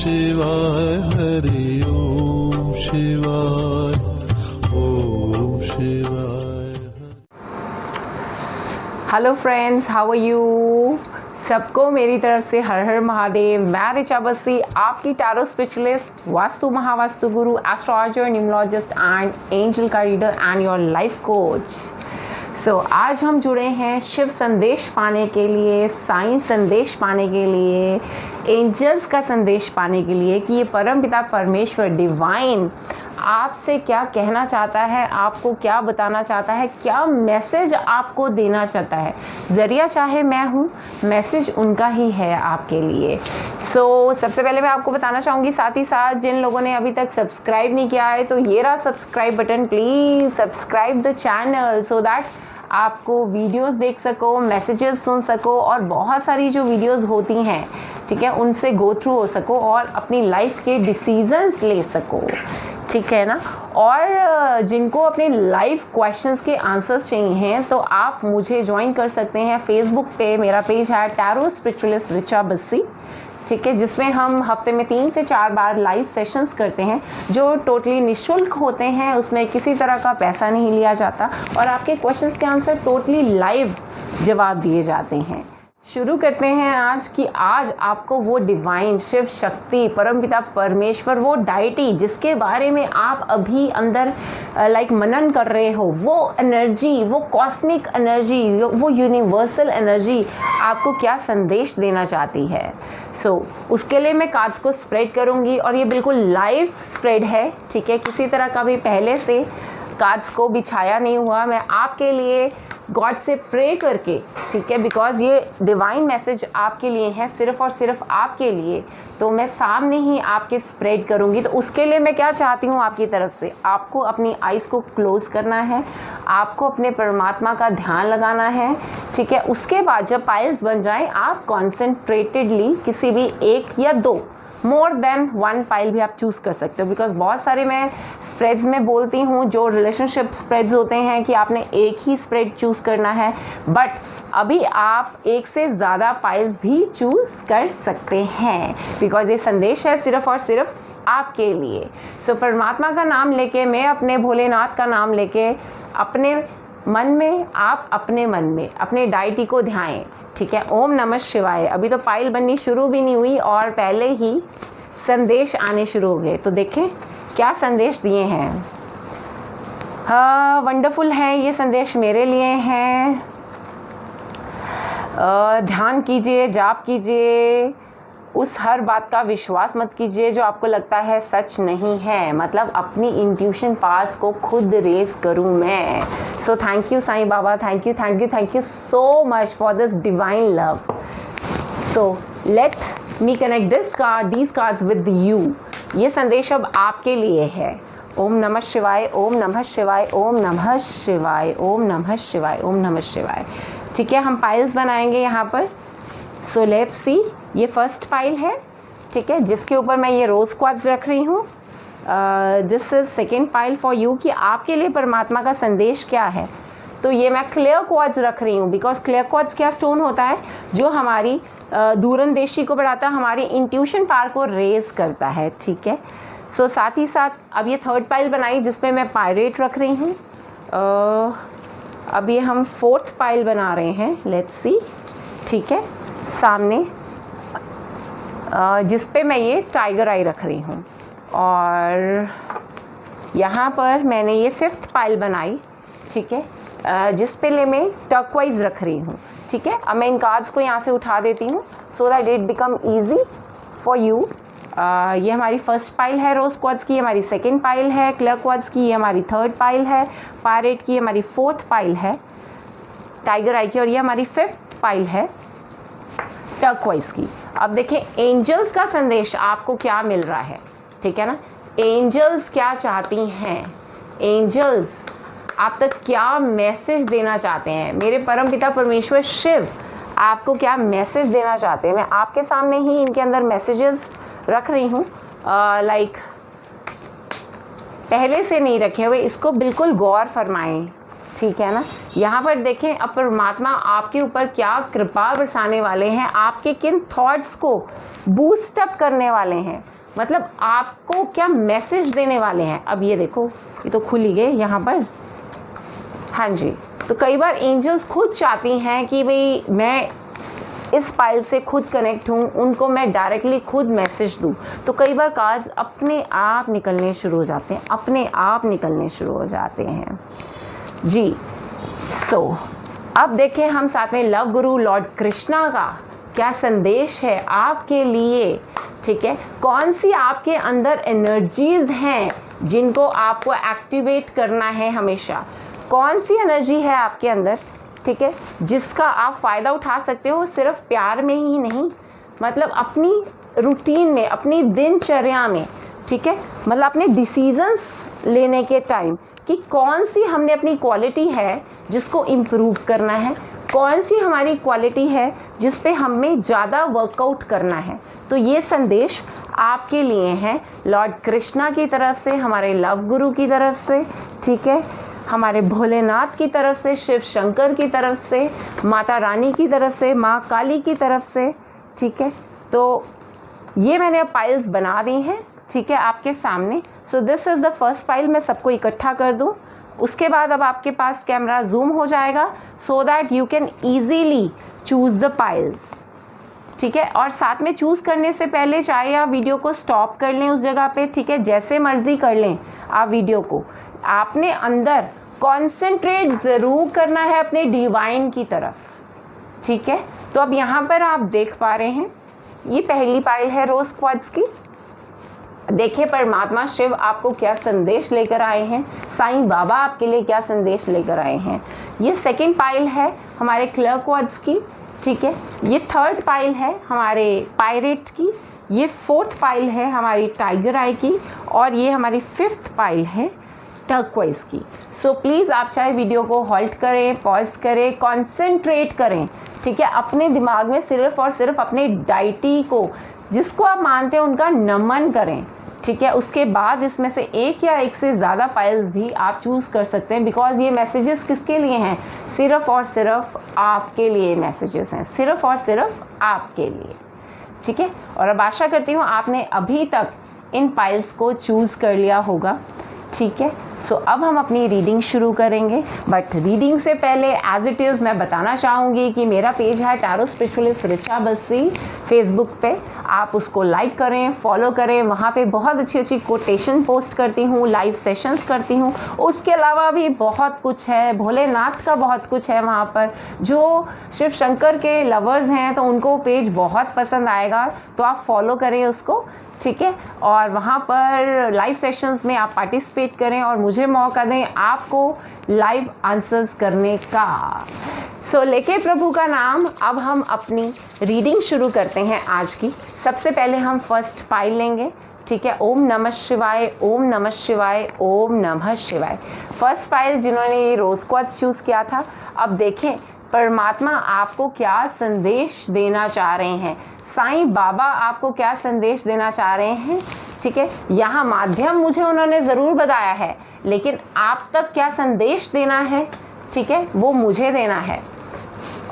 शिवाय हरि ओम शिवाय ओम शिवाय। Hello friends, how are you? सबको मेरी तरफ से हर हर महादेव। मैं ऋचा बस्सी, आपकी tarot spiritualist, vastu Mahavastu Guru, astrologer, numerologist and angel का reader and your life coach. आज हम जुड़े हैं शिव संदेश पाने के लिए, साईं संदेश पाने के लिए, एंजल्स का संदेश पाने के लिए कि ये परमपिता परमेश्वर डिवाइन आपसे क्या कहना चाहता है, आपको क्या बताना चाहता है, क्या मैसेज आपको देना चाहता है। ज़रिया चाहे मैं हूँ, मैसेज उनका ही है आपके लिए। सबसे पहले मैं आपको बताना चाहूँगी, साथ ही साथ जिन लोगों ने अभी तक सब्सक्राइब नहीं किया है तो ये रहा subscribe button. Please subscribe the channel so that आपको वीडियोस देख सको, मैसेजेस सुन सको और बहुत सारी जो वीडियोस होती हैं, ठीक है, उनसे गो थ्रू हो सको और अपनी लाइफ के डिसीजंस ले सको, ठीक है ना। और जिनको अपने लाइफ क्वेश्चंस के आंसर्स चाहिए हैं तो आप मुझे ज्वाइन कर सकते हैं फेसबुक पे। मेरा पेज है टैरो स्पिरिचुअलिस्ट ऋचा बस्सी, ठीक है, जिसमें हम हफ्ते में 3 से 4 बार लाइव सेशंस करते हैं जो टोटली निःशुल्क होते हैं। उसमें किसी तरह का पैसा नहीं लिया जाता और आपके क्वेश्चंस के आंसर टोटली लाइव जवाब दिए जाते हैं। शुरू करते हैं आज आपको वो डिवाइन शिव शक्ति, परमपिता परमेश्वर, वो डाइटी जिसके बारे में आप अभी अंदर मनन कर रहे हो, वो एनर्जी, वो कॉस्मिक एनर्जी, वो यूनिवर्सल एनर्जी आपको क्या संदेश देना चाहती है। उसके लिए मैं कार्ड्स को स्प्रेड करूँगी और ये बिल्कुल लाइव स्प्रेड है, ठीक है। किसी तरह का भी पहले से कार्ड्स को बिछाया नहीं हुआ। मैं आपके लिए गॉड से प्रे करके, ठीक है, बिकॉज ये डिवाइन मैसेज आपके लिए है, सिर्फ और सिर्फ आपके लिए, तो मैं सामने ही आपके स्प्रेड करूँगी। तो उसके लिए मैं क्या चाहती हूँ आपकी तरफ से, आपको अपनी आइज़ को क्लोज करना है, आपको अपने परमात्मा का ध्यान लगाना है, ठीक है। उसके बाद जब पाइल्स बन जाएं, आप कॉन्सेंट्रेटेडली किसी भी 1 या 2, मोर देन 1 पाइल भी आप चूज़ कर सकते हो। बिकॉज बहुत सारे मैं स्प्रेड्स में बोलती हूँ जो रिलेशनशिप स्प्रेड्स होते हैं कि आपने एक ही स्प्रेड चूज़ करना है, बट अभी आप 1 से ज़्यादा पाइल्स भी चूज़ कर सकते हैं बिकॉज ये संदेश है सिर्फ और सिर्फ आपके लिए। परमात्मा का नाम लेके, मैं अपने भोलेनाथ का नाम लेके, अपने मन में, आप अपने मन में अपने डाइटी को ध्याएं, ठीक है। ओम नमः शिवाय। अभी तो पाइल बननी शुरू भी नहीं हुई और पहले ही संदेश आने शुरू हो गए। तो देखें क्या संदेश दिए हैं। हाँ, वंडरफुल है, ये संदेश मेरे लिए हैं। ध्यान कीजिए, जाप कीजिए, उस हर बात का विश्वास मत कीजिए जो आपको लगता है सच नहीं है। मतलब अपनी इंट्यूशन पास को खुद रेस करूं मैं। Thank you Sai Baba, thank you so much for this divine love. Let me connect these cards with you. ये संदेश अब आपके लिए है। ओम नमः शिवाय, ओम नमः शिवाय, ओम नमः शिवाय, ओम नमः शिवाय, ओम नमः शिवाय। ठीक है, हम पाइल्स बनाएंगे यहाँ पर। लेट्स सी, ये फर्स्ट पाइल है, ठीक है, जिसके ऊपर मैं ये रोज़ क्वार्ट्ज रख रही हूँ। This is second pile for you कि आपके लिए परमात्मा का संदेश क्या है। तो ये मैं क्लियर क्वार्ट्ज रख रही हूँ बिकॉज क्लियर क्वार्ट्ज क्या स्टोन होता है जो हमारी दूरंदेशी को बढ़ाता है, हमारी इंट्यूशन पावर को रेज करता है, ठीक है। साथ ही साथ अब ये थर्ड पाइल बनाई जिसमें मैं पायरेट रख रही हूँ। अब ये हम फोर्थ पाइल बना रहे हैं, लेट्स सी, ठीक है, सामने जिस पे मैं ये टाइगर आई रख रही हूँ। और यहाँ पर मैंने ये फिफ्थ पाइल बनाई, ठीक है, जिस पे ले मैं टर्कवाइज रख रही हूँ, ठीक है। अब मैं इन कार्ड्स को यहाँ से उठा देती हूँ so that it become easy for you. ये हमारी फर्स्ट पाइल है रोज़ क्वार्ट्ज की, हमारी सेकेंड पाइल है क्लियर क्वार्ट्ज की, ये हमारी थर्ड पाइल है पायरेट की, हमारी फोर्थ पाइल है टाइगर आई की, और ये हमारी फिफ्थ पाइल है टर्कवाइज की। अब देखें एंजल्स का संदेश आपको क्या मिल रहा है, ठीक है ना। एंजल्स क्या चाहती हैं, एंजल्स आप तक क्या मैसेज देना चाहते हैं, मेरे परम पिता परमेश्वर शिव आपको क्या मैसेज देना चाहते हैं। मैं आपके सामने ही इनके अंदर मैसेजेस रख रही हूँ, पहले से नहीं रखे हुए, इसको बिल्कुल गौर फरमाएं, ठीक है ना। यहाँ पर देखें, अब परमात्मा आपके ऊपर क्या कृपा बरसाने वाले हैं, आपके किन थॉट्स को बूस्ट अप करने वाले हैं, मतलब आपको क्या मैसेज देने वाले हैं। अब ये देखो, ये तो खुल ही गए यहाँ पर। हाँ जी, तो कई बार एंजल्स खुद चाहती हैं कि भाई मैं इस फाइल से खुद कनेक्ट हूँ, उनको मैं डायरेक्टली खुद मैसेज दूँ। तो कई बार कार्ड्स अपने आप निकलने शुरू हो जाते हैं, अपने आप निकलने शुरू हो जाते हैं जी। सो अब देखें हम साथ में लव गुरु लॉर्ड कृष्णा का क्या संदेश है आपके लिए, ठीक है। कौन सी आपके अंदर एनर्जीज हैं जिनको आपको एक्टिवेट करना है हमेशा, कौन सी एनर्जी है आपके अंदर, ठीक है, जिसका आप फ़ायदा उठा सकते हो सिर्फ प्यार में ही नहीं, मतलब अपनी रूटीन में, अपनी दिनचर्या में, ठीक है, मतलब अपने डिसीजंस लेने के टाइम कि कौन सी हमने अपनी क्वालिटी है जिसको इम्प्रूव करना है, कौन सी हमारी क्वालिटी है जिस पे हमें ज़्यादा वर्कआउट करना है। तो ये संदेश आपके लिए हैं लॉर्ड कृष्णा की तरफ से, हमारे लव गुरु की तरफ से, ठीक है, हमारे भोलेनाथ की तरफ से, शिव शंकर की तरफ से, माता रानी की तरफ से, माँ काली की तरफ से, ठीक है। तो ये मैंने अब फाइल्स बना दी हैं, ठीक है, आपके सामने। So this is the first file. मैं सबको इकट्ठा कर दूं, उसके बाद अब आपके पास कैमरा जूम हो जाएगा so that you can easily choose the files, ठीक है। और साथ में चूज़ करने से पहले चाहे आप वीडियो को स्टॉप कर लें उस जगह पे, ठीक है, जैसे मर्जी कर लें आप वीडियो को, आपने अंदर कॉन्सेंट्रेट ज़रूर करना है अपने डिवाइन की तरफ, ठीक है। तो अब यहाँ पर आप देख पा रहे हैं, ये पहली फाइल है रोज़ क्वार्ट्ज की। देखिए परमात्मा शिव आपको क्या संदेश लेकर आए हैं, साईं बाबा आपके लिए क्या संदेश लेकर आए हैं। ये सेकंड फाइल है हमारे क्लियर क्वार्ट्ज की, ठीक है। ये थर्ड फाइल है हमारे पायरेट की, ये फोर्थ फाइल है हमारी टाइगर आई की, और ये हमारी फिफ्थ फाइल है टर्क्वाइज की। सो प्लीज़ आप चाहे वीडियो को हॉल्ट करें, पॉज करें, कॉन्सेंट्रेट करें, ठीक है, अपने दिमाग में सिर्फ और सिर्फ अपने डाइटी को, जिसको आप मानते हैं, उनका नमन करें, ठीक है। उसके बाद इसमें से एक या एक से ज़्यादा फाइल्स भी आप चूज़ कर सकते हैं, बिकॉज ये मैसेजेस किसके लिए हैं, सिर्फ और सिर्फ आपके लिए मैसेजेस हैं, सिर्फ और सिर्फ आपके लिए, ठीक है। और अब आशा करती हूँ आपने अभी तक इन फाइल्स को चूज़ कर लिया होगा, ठीक है। सो अब हम अपनी रीडिंग शुरू करेंगे, बट रीडिंग से पहले एज इट इज़ मैं बताना चाहूँगी कि मेरा पेज है tarot spiritualist Richa Bassi Facebook पे, आप उसको लाइक करें, फॉलो करें। वहाँ पे बहुत अच्छी अच्छी कोटेशन पोस्ट करती हूँ, लाइव सेशंस करती हूँ। उसके अलावा भी बहुत कुछ है, भोलेनाथ का बहुत कुछ है वहाँ पर। जो शिव शंकर के लवर्स हैं तो उनको पेज बहुत पसंद आएगा, तो आप फॉलो करें उसको, ठीक है। और वहाँ पर लाइव सेशंस में आप पार्टिसिपेट करें और मुझे मौका दें आपको लाइव आंसर्स करने का। सो लेके प्रभु का नाम, अब हम अपनी रीडिंग शुरू करते हैं आज की। सबसे पहले हम फर्स्ट फाइल लेंगे, ठीक है। ओम नमः शिवाय, ओम नमः शिवाय, ओम नमः शिवाय। फर्स्ट फाइल जिन्होंने ये रोज़ क्वार्ट्ज चूज़ किया था, अब देखें परमात्मा आपको क्या संदेश देना चाह रहे हैं, साईं बाबा आपको क्या संदेश देना चाह रहे हैं, ठीक है। यहाँ माध्यम मुझे उन्होंने ज़रूर बताया है, लेकिन आप तक क्या संदेश देना है, ठीक है, वो मुझे देना है।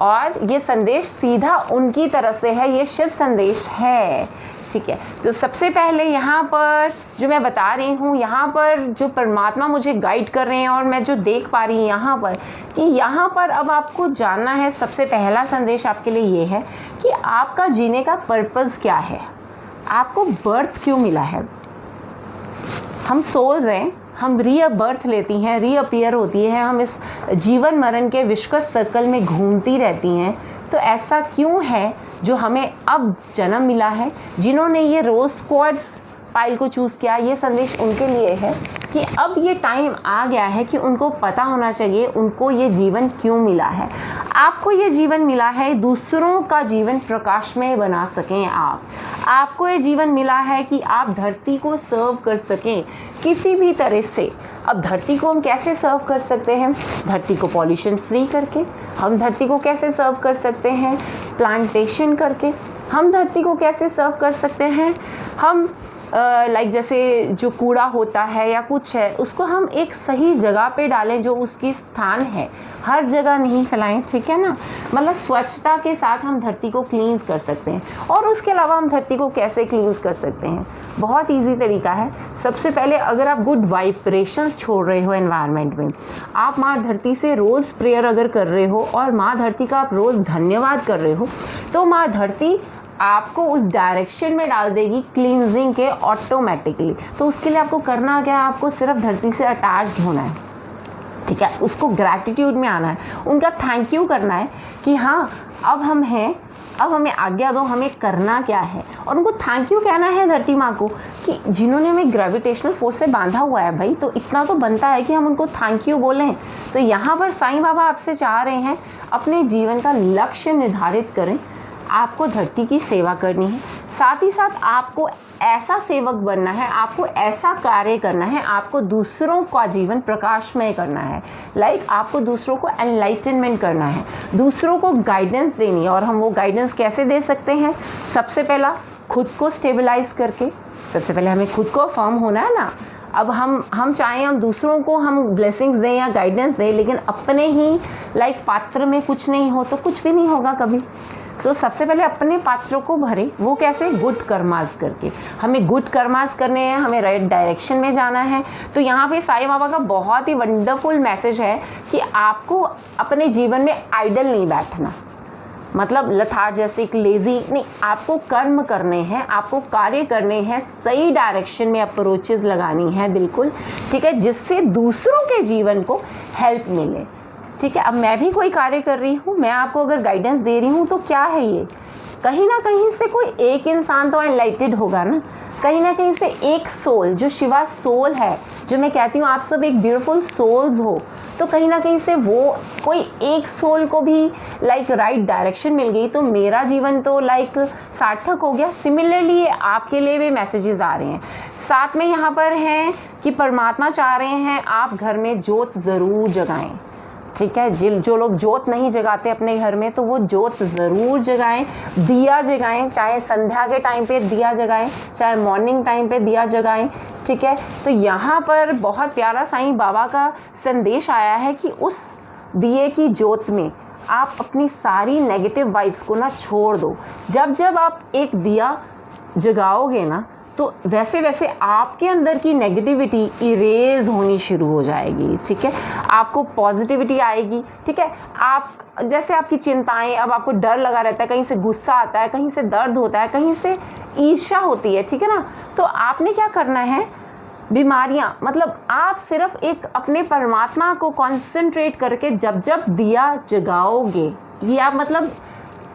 और ये संदेश सीधा उनकी तरफ से है, ये शिव संदेश है, ठीक है। तो सबसे पहले यहाँ पर जो मैं बता रही हूँ, यहाँ पर जो परमात्मा मुझे गाइड कर रहे हैं और मैं जो देख पा रही हूँ यहाँ पर, कि यहाँ पर अब आपको जानना है, सबसे पहला संदेश आपके लिए ये है कि आपका जीने का पर्पस क्या है, आपको बर्थ क्यों मिला है। हम सोल्स हैं, हम रीअबर्थ लेती हैं, रीअपियर होती है, हम इस जीवन मरण के विश्वस सर्कल में घूमती रहती हैं। तो ऐसा क्यों है जो हमें अब जन्म मिला है। जिन्होंने ये रोज़ क्वार्ट्ज फाइल को चूज़ किया, ये संदेश उनके लिए है कि अब ये टाइम आ गया है कि उनको पता होना चाहिए उनको ये जीवन क्यों मिला है। आपको ये जीवन मिला है दूसरों का जीवन प्रकाशमय बना सकें आपको ये जीवन मिला है कि आप धरती को सर्व कर सकें किसी भी तरह से। अब धरती को हम कैसे सर्व कर सकते हैं, धरती को पॉल्यूशन फ्री करके। हम धरती को कैसे सर्व कर सकते हैं, प्लांटेशन करके। हम धरती को कैसे सर्व कर सकते हैं, हम लाइक जैसे जो कूड़ा होता है या कुछ है उसको हम एक सही जगह पे डालें जो उसकी स्थान है, हर जगह नहीं फैलाएं, ठीक है ना। मतलब स्वच्छता के साथ हम धरती को क्लींस कर सकते हैं। और उसके अलावा हम धरती को कैसे क्लींस कर सकते हैं, बहुत इजी तरीका है। सबसे पहले अगर आप गुड वाइब्रेशंस छोड़ रहे हो एनवायरनमेंट में, आप माँ धरती से रोज़ प्रेयर अगर कर रहे हो और माँ धरती का आप रोज़ धन्यवाद कर रहे हो, तो माँ धरती आपको उस डायरेक्शन में डाल देगी क्लींजिंग के ऑटोमेटिकली। तो उसके लिए आपको करना क्या है, आपको सिर्फ धरती से अटैच होना है, ठीक है। उसको ग्रैटिट्यूड में आना है, उनका थैंक यू करना है कि हाँ अब हम हैं, अब हमें आज्ञा दो, हमें करना क्या है। और उनको थैंक यू कहना है धरती माँ को कि जिन्होंने हमें ग्रेविटेशनल फोर्स से बांधा हुआ है भाई, तो इतना तो बनता है कि हम उनको थैंक यू बोलें। तो यहाँ पर साईं बाबा आपसे चाह रहे हैं अपने जीवन का लक्ष्य निर्धारित करें, आपको धरती की सेवा करनी है, साथ ही साथ आपको ऐसा सेवक बनना है, आपको ऐसा कार्य करना है, आपको दूसरों का जीवन प्रकाशमय करना है। लाइक आपको दूसरों को एनलाइटनमेंट करना है, दूसरों को गाइडेंस देनी है। और हम वो गाइडेंस कैसे दे सकते हैं, सबसे पहला खुद को स्टेबलाइज करके, सबसे पहले हमें खुद को फर्म होना है ना। अब हम चाहें हम दूसरों को हम ब्लेसिंग्स दें या गाइडेंस दें, लेकिन अपने ही लाइक पात्र में कुछ नहीं हो तो कुछ भी नहीं होगा कभी। सो सबसे पहले अपने पात्रों को भरें, वो कैसे, गुड कर्मास करके। हमें गुड कर्मास करने हैं, हमें राइट डायरेक्शन में जाना है। तो यहाँ पे साईं बाबा का बहुत ही वंडरफुल मैसेज है कि आपको अपने जीवन में आइडल नहीं बैठना, मतलब लथार्ज जैसे एक लेज़ी नहीं, आपको कर्म करने हैं, आपको कार्य करने हैं, सही डायरेक्शन में अप्रोचेस लगानी है, बिल्कुल ठीक है, जिससे दूसरों के जीवन को हेल्प मिले, ठीक है। अब मैं भी कोई कार्य कर रही हूँ, मैं आपको अगर गाइडेंस दे रही हूँ तो क्या है ये, कहीं ना कहीं से कोई एक इंसान तो एनलाइटेड होगा ना, कहीं ना कहीं से एक सोल जो शिवा सोल है, जो मैं कहती हूँ आप सब एक ब्यूटीफुल सोल्स हो, तो कहीं ना कहीं से वो कोई एक सोल को भी लाइक राइट डायरेक्शन मिल गई तो मेरा जीवन तो लाइक सार्थक हो गया। सिमिलरली आपके लिए भी मैसेजेस आ रहे हैं। साथ में यहाँ पर हैं कि परमात्मा चाह रहे हैं आप घर में जोत ज़रूर जगाएं, ठीक है। जो लोग जोत नहीं जगाते अपने घर में तो वो जोत ज़रूर जगाएं, दिया जगाएं, चाहे संध्या के टाइम पे दिया जगाएं, चाहे मॉर्निंग टाइम पे दिया जगाएं, ठीक है। तो यहाँ पर बहुत प्यारा साईं बाबा का संदेश आया है कि उस दिए की जोत में आप अपनी सारी नेगेटिव वाइब्स को ना छोड़ दो। जब जब आप एक दिया जगाओगे ना तो वैसे वैसे आपके अंदर की नेगेटिविटी इरेज होनी शुरू हो जाएगी, ठीक है। आपको पॉजिटिविटी आएगी, ठीक है। आप जैसे आपकी चिंताएं, अब आपको डर लगा रहता है, कहीं से गुस्सा आता है, कहीं से दर्द होता है, कहीं से ईर्ष्या होती है, ठीक है ना। तो आपने क्या करना है, बीमारियां, मतलब आप सिर्फ एक अपने परमात्मा को कॉन्सेंट्रेट करके जब जब दिया जगाओगे, ये आप मतलब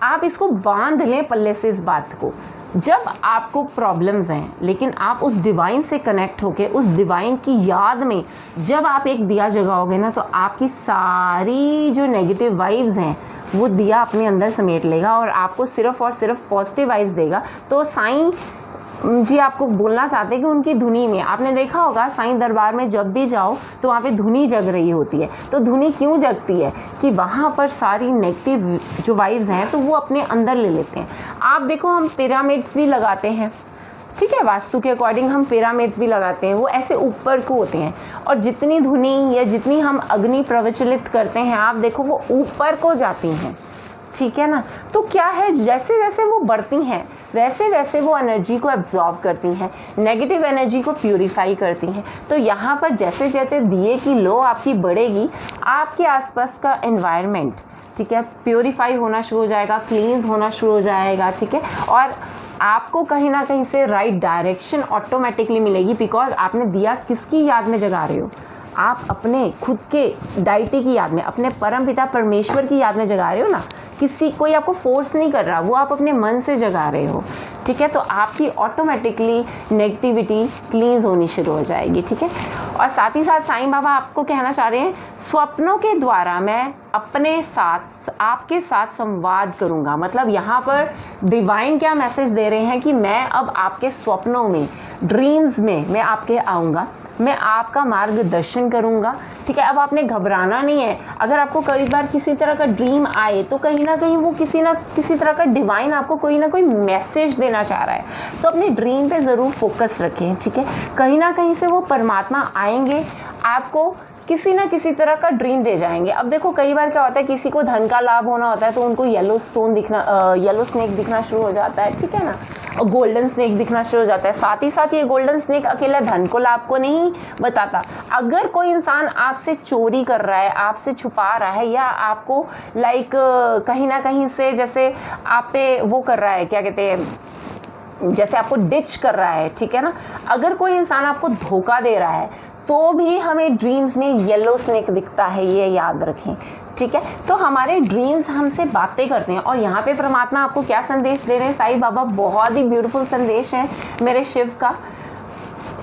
आप इसको बांध लें पल्ले से इस बात को। जब आपको प्रॉब्लम्स हैं लेकिन आप उस डिवाइन से कनेक्ट होके उस डिवाइन की याद में जब आप एक दिया जगाओगे ना तो आपकी सारी जो नेगेटिव वाइब्स हैं वो दिया अपने अंदर समेट लेगा और आपको सिर्फ और सिर्फ पॉजिटिव वाइब्स देगा। तो साईं जी आपको बोलना चाहते हैं कि उनकी धुनी में आपने देखा होगा साईं दरबार में जब भी जाओ तो वहाँ पे धुनी जग रही होती है। तो धुनी क्यों जगती है कि वहाँ पर सारी नेगेटिव जो वाइब्स हैं तो वो अपने अंदर ले लेते हैं। आप देखो हम पिरामिड्स भी लगाते हैं, ठीक है, वास्तु के अकॉर्डिंग हम पिरामिड्स भी लगाते हैं, वो ऐसे ऊपर को होते हैं और जितनी धुनी या जितनी हम अग्नि प्रज्वलित करते हैं आप देखो वो ऊपर को जाती हैं, ठीक है ना। तो क्या है, जैसे जैसे वो बढ़ती हैं वैसे वैसे वो एनर्जी को एब्जॉर्ब करती हैं, नेगेटिव एनर्जी को प्यूरिफाई करती हैं। तो यहाँ पर जैसे जैसे दिए की लो आपकी बढ़ेगी, आपके आसपास का एनवायरनमेंट, ठीक है, प्योरीफाई होना शुरू हो जाएगा, क्लींस होना शुरू हो जाएगा, ठीक है। और आपको कहीं ना कहीं से राइट डायरेक्शन ऑटोमेटिकली मिलेगी, बिकॉज आपने दिया किसकी याद में जगा रहे हो, आप अपने खुद के डाइटी की याद में, अपने परम पिता परमेश्वर की याद में जगा रहे हो ना। किसी कोई आपको फोर्स नहीं कर रहा, वो आप अपने मन से जगा रहे हो, ठीक है। तो आपकी ऑटोमेटिकली नेगेटिविटी क्लींस होनी शुरू हो जाएगी, ठीक है। और साथ ही साथ साईं बाबा आपको कहना चाह रहे हैं, स्वप्नों के द्वारा मैं अपने साथ आपके साथ संवाद करूंगा। मतलब यहाँ पर डिवाइन क्या मैसेज दे रहे हैं कि मैं अब आपके स्वप्नों में, ड्रीम्स में मैं आपके आऊँगा, मैं आपका मार्गदर्शन करूँगा। ठीक है, अब आपने घबराना नहीं है। अगर आपको कई बार किसी तरह का ड्रीम आए तो कहीं ना कहीं वो किसी ना किसी तरह का डिवाइन आपको कोई ना कोई मैसेज देना चाह रहा है, तो अपने ड्रीम पे ज़रूर फोकस रखें। ठीक है, कहीं ना कहीं से वो परमात्मा आएंगे, आपको किसी ना किसी तरह का ड्रीम दे जाएंगे। अब देखो कई बार क्या होता है, किसी को धन का लाभ होना होता है तो उनको येलो स्नेक दिखना शुरू हो जाता है। ठीक है ना, और गोल्डन स्नेक दिखना शुरू हो जाता है। साथ ही साथ ये गोल्डन स्नेक अकेला धन को लाभ को नहीं बताता। अगर कोई इंसान आपसे चोरी कर रहा है, आपसे छुपा रहा है, या आपको कहीं ना कहीं से जैसे आप पे वो कर रहा है, क्या कहते हैं, जैसे आपको डिच कर रहा है, ठीक है ना, अगर कोई इंसान आपको धोखा दे रहा है तो भी हमें ड्रीम्स में येलो स्नेक दिखता है, ये याद रखें। ठीक है, तो हमारे ड्रीम्स हमसे बातें करते हैं। और यहाँ पे परमात्मा आपको क्या संदेश दे रहे हैं, साईं बाबा बहुत ही ब्यूटीफुल संदेश है मेरे शिव का।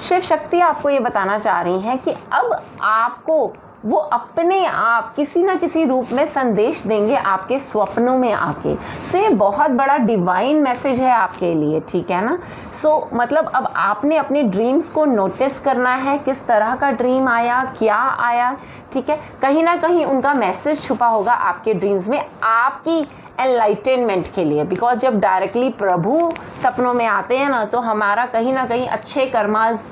शिव शक्ति आपको ये बताना चाह रही हैं कि अब आपको वो अपने आप किसी ना किसी रूप में संदेश देंगे आपके स्वप्नों में आके। सो ये बहुत बड़ा डिवाइन मैसेज है आपके लिए। ठीक है ना, सो मतलब अब आपने अपने ड्रीम्स को नोटिस करना है, किस तरह का ड्रीम आया, क्या आया। ठीक है, कहीं ना कहीं उनका मैसेज छुपा होगा आपके ड्रीम्स में आपकी एनलाइटनमेंट के लिए। बिकॉज जब डायरेक्टली प्रभु सपनों में आते हैं ना, तो हमारा कहीं ना कहीं अच्छे कर्मास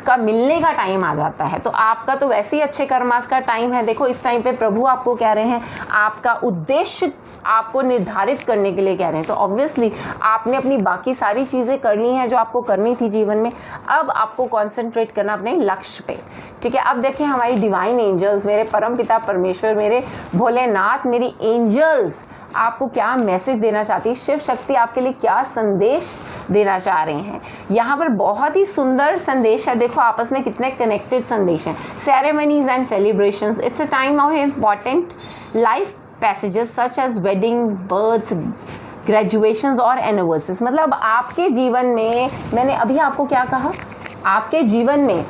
का मिलने का टाइम आ जाता है। तो आपका तो वैसे ही अच्छे कर्मास का टाइम है। देखो इस टाइम पे प्रभु आपको कह रहे हैं, आपका उद्देश्य आपको निर्धारित करने के लिए कह रहे हैं। तो ऑब्वियसली आपने अपनी बाकी सारी चीज़ें करनी है जो आपको करनी थी जीवन में। अब आपको कॉन्सेंट्रेट करना अपने लक्ष्य पे। ठीक है, अब देखें हमारी डिवाइन एंजल्स, मेरे परम पिता परमेश्वर, मेरे भोलेनाथ, मेरी एंजल्स आपको क्या मैसेज देना चाहती है, शिव शक्ति आपके लिए क्या संदेश देना चाह रहे हैं। यहाँ पर बहुत ही सुंदर संदेश है। देखो आपस में कितने कनेक्टेड संदेश हैं। Ceremonies and celebrations, it's a time of important life passages such as wedding, births, graduations और एनिवर्सरीज। मतलब आपके जीवन में, मैंने अभी आपको क्या कहा, आपके जीवन में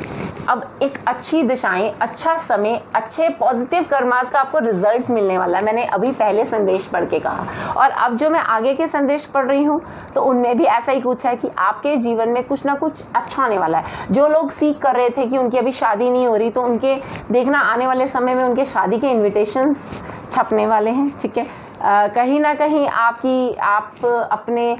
अब एक अच्छी दिशाएं, अच्छा समय, अच्छे पॉजिटिव कर्मास का आपको रिजल्ट मिलने वाला है। मैंने अभी पहले संदेश पढ़ के कहा, और अब जो मैं आगे के संदेश पढ़ रही हूँ तो उनमें भी ऐसा ही कुछ है कि आपके जीवन में कुछ ना कुछ अच्छा होने वाला है। जो लोग सीख कर रहे थे कि उनकी अभी शादी नहीं हो रही, तो उनके देखना आने वाले समय में उनके शादी के इन्विटेशंस छपने वाले हैं। ठीक है, कहीं ना कहीं आप अपने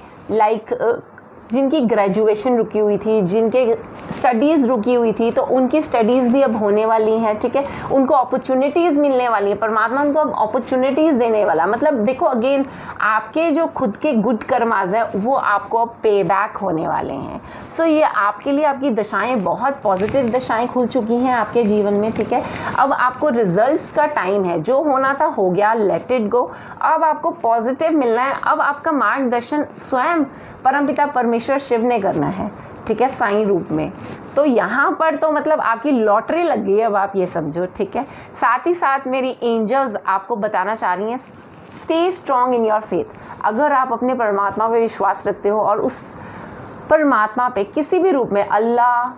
जिनकी ग्रेजुएशन रुकी हुई थी, जिनके स्टडीज़ रुकी हुई थी, तो उनकी स्टडीज़ भी अब होने वाली हैं। ठीक है, उनको अपॉर्चुनिटीज़ मिलने वाली है। परमात्मा उनको अब अपॉर्चुनिटीज़ देने वाला। मतलब देखो अगेन आपके जो खुद के गुड कर्माज है वो आपको अब पे बैक होने वाले हैं। सो ये आपके लिए, आपकी दशाएं बहुत पॉजिटिव दशाएं खुल चुकी हैं आपके जीवन में। ठीक है, अब आपको रिजल्ट्स का टाइम है। जो होना था हो गया, लेट इट गो। अब आपको पॉजिटिव मिलना है। अब आपका मार्गदर्शन स्वयं परमपिता परमेश्वर शिव ने करना है। ठीक है, साईं रूप में। तो यहाँ पर तो मतलब आपकी लॉटरी लग गई है, अब आप ये समझो। ठीक है, साथ ही साथ मेरी एंजल्स आपको बताना चाह रही हैं, stay strong in your faith. अगर आप अपने परमात्मा पे विश्वास रखते हो और उस परमात्मा पे किसी भी रूप में, अल्लाह,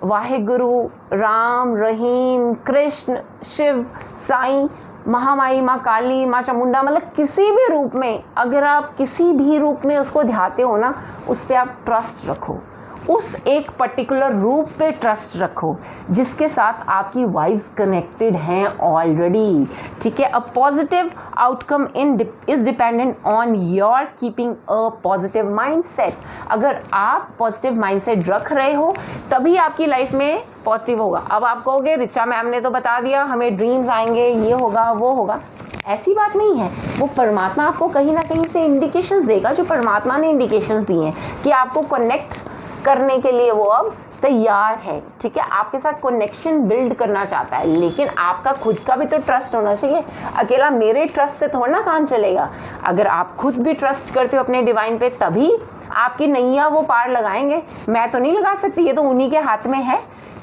वाहिगुरु, राम, रहीम, कृष्ण, शिव, साईं, महामाई, माँ काली, माँ चामुंडा, मतलब किसी भी रूप में, अगर आप किसी भी रूप में उसको ध्याते हो ना, उस पर आप ट्रस्ट रखो। उस एक पर्टिकुलर रूप पे ट्रस्ट रखो जिसके साथ आपकी वाइब्स कनेक्टेड हैं ऑलरेडी। ठीक है, a positive outcome is dependent on your keeping a positive mindset. अगर आप पॉजिटिव माइंडसेट रख रहे हो तभी आपकी लाइफ में पॉजिटिव होगा। अब आप कहोगे रिचा मैम ने तो बता दिया हमें ड्रीम्स आएंगे, ये होगा वो होगा। ऐसी बात नहीं है। वो परमात्मा आपको कहीं ना कहीं से इंडिकेशंस देगा, जो परमात्मा ने इंडिकेशंस दिए हैं कि आपको कनेक्ट करने के लिए वो अब तैयार है। ठीक है, आपके साथ कनेक्शन बिल्ड करना चाहता है, लेकिन आपका खुद का भी तो ट्रस्ट होना चाहिए। अकेला मेरे ट्रस्ट से थोड़ा ना काम चलेगा। अगर आप खुद भी ट्रस्ट करते हो अपने डिवाइन पे, तभी आपकी नैया वो पार लगाएंगे। मैं तो नहीं लगा सकती, ये तो उन्हीं के हाथ में है।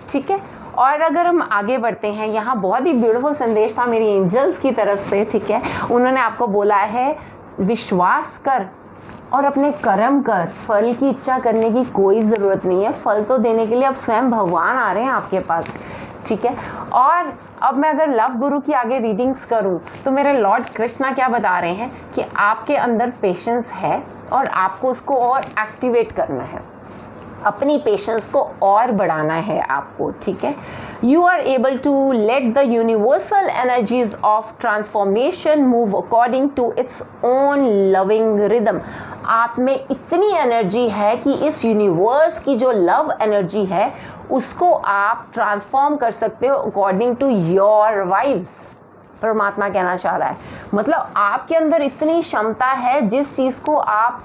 ठीक है, और अगर हम आगे बढ़ते हैं, यहाँ बहुत ही ब्यूटीफुल संदेश था मेरी एंजल्स की तरफ से। ठीक है, उन्होंने आपको बोला है विश्वास कर और अपने कर्म कर, फल की इच्छा करने की कोई ज़रूरत नहीं है। फल तो देने के लिए अब स्वयं भगवान आ रहे हैं आपके पास। ठीक है, और अब मैं अगर लव गुरु की आगे रीडिंग्स करूं तो मेरे लॉर्ड कृष्णा क्या बता रहे हैं कि आपके अंदर पेशेंस है और आपको उसको और एक्टिवेट करना है। अपनी पेशेंस को और बढ़ाना है आपको, ठीक है। You are able to let the universal energies of transformation move according to its own loving rhythm. आप में इतनी एनर्जी है कि इस यूनिवर्स की जो लव एनर्जी है उसको आप ट्रांसफॉर्म कर सकते हो अकॉर्डिंग टू योर वाइब्स। परमात्मा कहना चाह रहा है, मतलब आपके अंदर इतनी क्षमता है जिस चीज़ को आप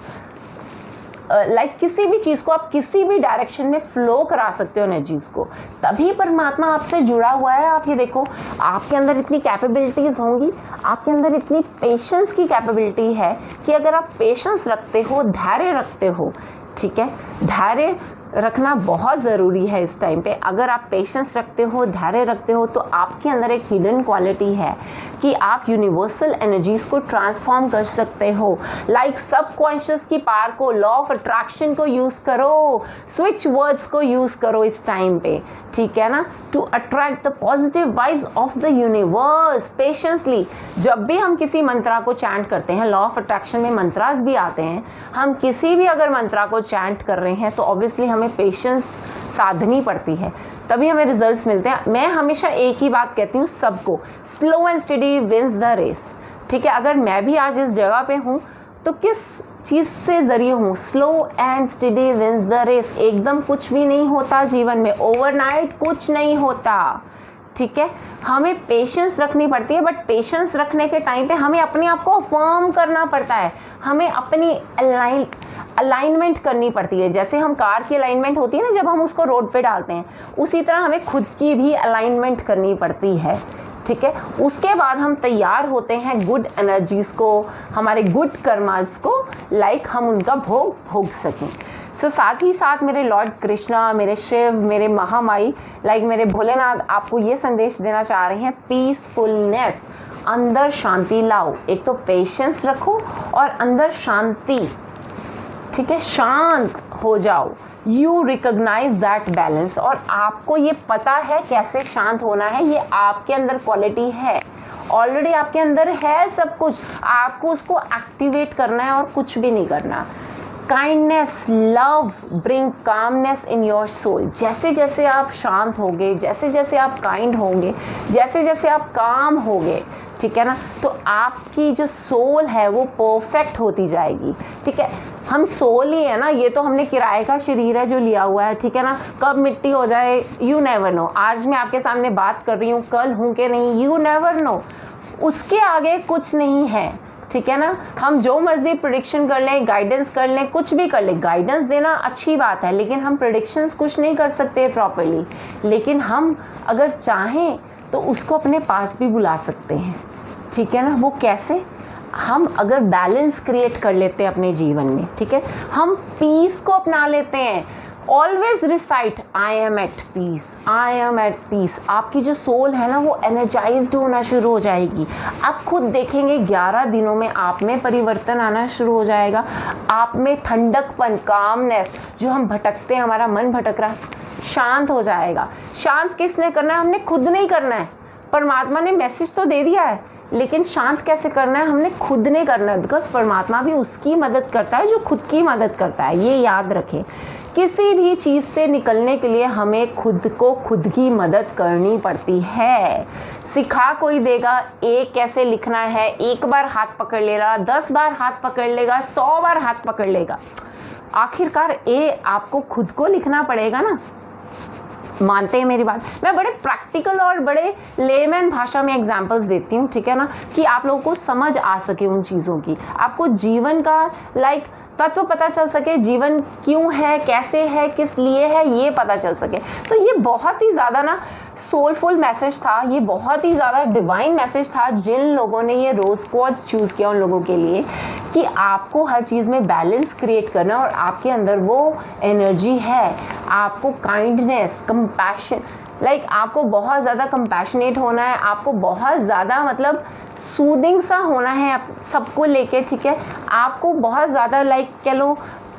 किसी भी चीज़ को आप किसी भी डायरेक्शन में फ्लो करा सकते हो एनर्जीज को, तभी परमात्मा आपसे जुड़ा हुआ है। आप ये देखो, आपके अंदर इतनी कैपेबिलिटीज़ होंगी, आपके अंदर इतनी पेशेंस की कैपेबिलिटी है कि अगर आप पेशेंस रखते हो, धैर्य रखते हो, ठीक है, धैर्य रखना बहुत ज़रूरी है इस टाइम पे। अगर आप पेशेंस रखते हो, धैर्य रखते हो, तो आपके अंदर एक हिडन क्वालिटी है कि आप यूनिवर्सल एनर्जीज को ट्रांसफॉर्म कर सकते हो। लाइक सबकॉन्शियस की पावर को, लॉ ऑफ अट्रैक्शन को यूज़ करो, स्विच वर्ड्स को यूज़ करो इस टाइम पे, ठीक है ना, to attract the positive vibes of the universe patiently. जब भी हम किसी मंत्रा को चैंट करते हैं, लॉ ऑफ अट्रैक्शन में मंत्रास भी आते हैं, हम किसी भी अगर मंत्रा को चैंट कर रहे हैं तो ऑब्वियसली हमें पेशेंस साधनी पड़ती है, तभी हमें रिजल्ट्स मिलते हैं। मैं हमेशा एक ही बात कहती हूँ सबको, slow and steady wins the race, ठीक है। अगर मैं भी आज इस जगह पे हूँ तो किस चीज़ से ज़रिए हूँ, slow and steady wins the race. एकदम कुछ भी नहीं होता जीवन में, ओवरनाइट कुछ नहीं होता, ठीक है। हमें पेशेंस रखनी पड़ती है, बट पेशेंस रखने के टाइम पे हमें अपने आप को फर्म करना पड़ता है, हमें अपनी अलाइनमेंट करनी पड़ती है। जैसे हम कार की अलाइनमेंट होती है ना जब हम उसको रोड पे डालते हैं, उसी तरह हमें खुद की भी अलाइनमेंट करनी पड़ती है, ठीक है। उसके बाद हम तैयार होते हैं गुड एनर्जीज को, हमारे गुड कर्मास को, हम उनका भोग सकें। साथ ही साथ मेरे लॉर्ड कृष्णा, मेरे शिव, मेरे महामाई, मेरे भोलेनाथ आपको ये संदेश देना चाह रहे हैं, पीसफुलनेस, अंदर शांति लाओ। एक तो पेशेंस रखो और अंदर शांति, ठीक है, शांत हो जाओ। यू रिकॉग्नाइज दैट बैलेंस, और आपको ये पता है कैसे शांत होना है, ये आपके अंदर क्वालिटी है, ऑलरेडी आपके अंदर है सब कुछ, आपको उसको एक्टिवेट करना है और कुछ भी नहीं करना। Kindness, love bring calmness in your soul. जैसे जैसे आप शांत होंगे, जैसे जैसे आप काइंड होंगे, जैसे जैसे आप काम होंगे, ठीक है ना, तो आपकी जो सोल है वो परफेक्ट होती जाएगी, ठीक है। हम सोल ही है ना, ये तो हमने किराए का शरीर है जो लिया हुआ है, ठीक है ना, कब मिट्टी हो जाए यू नेवर नो। आज मैं आपके सामने बात कर रही हूँ, कल हूँ कि नहीं यू नेवर नो, उसके आगे कुछ नहीं है, ठीक है ना। हम जो मर्जी प्रेडिक्शन कर लें, गाइडेंस कर लें, कुछ भी कर लें, गाइडेंस देना अच्छी बात है, लेकिन हम प्रेडिक्शंस कुछ नहीं कर सकते प्रॉपर्ली। लेकिन हम अगर चाहें तो उसको अपने पास भी बुला सकते हैं, ठीक है ना। वो कैसे? हम अगर बैलेंस क्रिएट कर लेते हैं अपने जीवन में, ठीक है, हम पीस को अपना लेते हैं। Always recite I am at peace, I am at peace. आपकी जो सोल है ना वो एनर्जाइज्ड होना शुरू हो जाएगी। आप खुद देखेंगे 11 दिनों में आप में परिवर्तन आना शुरू हो जाएगा। आप में ठंडकपन, कामनेस, जो हम भटकते हैं, हमारा मन भटक रहा है, शांत हो जाएगा। शांत किसने करना है? हमने खुद नहीं करना है। परमात्मा ने मैसेज तो दे दिया है, लेकिन शांत कैसे करना है हमने खुद ने करना है, बिकॉज परमात्मा भी उसकी मदद करता है जो खुद की मदद करता है। ये याद रखें, किसी भी चीज़ से निकलने के लिए हमें खुद को खुद की मदद करनी पड़ती है। सिखा कोई देगा, ए कैसे लिखना है, एक बार हाथ पकड़ लेगा, 10 बार हाथ पकड़ लेगा, 100 बार हाथ पकड़ लेगा, आखिरकार ए आपको खुद को लिखना पड़ेगा ना। मानते हैं मेरी बात? मैं बड़े प्रैक्टिकल और बड़े लेमैन भाषा में एग्जांपल्स देती हूँ, ठीक है ना, कि आप लोगों को समझ आ सके उन चीज़ों की, आपको जीवन का तत्व पता चल सके, जीवन क्यों है, कैसे है, किस लिए है, ये पता चल सके। तो ये बहुत ही ज़्यादा ना सोलफुल मैसेज था, ये बहुत ही ज़्यादा डिवाइन मैसेज था जिन लोगों ने ये रोज़ क्वाड्स चूज़ किया, उन लोगों के लिए, कि आपको हर चीज़ में बैलेंस क्रिएट करना और आपके अंदर वो एनर्जी है। आपको काइंडनेस, कंपैशन, आपको बहुत ज़्यादा कंपैशनेट होना है, आपको बहुत ज़्यादा सूदिंग सा होना है सबको लेके, ठीक है। आपको बहुत ज़्यादा कह लो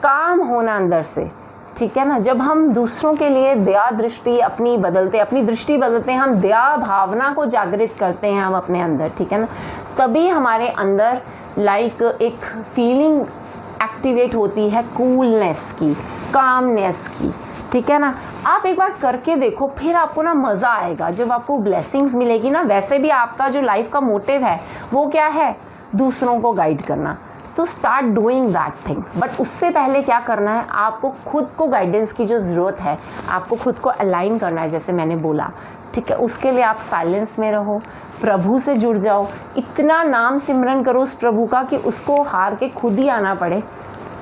काम होना अंदर से, ठीक है ना। जब हम दूसरों के लिए दया दृष्टि अपनी दृष्टि बदलते हैं, हम दया भावना को जागृत करते हैं हम अपने अंदर, ठीक है ना, तभी हमारे अंदर एक फीलिंग एक्टिवेट होती है कूलनेस की, कामनेस की, ठीक है ना। आप एक बार करके देखो, फिर आपको ना मज़ा आएगा। जब आपको ब्लेसिंग्स मिलेगी ना, वैसे भी आपका जो लाइफ का मोटिव है वो क्या है, दूसरों को गाइड करना, तो start doing that thing. But उससे पहले क्या करना है, आपको खुद को गाइडेंस की जो ज़रूरत है, आपको खुद को अलाइन करना है, जैसे मैंने बोला, ठीक है। उसके लिए आप साइलेंस में रहो, प्रभु से जुड़ जाओ, इतना नाम सिमरन करो उस प्रभु का कि उसको हार के खुद ही आना पड़े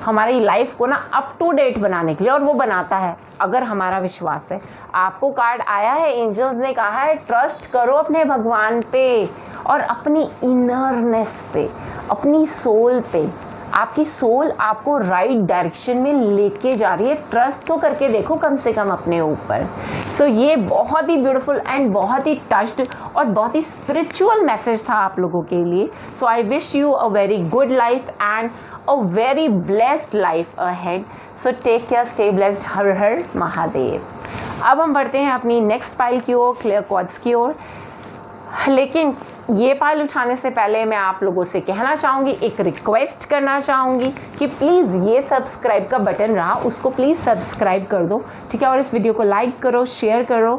हमारी लाइफ को ना अप टू डेट बनाने के लिए, और वो बनाता है अगर हमारा विश्वास है। आपको कार्ड आया है, एंजल्स ने कहा है ट्रस्ट करो अपने भगवान पे और अपनी इनरनेस पे, अपनी सोल पे। आपकी सोल आपको राइट डायरेक्शन में लेके जा रही है, ट्रस्ट तो करके देखो कम से कम अपने ऊपर। सो ये बहुत ही ब्यूटीफुल एंड बहुत ही टच्ड और बहुत ही स्पिरिचुअल मैसेज था आप लोगों के लिए। सो I wish you a very good life and a very blessed life ahead. So take care, stay blessed, हर हर महादेव। अब हम बढ़ते हैं अपनी नेक्स्ट पाइल की ओर, क्लियर क्वार्ट्ज की ओर। लेकिन ये पाइल उठाने से पहले मैं आप लोगों से कहना चाहूँगी, एक रिक्वेस्ट करना चाहूँगी कि प्लीज़ ये सब्सक्राइब का बटन रहा, उसको प्लीज़ सब्सक्राइब कर दो, ठीक है। और इस वीडियो को लाइक करो, शेयर करो,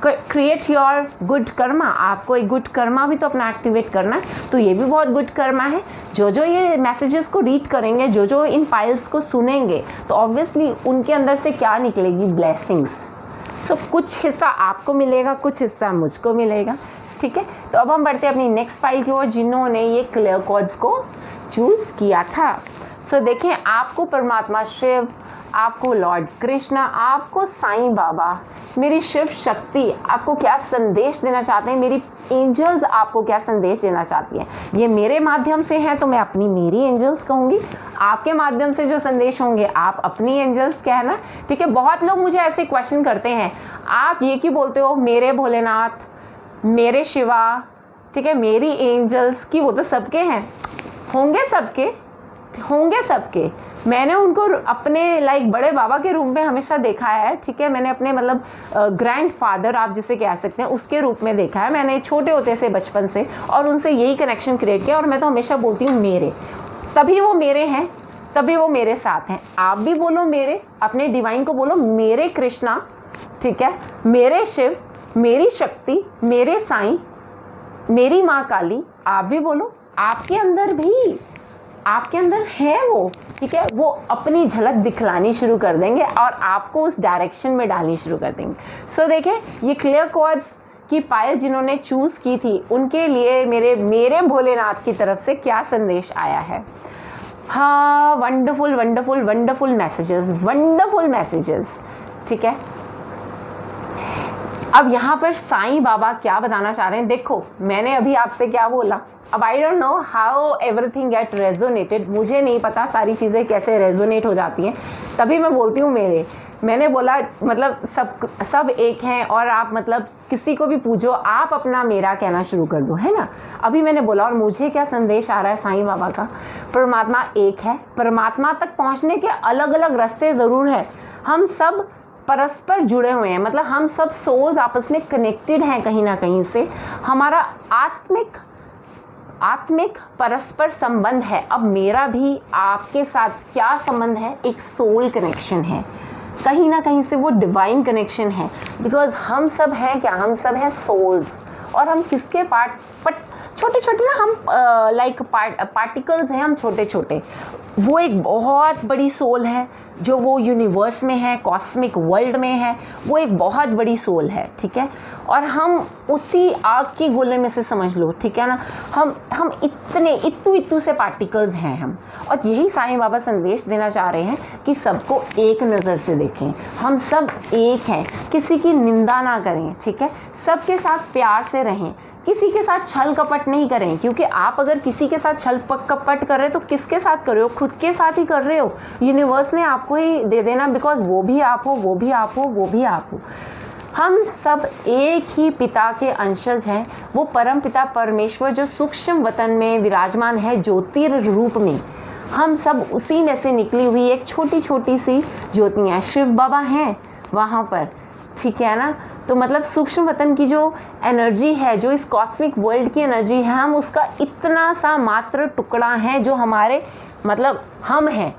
क्रिएट योर गुड कर्मा। आपको एक गुड कर्मा भी तो अपना एक्टिवेट करना है, तो ये भी बहुत गुड कर्मा है। जो जो ये मैसेजेस को रीड करेंगे, जो जो इन पाइल्स को सुनेंगे, तो ऑब्वियसली उनके अंदर से क्या निकलेगी, ब्लेसिंग्स। सो कुछ हिस्सा आपको मिलेगा, कुछ हिस्सा मुझको मिलेगा, ठीक है। तो अब हम बढ़ते हैं अपनी नेक्स्ट फाइल की ओर, जिन्होंने ये क्लियर कॉर्ड्स को चूज़ किया था। सो देखें, आपको परमात्मा शिव, आपको लॉर्ड कृष्णा, आपको साईं बाबा, मेरी शिव शक्ति आपको क्या संदेश देना चाहते हैं, मेरी एंजल्स आपको क्या संदेश देना चाहती हैं। ये मेरे माध्यम से है तो मैं अपनी मेरी एंजल्स कहूँगी, आपके माध्यम से जो संदेश होंगे आप अपनी एंजल्स कहना, ठीक है। बहुत लोग मुझे ऐसे क्वेश्चन करते हैं, आप ये क्यों बोलते हो मेरे भोलेनाथ, मेरे शिवा, ठीक है, मेरी एंजल्स की, वो तो सबके हैं, होंगे सबके। मैंने उनको अपने लाइक बड़े बाबा के रूप में हमेशा देखा है, ठीक है। मैंने अपने मतलब ग्रैंड फादर आप जिसे कह सकते हैं उसके रूप में देखा है मैंने, छोटे होते से, बचपन से, और उनसे यही कनेक्शन क्रिएट किया। और मैं तो हमेशा बोलती हूँ मेरे, तभी वो मेरे हैं, तभी वो मेरे साथ हैं। आप भी बोलो मेरे, अपने डिवाइन को बोलो मेरे कृष्णा, ठीक है, मेरे शिव, मेरी शक्ति, मेरे साईं, मेरी माँ काली। आप भी बोलो, आपके अंदर है वो, ठीक है। वो अपनी झलक दिखलानी शुरू कर देंगे और आपको उस डायरेक्शन में डालनी शुरू कर देंगे। सो देखें, ये क्लियर कॉर्ड्स की पायल जिन्होंने चूज़ की थी, उनके लिए मेरे भोलेनाथ की तरफ से क्या संदेश आया है। हाँ, वंडरफुल मैसेजेस, ठीक है। अब यहाँ पर साईं बाबा क्या बताना चाह रहे हैं, देखो मैंने अभी आपसे क्या बोला, अब I don't know how everything get resonated, मुझे नहीं पता सारी चीज़ें कैसे रेजोनेट हो जाती हैं, तभी मैं बोलती हूँ मैंने बोला मतलब सब एक हैं, और आप मतलब किसी को भी पूछो, आप अपना मेरा कहना शुरू कर दो, है ना। अभी मैंने बोला, और मुझे क्या संदेश आ रहा है साईं बाबा का, परमात्मा एक है, परमात्मा तक पहुँचने के अलग अलग रास्ते ज़रूर हैं, हम सब परस्पर जुड़े हुए हैं, मतलब हम सब सोल्स आपस में कनेक्टेड हैं कहीं ना कहीं से, हमारा आत्मिक परस्पर संबंध है। अब मेरा भी आपके साथ क्या संबंध है, एक सोल कनेक्शन है, कहीं ना कहीं से वो डिवाइन कनेक्शन है, बिकॉज हम सब हैं क्या, हम सब हैं सोल्स, और हम किसके छोटे छोटे ना, हम लाइक पार्टिकल्स हैं, हम छोटे छोटे, वो एक बहुत बड़ी सोल है जो वो यूनिवर्स में है, कॉस्मिक वर्ल्ड में है, वो एक बहुत बड़ी सोल है, ठीक है। और हम उसी आग के गोले में से समझ लो, ठीक है ना, हम इतने इत्तू से पार्टिकल्स हैं हम। और यही साईं बाबा संदेश देना चाह रहे हैं कि सबको एक नज़र से देखें, हम सब एक हैं, किसी की निंदा ना करें, ठीक है, सबके साथ प्यार से रहें, किसी के साथ छल कपट नहीं करें, क्योंकि आप अगर किसी के साथ छल कपट कर रहे हो तो किसके साथ कर रहे हो, खुद के साथ ही कर रहे हो। यूनिवर्स ने आपको ही दे देना, बिकॉज वो भी आप हो, वो भी आप हो, वो भी आप हो। हम सब एक ही पिता के अंशज हैं, वो परम पिता परमेश्वर जो सूक्ष्म वतन में विराजमान है ज्योतिर रूप में, हम सब उसी में से निकली हुई एक छोटी छोटी सी ज्योतियाँ, शिव बाबा हैं वहाँ पर, ठीक है ना। तो मतलब सूक्ष्म वतन की जो एनर्जी है, जो इस कॉस्मिक वर्ल्ड की एनर्जी है, हम उसका इतना सा मात्र टुकड़ा है जो हमारे मतलब हम हैं,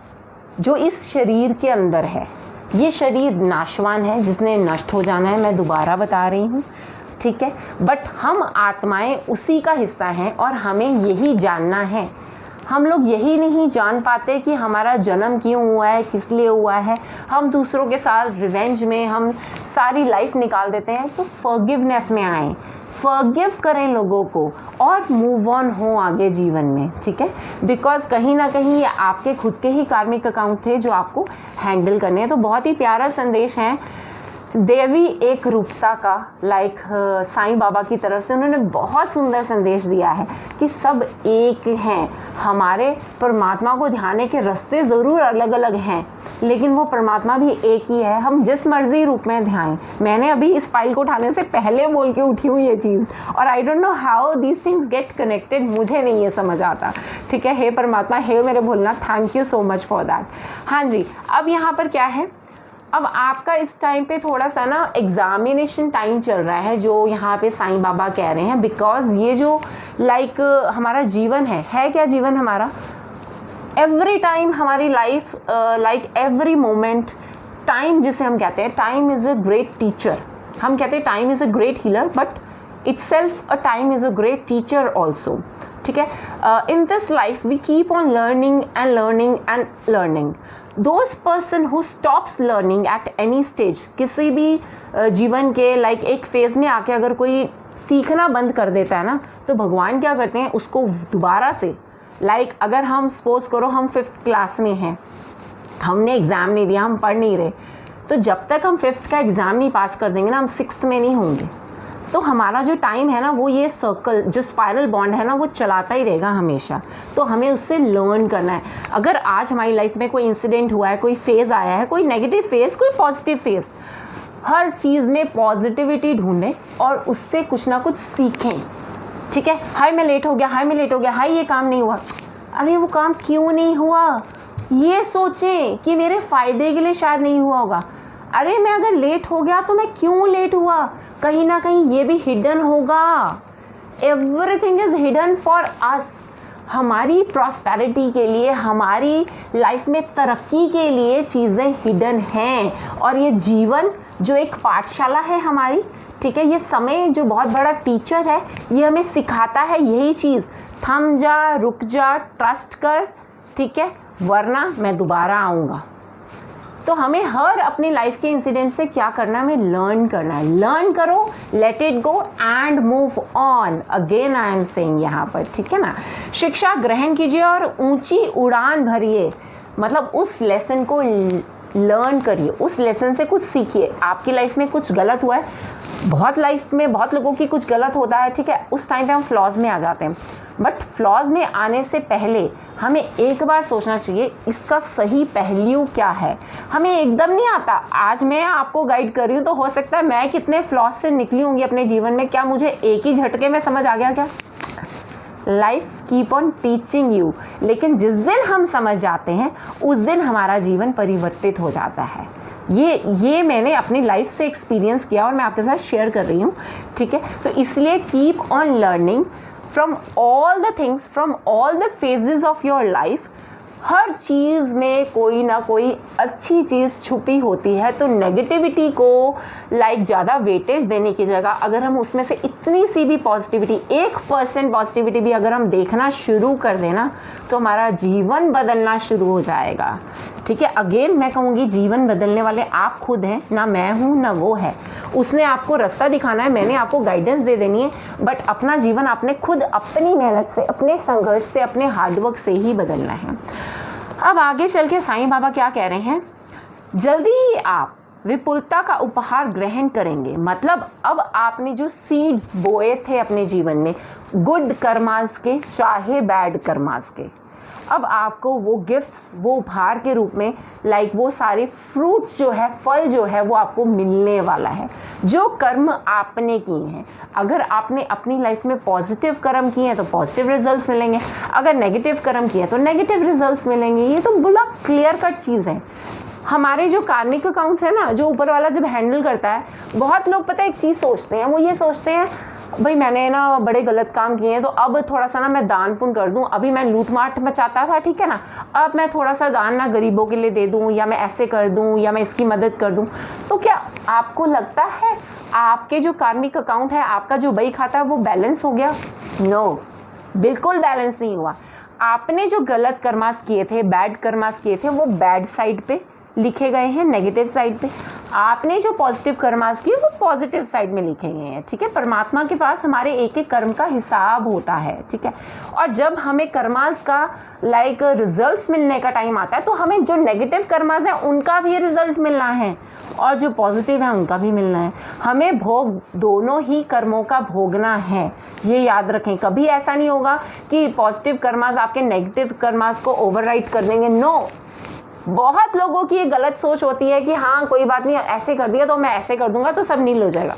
जो इस शरीर के अंदर है। ये शरीर नाशवान है, जिसने नष्ट हो जाना है, मैं दोबारा बता रही हूँ, ठीक है। बट हम आत्माएं उसी का हिस्सा हैं और हमें यही जानना है। हम लोग यही नहीं जान पाते कि हमारा जन्म क्यों हुआ है, किस लिए हुआ है। हम दूसरों के साथ रिवेंज में हम सारी लाइफ निकाल देते हैं। तो फॉरगिवनेस में आएँ, फॉरगिव करें लोगों को और मूव ऑन हो आगे जीवन में, ठीक है। बिकॉज कहीं ना कहीं ये आपके खुद के ही कार्मिक अकाउंट थे जो आपको हैंडल करने हैं। तो बहुत ही प्यारा संदेश है देवी एक रूपता का, लाइक साईं बाबा की तरफ से उन्होंने बहुत सुंदर संदेश दिया है कि सब एक हैं। हमारे परमात्मा को ध्यान के रास्ते ज़रूर अलग अलग हैं, लेकिन वो परमात्मा भी एक ही है। हम जिस मर्जी रूप में ध्याएं। मैंने अभी इस फाइल को उठाने से पहले बोल के उठी हूँ ये चीज़, और आई don't know how these things get connected, मुझे नहीं ये समझ आता, ठीक है। हे परमात्मा, हे मेरे Bholenath, thank you so much for that. हाँ जी, अब यहाँ पर क्या है, अब आपका इस टाइम पे थोड़ा सा ना एग्जामिनेशन टाइम चल रहा है, जो यहाँ पे साईं बाबा कह रहे हैं। बिकॉज ये जो लाइक हमारा जीवन है क्या जीवन हमारा, एवरी टाइम हमारी life, like every moment, time जिसे हम कहते हैं, time is a great teacher. हम कहते हैं time is a great healer, but itself a time is a great teacher also, ठीक है। In this life we keep on learning and learning and learning. Those person who stops learning at any stage, किसी भी जीवन के like एक phase में आके अगर कोई सीखना बंद कर देता है ना, तो भगवान क्या करते हैं, उसको दोबारा से, लाइक अगर हम सपोज करो हम 5th क्लास में हैं, हमने एग्ज़ाम नहीं दिया, हम पढ़ नहीं रहे, तो जब तक हम 5th का एग्ज़ाम नहीं पास कर देंगे ना, हम 6th में नहीं होंगे। तो हमारा जो टाइम है ना, वो ये सर्कल, जो स्पाइरल बॉन्ड है ना, वो चलाता ही रहेगा हमेशा। तो हमें उससे लर्न करना है। अगर आज हमारी लाइफ में कोई इंसिडेंट हुआ है, कोई फेज़ आया है, कोई नेगेटिव फेज़, कोई पॉजिटिव फेज़, हर चीज़ में पॉजिटिविटी ढूंढें और उससे कुछ ना कुछ सीखें, ठीक है। हाय मैं लेट हो गया, हाय मैं लेट हो गया, हाय ये काम नहीं हुआ, अरे वो काम क्यों नहीं हुआ, ये सोचें कि मेरे फ़ायदे के लिए शायद नहीं हुआ होगा। अरे मैं अगर लेट हो गया तो मैं क्यों लेट हुआ, कहीं ना कहीं ये भी हिडन होगा। Everything is hidden for us. हमारी प्रॉस्पेरिटी के लिए, हमारी लाइफ में तरक्की के लिए चीज़ें हिडन हैं। और ये जीवन जो एक पाठशाला है हमारी, ठीक है, ये समय जो बहुत बड़ा टीचर है, ये हमें सिखाता है यही चीज़, थम जा, रुक जा, ट्रस्ट कर, ठीक है, वरना मैं दोबारा आऊँगा। तो हमें हर अपनी लाइफ के इंसिडेंट से क्या करना है, हमें लर्न करना है। लर्न करो, let it go and move on. Again I am saying यहाँ पर, ठीक है ना। शिक्षा ग्रहण कीजिए और ऊंची उड़ान भरिए, मतलब उस लेसन को लर्न करिए, उस लेसन से कुछ सीखिए। आपकी लाइफ में कुछ गलत हुआ है, बहुत लाइफ में बहुत लोगों की कुछ गलत होता है, ठीक है, उस टाइम पे हम फ्लॉज में आ जाते हैं। बट फ्लॉज में आने से पहले हमें एक बार सोचना चाहिए इसका सही पहलू क्या है। हमें एकदम नहीं आता। आज मैं आपको गाइड कर रही हूँ, तो हो सकता है मैं कितने फ्लॉज से निकली होंगी अपने जीवन में, क्या मुझे एक ही झटके में समझ आ गया क्या? Life keep on teaching you. लेकिन जिस दिन हम समझ जाते हैं, उस दिन हमारा जीवन परिवर्तित हो जाता है। ये मैंने अपनी लाइफ से एक्सपीरियंस किया और मैं आपके साथ शेयर कर रही हूँ, ठीक है। तो इसलिए keep on learning from all the things, from all the phases of your life. हर चीज़ में कोई ना कोई अच्छी चीज़ छुपी होती है। तो नेगेटिविटी को लाइक ज़्यादा वेटेज देने की जगह अगर हम उसमें से इतनी सी भी पॉजिटिविटी, 1% पॉजिटिविटी भी अगर हम देखना शुरू कर देना, तो हमारा जीवन बदलना शुरू हो जाएगा, ठीक है। अगेन मैं कहूँगी, जीवन बदलने वाले आप खुद हैं, ना मैं हूँ ना वो है। उसने आपको रास्ता दिखाना है, मैंने आपको गाइडेंस दे देनी है, बट अपना जीवन आपने खुद अपनी मेहनत से, अपने संघर्ष से, अपने हार्डवर्क से ही बदलना है। अब आगे चल के साईं बाबा क्या कह रहे हैं, जल्दी ही आप विपुलता का उपहार ग्रहण करेंगे। मतलब अब आपने जो सीड्स बोए थे अपने जीवन में, गुड कर्मास के चाहे बैड कर्मास के, अब आपको वो गिफ्ट्स, वो उपहार के रूप में लाइक वो सारे फ्रूट्स जो है, फल जो है, वो आपको मिलने वाला है। जो कर्म आपने किए हैं, अगर आपने अपनी लाइफ में पॉजिटिव कर्म किए हैं तो पॉजिटिव रिजल्ट्स मिलेंगे, अगर नेगेटिव कर्म किए हैं तो नेगेटिव रिजल्ट्स मिलेंगे। ये तो बड़ा क्लियर कट चीज़ है। हमारे जो कार्मिक अकाउंट्स है ना, जो ऊपर वाला जब हैंडल करता है, बहुत लोग पता है एक चीज़ सोचते हैं, वो ये सोचते हैं भाई मैंने ना बड़े गलत काम किए हैं तो अब थोड़ा सा ना मैं दान पुण्य कर दूं, अभी मैं लूट माट मचाता था, ठीक है ना, अब मैं थोड़ा सा दान ना गरीबों के लिए दे दूं, या मैं ऐसे कर दूं, या मैं इसकी मदद कर दूं। तो क्या आपको लगता है आपके जो कार्मिक अकाउंट है, आपका जो बही खाता है, वो बैलेंस हो गया? नो, बिल्कुल बैलेंस नहीं हुआ। आपने जो गलत कर्मास किए थे, बैड कर्मास किए थे, वो बैड साइड पे लिखे गए हैं, नेगेटिव साइड पे। आपने जो पॉजिटिव कर्मास किए वो पॉजिटिव साइड में लिखे गए हैं, ठीक है। परमात्मा के पास हमारे एक एक कर्म का हिसाब होता है, ठीक है। और जब हमें कर्मास का रिजल्ट्स मिलने का टाइम आता है तो हमें जो नेगेटिव कर्मास है उनका भी रिजल्ट मिलना है और जो पॉजिटिव है उनका भी मिलना है। हमें भोग दोनों ही कर्मों का भोगना है, ये याद रखें। कभी ऐसा नहीं होगा कि पॉजिटिव कर्मास आपके नेगेटिव कर्मास को ओवरराइड कर देंगे, नो। बहुत लोगों की ये गलत सोच होती है कि हाँ कोई बात नहीं, ऐसे कर दिया तो मैं ऐसे कर दूंगा तो सब नील हो जाएगा।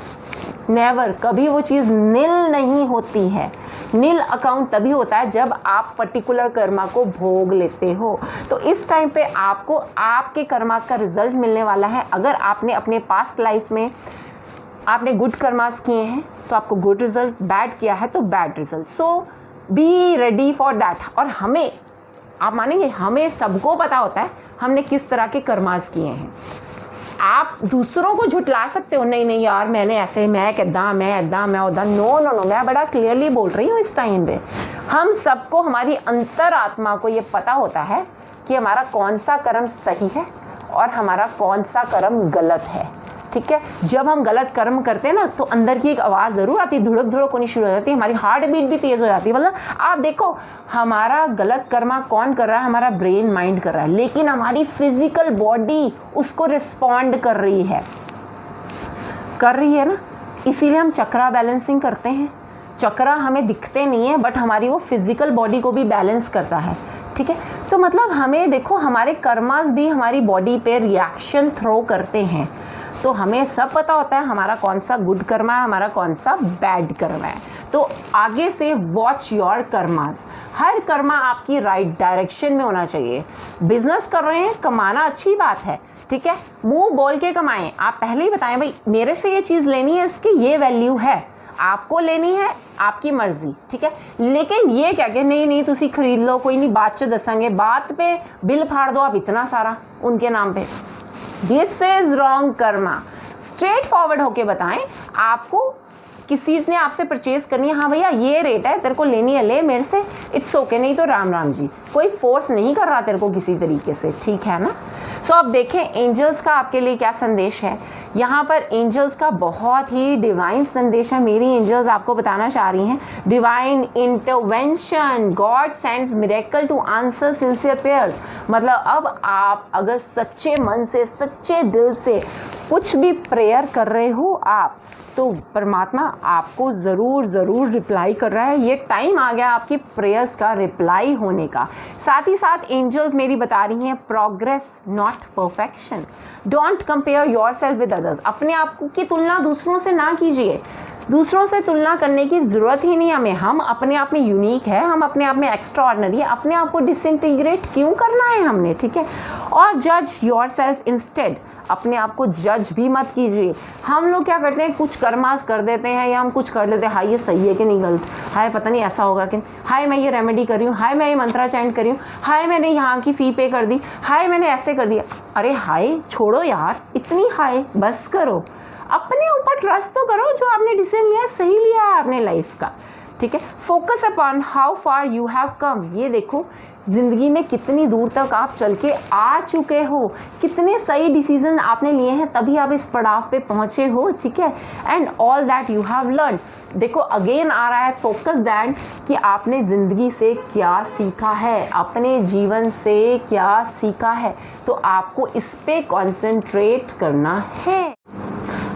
नेवर, कभी वो चीज़ नील नहीं होती है। नील अकाउंट तभी होता है जब आप पर्टिकुलर कर्मा को भोग लेते हो। तो इस टाइम पे आपको आपके कर्मास का रिजल्ट मिलने वाला है। अगर आपने अपने पास्ट लाइफ में आपने गुड कर्मास किए हैं तो आपको गुड रिजल्ट, बैड किया है तो bad result. So be ready for that. और हमें, आप मानेंगे, हमें सबको पता होता है हमने किस तरह के कर्मास किए हैं। आप दूसरों को झुटला सकते हो, नहीं नहीं यार मैंने ऐसे, मैं किदा, मैं इदा, मैं उदा। नो नो नो, मैं बड़ा क्लियरली बोल रही हूँ इस टाइम पे। हम सबको, हमारी अंतरात्मा को ये पता होता है कि हमारा कौन सा कर्म सही है और हमारा कौन सा कर्म गलत है, ठीक है। जब हम गलत कर्म करते हैं ना तो अंदर की एक आवाज़ ज़रूर आती है, धुड़क धुड़क होनी शुरू हो जाती है, हमारी हार्ट बीट भी तेज़ हो जाती है। मतलब आप देखो, हमारा गलत कर्मा कौन कर रहा है? हमारा ब्रेन माइंड कर रहा है, लेकिन हमारी फिजिकल बॉडी उसको रिस्पॉन्ड कर रही है ना। इसीलिए हम चक्रा बैलेंसिंग करते हैं। चक्रा हमें दिखते नहीं है बट हमारी वो फिजिकल बॉडी को भी बैलेंस करता है, ठीक है। तो मतलब हमें देखो, हमारे कर्मास भी हमारी बॉडी पे रिएक्शन थ्रो करते हैं। तो हमें सब पता होता है हमारा कौन सा गुड कर्मा है, हमारा कौन सा बैड कर्मा है। तो आगे से वॉच योर कर्मास। हर कर्मा आपकी राइट डायरेक्शन में होना चाहिए। बिजनेस कर रहे हैं, कमाना अच्छी बात है, ठीक है, मुंह बोल के कमाएं। आप पहले ही बताएं भाई मेरे से ये चीज़ लेनी है, इसकी ये वैल्यू है, आपको लेनी है, आपकी मर्जी, ठीक है। लेकिन ये क्या कि नहीं नहीं तुसी खरीद लो, कोई नहीं बाद च दसांगे, बात पे बिल फाड़ दो आप इतना सारा उनके नाम पे। This is wrong Karma. Straight forward होके बताएं। आपको किसी ने आपसे परचेज करनी है, हाँ भैया ये रेट है, तेरे को लेनी है ले मेरे से, इट्स ओके, नहीं तो राम राम जी। कोई फोर्स नहीं कर रहा तेरे को किसी तरीके से, ठीक है ना। सो अब देखें एंजल्स का आपके लिए क्या संदेश है। यहाँ पर एंजल्स का बहुत ही डिवाइन संदेश है। मेरी एंजल्स आपको बताना चाह रही हैं divine intervention, God sends miracle to answer sincere prayers. मतलब अब आप अगर सच्चे मन से, सच्चे दिल से कुछ भी प्रेयर कर रहे हो आप, तो परमात्मा आपको ज़रूर रिप्लाई कर रहा है। ये टाइम आ गया आपकी प्रेयर्स का रिप्लाई होने का। साथ ही साथ एंजल्स मेरी बता रही हैं progress not perfection. Don't compare yourself with others. अपने आप की तुलना दूसरों से ना कीजिए। दूसरों से तुलना करने की ज़रूरत ही नहीं हमें। हम अपने आप में यूनिक है, हम अपने आप में एक्स्ट्रा ऑर्डिनरी है। अपने आप को डिसइंटीग्रेट क्यों करना है हमने, ठीक है। और जज योरसेल्फ इंस्टेड। अपने आप को जज भी मत कीजिए। हम लोग क्या करते हैं, कुछ कर्मास कर देते हैं या हम कुछ कर लेते हैं, हाय ये सही है कि नहीं गलत, हाय पता नहीं ऐसा होगा कि, हाय मैं ये रेमेडी कर रही हूँ, हाय मैं ये मंत्रा चैंट कर रही हूँ, हाय मैंने यहाँ की फ़ी पे कर दी, हाय मैंने ऐसे कर दिया। अरे हाय छोड़ो यार, इतनी हाय बस करो। अपने ऊपर ट्रस्ट तो करो, जो आपने डिसीजन लिया सही लिया है अपने लाइफ का, ठीक है। Focus upon how far you have come. ये देखो ज़िंदगी में कितनी दूर तक आप चल के आ चुके हो, कितने सही डिसीजन आपने लिए हैं, तभी आप इस पड़ाव पे पहुँचे हो, ठीक है। And all that you have learn. देखो अगेन आ रहा है फोकस दैट कि आपने ज़िंदगी से क्या सीखा है, अपने जीवन से क्या सीखा है, तो आपको इस पे कॉन्सेंट्रेट करना है।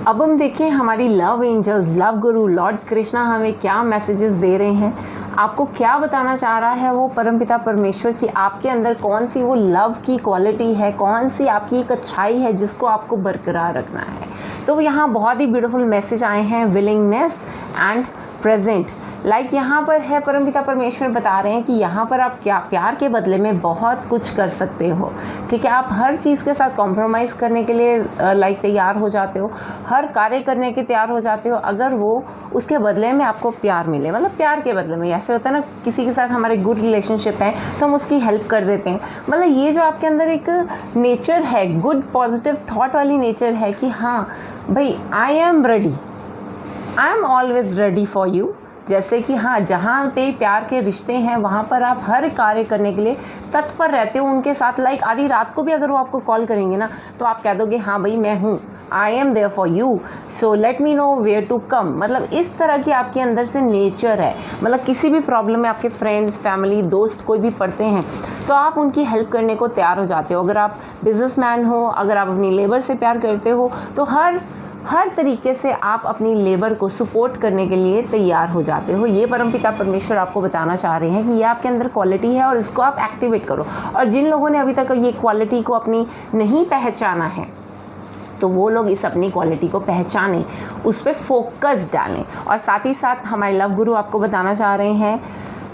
अब हम देखें हमारी लव एंजल्स, लव गुरु लॉर्ड कृष्णा हमें क्या मैसेजेस दे रहे हैं, आपको क्या बताना चाह रहा है वो परमपिता परमेश्वर कि आपके अंदर कौन सी वो लव की क्वालिटी है, कौन सी आपकी एक अच्छाई है जिसको आपको बरकरार रखना है। तो यहाँ बहुत ही ब्यूटीफुल मैसेज आए हैं, विलिंगनेस एंड प्रेजेंट। लाइक यहाँ पर है परमपिता परमेश्वर बता रहे हैं कि यहाँ पर आप क्या प्यार के बदले में बहुत कुछ कर सकते हो, ठीक है। आप हर चीज़ के साथ कॉम्प्रोमाइज़ करने के लिए लाइक तैयार हो जाते हो, हर कार्य करने के तैयार हो जाते हो अगर वो उसके बदले में आपको प्यार मिले। मतलब प्यार के बदले में ऐसे होता है ना, किसी के साथ हमारे गुड रिलेशनशिप है तो हम उसकी हेल्प कर देते हैं। मतलब ये जो आपके अंदर एक नेचर है, गुड पॉजिटिव थॉट वाली नेचर है कि हाँ भाई I am ready, I am always ready for you. जैसे कि हाँ, जहाँ पे प्यार के रिश्ते हैं वहाँ पर आप हर कार्य करने के लिए तत्पर रहते हो उनके साथ। लाइक आधी रात को भी अगर वो आपको कॉल करेंगे ना तो आप कह दोगे हाँ भाई मैं हूँ, I am there for you, so let me know where to come. मतलब इस तरह की आपके अंदर से नेचर है। मतलब किसी भी प्रॉब्लम में आपके फ्रेंड्स, फैमिली, दोस्त कोई भी पड़ते हैं तो आप उनकी हेल्प करने को तैयार हो जाते हो। अगर आप बिजनेसमैन हो, अगर आप अपनी लेबर से प्यार करते हो तो हर तरीके से आप अपनी लेबर को सपोर्ट करने के लिए तैयार हो जाते हो। ये परमपिता परमेश्वर आपको बताना चाह रहे हैं कि ये आपके अंदर क्वालिटी है और इसको आप एक्टिवेट करो। और जिन लोगों ने अभी तक ये क्वालिटी को अपनी नहीं पहचाना है तो वो लोग इस अपनी क्वालिटी को पहचानें, उस पर फोकस डालें। और साथ ही साथ हमारे लव गुरु आपको बताना चाह रहे हैं,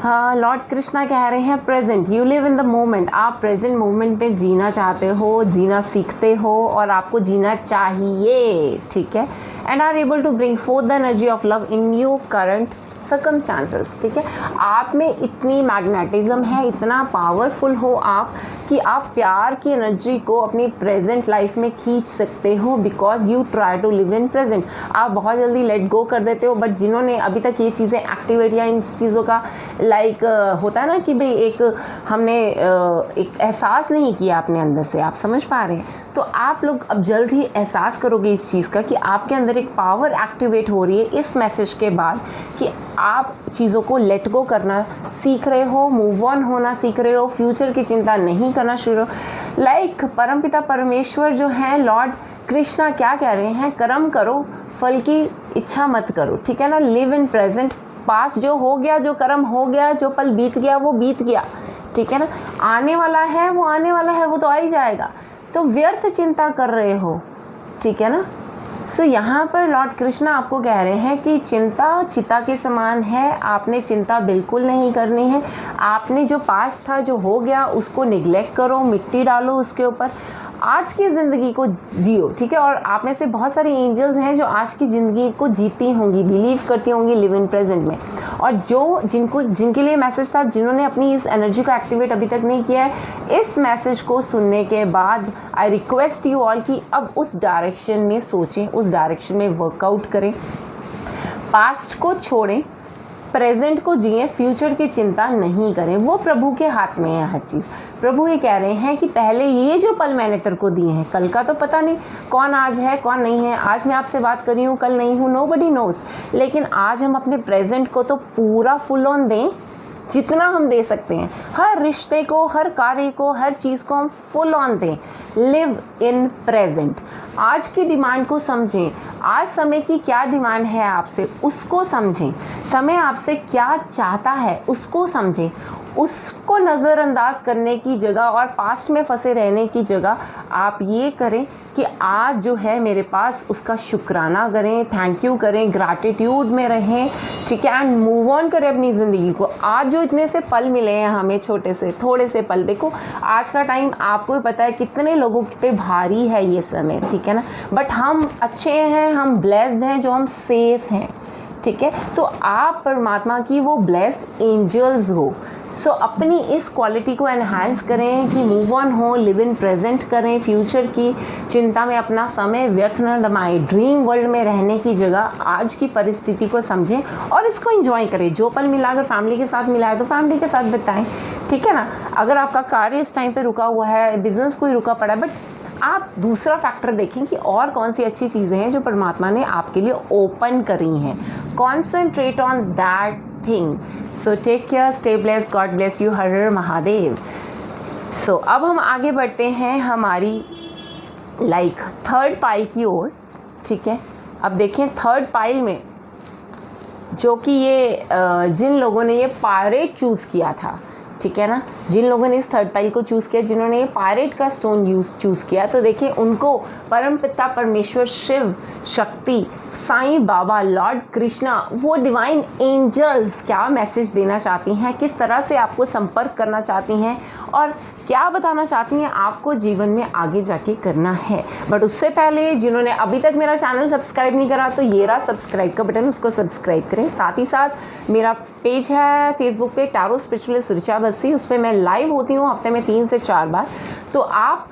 हाँ लॉर्ड कृष्णा कह रहे हैं present, you live in the moment. आप प्रेजेंट मोमेंट में जीना चाहते हो, जीना सीखते हो और आपको जीना चाहिए, ठीक है। And are able to bring forth the energy of love in your current circumstances, ठीक है। आप में इतनी मैग्नेटिज्म है, इतना पावरफुल हो आप कि आप प्यार की एनर्जी को अपनी प्रेजेंट लाइफ में खींच सकते हो because you try to live in present. आप बहुत जल्दी लेट गो कर देते हो, बट जिन्होंने अभी तक ये चीज़ें एक्टिवेट या इन चीज़ों का लाइक होता है ना कि भाई एक हमने एक एहसास नहीं किया अपने अंदर से, आप समझ पा रहे हैं, तो आप लोग अब जल्द ही एहसास करोगे इस चीज़ का कि आपके अंदर एक पावर एक्टिवेट हो रही है इस मैसेज के बाद कि आप चीज़ों को लेट गो करना सीख रहे हो, मूव ऑन होना सीख रहे हो, फ्यूचर की चिंता नहीं करना शुरू। लाइक परमपिता परमेश्वर जो हैं लॉर्ड कृष्णा क्या कह रहे हैं, कर्म करो, फल की इच्छा मत करो, ठीक है ना। लिव इन प्रेजेंट, पास जो हो गया, जो कर्म हो गया, जो पल बीत गया वो बीत गया, ठीक है ना। आने वाला है वो आने वाला है, वो तो आ ही जाएगा। तो व्यर्थ चिंता कर रहे हो, ठीक है ना। सो यहाँ पर लॉर्ड कृष्णा आपको कह रहे हैं कि चिंता चिता के समान है, आपने चिंता बिल्कुल नहीं करनी है। आपने जो पास था, जो हो गया, उसको निगलेक्ट करो, मिट्टी डालो उसके ऊपर, आज की ज़िंदगी को जियो, ठीक है। और आप में से बहुत सारी एंजल्स हैं जो आज की ज़िंदगी को जीती होंगी, बिलीव करती होंगी लिव इन प्रेजेंट में। और जो जिनके लिए मैसेज था, जिन्होंने अपनी इस एनर्जी को एक्टिवेट अभी तक नहीं किया है, इस मैसेज को सुनने के बाद आई रिक्वेस्ट यू ऑल कि अब उस डायरेक्शन में सोचें, उस डायरेक्शन में वर्कआउट करें, पास्ट को छोड़ें, प्रेजेंट को जिए, फ्यूचर की चिंता नहीं करें। वो प्रभु के हाथ में है हर चीज़। प्रभु ये कह रहे हैं कि पहले ये जो पल मैंने तेरे को दिए हैं, कल का तो पता नहीं कौन आज है कौन नहीं है। आज मैं आपसे बात कर रही हूँ, कल नहीं हूँ, नोबडी नोज। लेकिन आज हम अपने प्रेजेंट को तो पूरा फुल ऑन दें, जितना हम दे सकते हैं। हर रिश्ते को, हर कार्य को, हर चीज़ को हम फुल ऑन दें। Live in present. आज की डिमांड को समझें, आज समय की क्या डिमांड है आपसे उसको समझें, समय आपसे क्या चाहता है उसको समझें। उसको नज़रअंदाज करने की जगह और पास्ट में फंसे रहने की जगह आप ये करें कि आज जो है मेरे पास उसका शुक्राना करें, थैंक यू करें, ग्रैटिट्यूड में रहें, ठीक है। एंड मूव ऑन करें अपनी ज़िंदगी को। आज जो इतने से पल मिले हैं हमें, छोटे से थोड़े से पल, देखो आज का टाइम आपको भी पता है कितने लोगों पे भारी है ये समय, ठीक है ना। बट हम अच्छे हैं, हम ब्लेस्ड हैं जो हम सेफ हैं, ठीक है। तो आप परमात्मा की वो ब्लेस्ड एंजल्स हो। सो अपनी इस क्वालिटी को एनहांस करें कि मूव ऑन हो, लिव इन प्रेजेंट करें, फ्यूचर की चिंता में अपना समय व्यर्थ न लमाएं। ड्रीम वर्ल्ड में रहने की जगह आज की परिस्थिति को समझें और इसको एंजॉय करें। जो पल मिला, अगर फैमिली के साथ मिला है तो फैमिली के साथ बिताएं, ठीक है ना। अगर आपका कार्य इस टाइम पे रुका हुआ है, बिजनेस कोई रुका पड़ा है, बट आप दूसरा फैक्टर देखें कि और कौन सी अच्छी चीज़ें हैं जो परमात्मा ने आपके लिए ओपन करी हैं। Concentrate on that thing. So take care, stay blessed, God bless you, हर हर महादेव। सो अब हम आगे बढ़ते हैं हमारी लाइक थर्ड पाइल की ओर, ठीक है। अब देखें थर्ड पाइल में जो कि ये जिन लोगों ने ये पायरेट चूज़ किया था, ठीक है ना। जिन लोगों ने इस थर्ड पाइल को चूज़ किया, जिन्होंने ये पायरेट का स्टोन चूज़ किया, तो देखिए उनको परम पिता परमेश्वर शिव शक्ति साईं बाबा लॉर्ड कृष्णा वो डिवाइन एंजल्स क्या मैसेज देना चाहती हैं, किस तरह से आपको संपर्क करना चाहती हैं और क्या बताना चाहती हैं आपको जीवन में आगे जाके करना है। बट उससे पहले जिन्होंने अभी तक मेरा चैनल सब्सक्राइब नहीं करा तो ये रहा सब्सक्राइब का बटन, उसको सब्सक्राइब करें। साथ ही साथ मेरा पेज है फेसबुक पे टैरो स्पिरिचुअलिस्ट ऋचा बस्सी, उस पर मैं लाइव होती हूँ हफ्ते में 3 से 4 बार। तो आप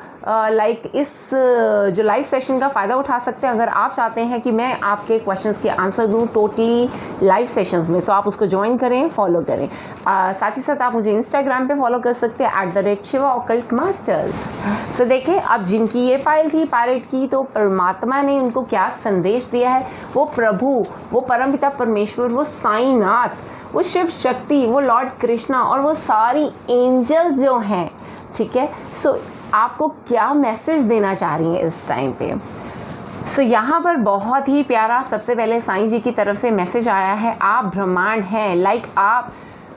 इस जो लाइव सेशन का फ़ायदा उठा सकते हैं। अगर आप चाहते हैं कि मैं आपके क्वेश्चंस के आंसर दूं टोटली लाइव सेशंस में, तो आप उसको ज्वाइन करें, फॉलो करें। साथ ही साथ आप मुझे इंस्टाग्राम पे फॉलो कर सकते हैं @shivaoccultmasters। सो देखिए, अब जिनकी ये फाइल थी पायरेट की, तो परमात्मा ने उनको क्या संदेश दिया है। वो प्रभु, वो परमपिता परमेश्वर, वो साईनाथ, वो शिव शक्ति, वो लॉर्ड कृष्णा और वो सारी एंजल्स जो हैं, ठीक है। सो आपको क्या मैसेज देना चाह रही हैं इस टाइम पे। सो यहाँ पर बहुत ही प्यारा सबसे पहले साईं जी की तरफ से मैसेज आया है। आप ब्रह्मांड हैं, लाइक आप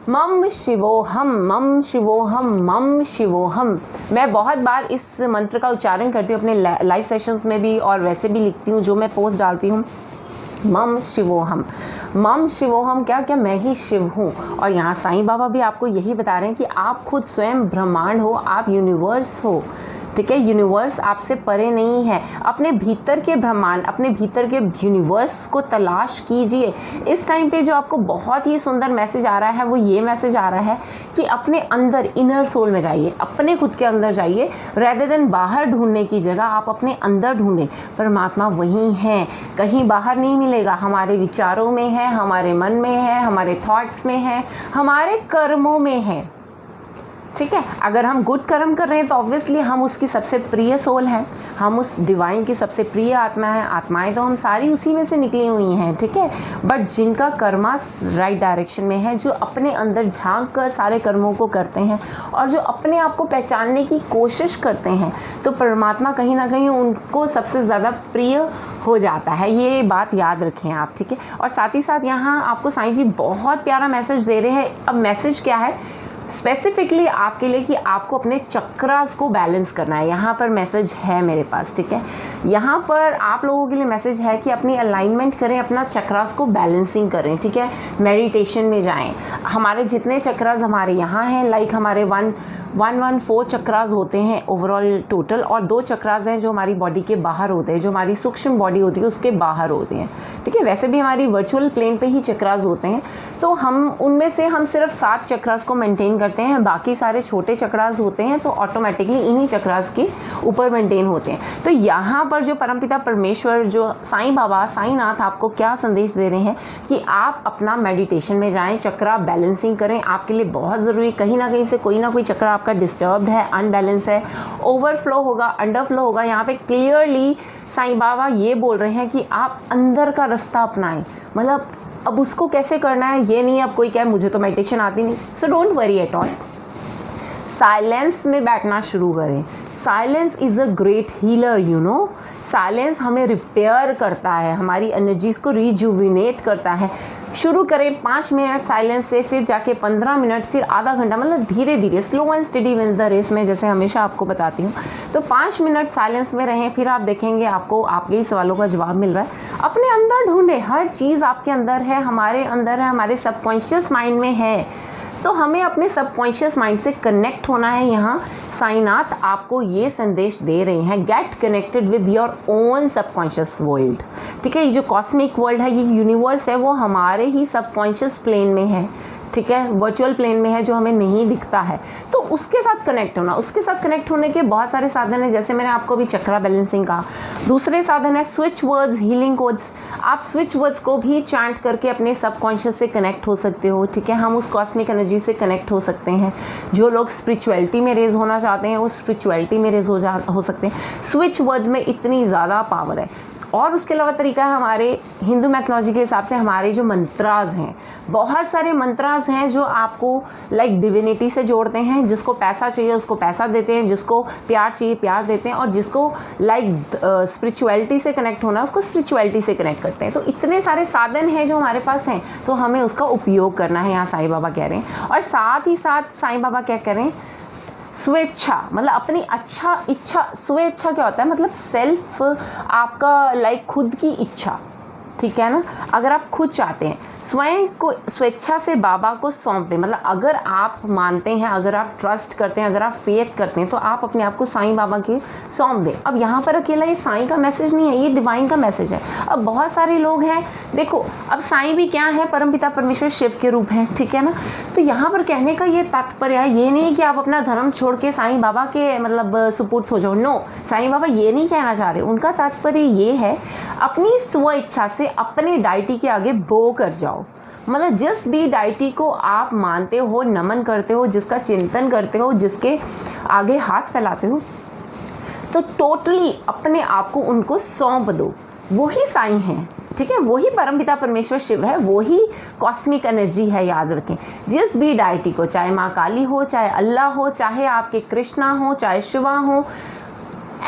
मम शिवोहम, मम शिवोहम, मम शिवोहम। मैं बहुत बार इस मंत्र का उच्चारण करती हूँ अपने लाइव सेशंस में भी और वैसे भी लिखती हूँ जो मैं पोस्ट डालती हूँ। मम शिवोहम, मम शिवोहम, क्या क्या मैं ही शिव हूँ। और यहाँ साईं बाबा भी आपको यही बता रहे हैं कि आप खुद स्वयं ब्रह्मांड हो, आप यूनिवर्स हो, ठीक है। यूनिवर्स आपसे परे नहीं है। अपने भीतर के ब्रह्मांड, अपने भीतर के यूनिवर्स को तलाश कीजिए। इस टाइम पे जो आपको बहुत ही सुंदर मैसेज आ रहा है वो ये मैसेज आ रहा है कि अपने अंदर इनर सोल में जाइए, अपने खुद के अंदर जाइए, रेदर देन बाहर ढूंढने की जगह आप अपने अंदर ढूंढें। परमात्मा वहीं है, कहीं बाहर नहीं मिलेगा। हमारे विचारों में है, हमारे मन में है, हमारे थॉट्स में है, हमारे कर्मों में है, ठीक है। अगर हम गुड कर्म कर रहे हैं तो ऑब्वियसली हम उसकी सबसे प्रिय सोल हैं, हम उस डिवाइन की सबसे प्रिय आत्मा है। आत्माएं तो हम सारी उसी में से निकली हुई हैं, ठीक है। बट जिनका कर्मा राइट डायरेक्शन में है, जो अपने अंदर झांक कर सारे कर्मों को करते हैं और जो अपने आप को पहचानने की कोशिश करते हैं, तो परमात्मा कहीं ना कहीं उनको सबसे ज़्यादा प्रिय हो जाता है। ये बात याद रखें आप, ठीक है। और साथ ही साथ यहाँ आपको साईं जी बहुत प्यारा मैसेज दे रहे हैं। अब मैसेज क्या है स्पेसिफिकली आपके लिए कि आपको अपने चक्रास को बैलेंस करना है। यहाँ पर मैसेज है मेरे पास, ठीक है। यहाँ पर आप लोगों के लिए मैसेज है कि अपनी अलाइनमेंट करें, अपना चक्रास को बैलेंसिंग करें, ठीक है। मेडिटेशन में जाएं। हमारे जितने चक्रास हमारे यहाँ हैं, लाइक हमारे 114 चक्रास होते हैं ओवरऑल टोटल, और 2 चक्रास हैं जो हमारी बॉडी के बाहर होते हैं, जो हमारी सूक्ष्म बॉडी होती है उसके बाहर होते हैं, ठीक है। वैसे भी हमारी वर्चुअल प्लेन पे ही चक्रास होते हैं, तो हम उनमें से हम सिर्फ 7 चक्रास को मेंटेन करते हैं, बाकी सारे छोटे चक्रास होते हैं तो ऑटोमेटिकली इन्हीं चक्रास के ऊपर मेंटेन होते हैं। तो यहाँ पर जो परमपिता परमेश्वर, जो साईं बाबा, साईनाथ आपको क्या संदेश दे रहे हैं कि आप अपना मेडिटेशन में जाएं, चक्रा बैलेंसिंग करें। आपके लिए बहुत ज़रूरी, कहीं ना कहीं से कोई ना कोई चक्रा आपका डिस्टर्ब्ड है, अनबैलेंस है, ओवरफ्लो होगा, अंडरफ्लो होगा। यहाँ पे क्लियरली साईं बाबा ये बोल रहे हैं कि आप अंदर का रास्ता अपनाएं। मतलब अब उसको कैसे करना है ये नहीं, अब कोई कहे मुझे तो मेडिटेशन आती नहीं, so don't worry at all. Silence में बैठना शुरू करें। Silence is a great healer, you know. Silence हमें रिपेयर करता है, हमारी एनर्जीज को रिजुविनेट करता है। शुरू करें 5 मिनट साइलेंस से, फिर जाके 15 मिनट, फिर आधा घंटा, मतलब धीरे धीरे, slow and steady wins the race में जैसे हमेशा आपको बताती हूँ। तो 5 मिनट साइलेंस में रहें, फिर आप देखेंगे आपको आपके ही सवालों का जवाब मिल रहा है। अपने अंदर ढूंढें, हर चीज़ आपके अंदर है, हमारे अंदर है, हमारे सबकॉन्शियस माइंड में है। तो हमें अपने सबकॉन्शियस माइंड से कनेक्ट होना है। यहाँ साईनाथ आपको ये संदेश दे रहे हैं, get connected with your own subconscious world, ठीक है। ये जो कॉस्मिक वर्ल्ड है, ये यूनिवर्स है, वो हमारे ही सबकॉन्शियस प्लेन में है, ठीक है, वर्चुअल प्लेन में है, जो हमें नहीं दिखता है। तो उसके साथ कनेक्ट होना, उसके साथ कनेक्ट होने के बहुत सारे साधन हैं, जैसे मैंने आपको भी चक्रा बैलेंसिंग कहा। दूसरे साधन है स्विच वर्ड्स, हीलिंग कोड्स। आप स्विच वर्ड्स को भी चैंट करके अपने सबकॉन्शियस से कनेक्ट हो सकते हो, ठीक है। हम उस कॉस्मिक एनर्जी से कनेक्ट हो सकते हैं। जो लोग स्पिरिचुअलिटी में रेज होना चाहते हैं वो स्पिरिचुअलिटी में रेज हो सकते हैं। स्विच वर्ड्स में इतनी ज़्यादा पावर है। और उसके अलावा तरीका है हमारे हिंदू मैथोलॉजी के हिसाब से हमारे जो मंत्रास हैं, बहुत सारे मंत्रास हैं जो आपको लाइक डिविनिटी से जोड़ते हैं। जिसको पैसा चाहिए उसको पैसा देते हैं, जिसको प्यार चाहिए प्यार देते हैं, और जिसको लाइक स्पिरिचुअलिटी से कनेक्ट होना है उसको स्पिरिचुअलिटी से कनेक्ट करते हैं। तो इतने सारे साधन हैं जो हमारे पास हैं, तो हमें उसका उपयोग करना है, यहाँ साईं बाबा कह रहे हैं। और साथ ही साथ साईं बाबा क्या कह रहे हैं, स्वेच्छा, मतलब अपनी अच्छा इच्छा। स्वेच्छा क्या होता है, मतलब सेल्फ, आपका लाइक खुद की इच्छा, ठीक है ना। अगर आप खुद चाहते हैं स्वयं को स्वेच्छा से बाबा को सौंप दें, मतलब अगर आप मानते हैं, अगर आप ट्रस्ट करते हैं, अगर आप फेथ करते हैं, तो आप अपने आप को साईं बाबा के सौंप दें। अब यहाँ पर अकेला ये साईं का मैसेज नहीं है, ये डिवाइन का मैसेज है। अब बहुत सारे लोग हैं, देखो अब साईं भी क्या है, परमपिता परमेश्वर शिव के रूप हैं, ठीक है ना। तो यहाँ पर कहने का ये तात्पर्य है, ये नहीं कि आप अपना धर्म छोड़ के साईं बाबा के मतलब सुपुर्द हो जाओ, नो, साईं बाबा ये नहीं कहना चाह रहे। उनका तात्पर्य ये है, अपनी स्व इच्छा से अपने डायटी के आगे बो कर जाओ। मतलब जिस भी डायटी को आप मानते हो, नमन करते हो, जिसका चिंतन करते हो, जिसके आगे हाथ फैलाते हो, तो टोटली अपने आप को उनको सौंप दो। वही साईं हैं, ठीक है, वही परमपिता परमेश्वर शिव है, वही कॉस्मिक एनर्जी है। याद रखें, जिस भी डायटी को, चाहे माँ काली हो, चाहे अल्लाह हो, चाहे आपके कृष्णा हो, चाहे शिवा हो,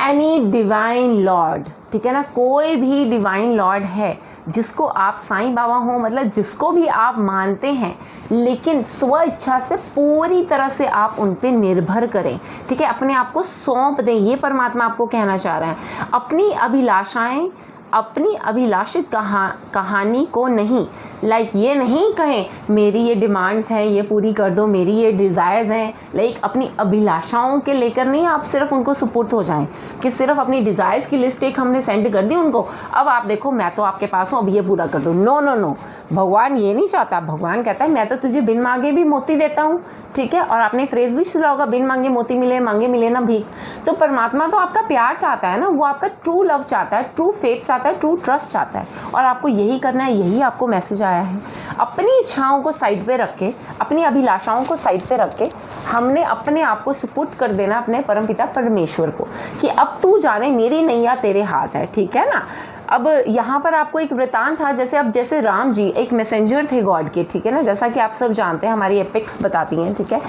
एनी डिवाइन लॉर्ड, ठीक है ना, कोई भी डिवाइन लॉर्ड है जिसको आप साईं बाबा हो, मतलब जिसको भी आप मानते हैं, लेकिन स्व इच्छा से पूरी तरह से आप उन पे निर्भर करें, ठीक है, अपने आप को सौंप दें। ये परमात्मा आपको कहना चाह रहा है। अपनी अभिलाषाएं, अपनी अभिलाषित कहानी को नहीं, लाइक ये नहीं कहें मेरी ये डिमांड्स हैं ये पूरी कर दो, मेरी ये डिज़ायर्स हैं, लाइक अपनी अभिलाषाओं के लेकर नहीं आप सिर्फ उनको सुपुर्द हो जाएं कि सिर्फ अपनी डिज़ायर्स की लिस्ट एक हमने सेंड कर दी उनको, अब आप देखो मैं तो आपके पास हूँ, अब ये पूरा कर दो। नो नो नो, भगवान ये नहीं चाहता। भगवान कहता है मैं तो तुझे बिन मांगे भी मोती देता हूँ, ठीक है। और आपने फ्रेज भी सुना होगा, बिन मांगे मोती मिले, मांगे मिले ना भीख। तो परमात्मा तो आपका प्यार चाहता है ना, वो आपका ट्रू लव चाहता है, ट्रू फेथ चाहता है, ट्रू ट्रस्ट चाहता है, और आपको यही करना है। यही आपको मैसेज आया है। अपनी इच्छाओं को साइड पे रख के, अपनी अभिलाषाओं को साइड पे रख के हमने अपने आप को सुपुर्द कर देना अपने परमपिता परमेश्वर को कि अब तू जाने, मेरी नैया तेरे हाथ है, ठीक है ना। अब यहाँ पर आपको एक वृतांत था, जैसे राम जी एक मैसेंजर थे गॉड के, ठीक है ना, जैसा कि आप सब जानते हैं, हमारी एपिक्स बताती हैं, ठीक है।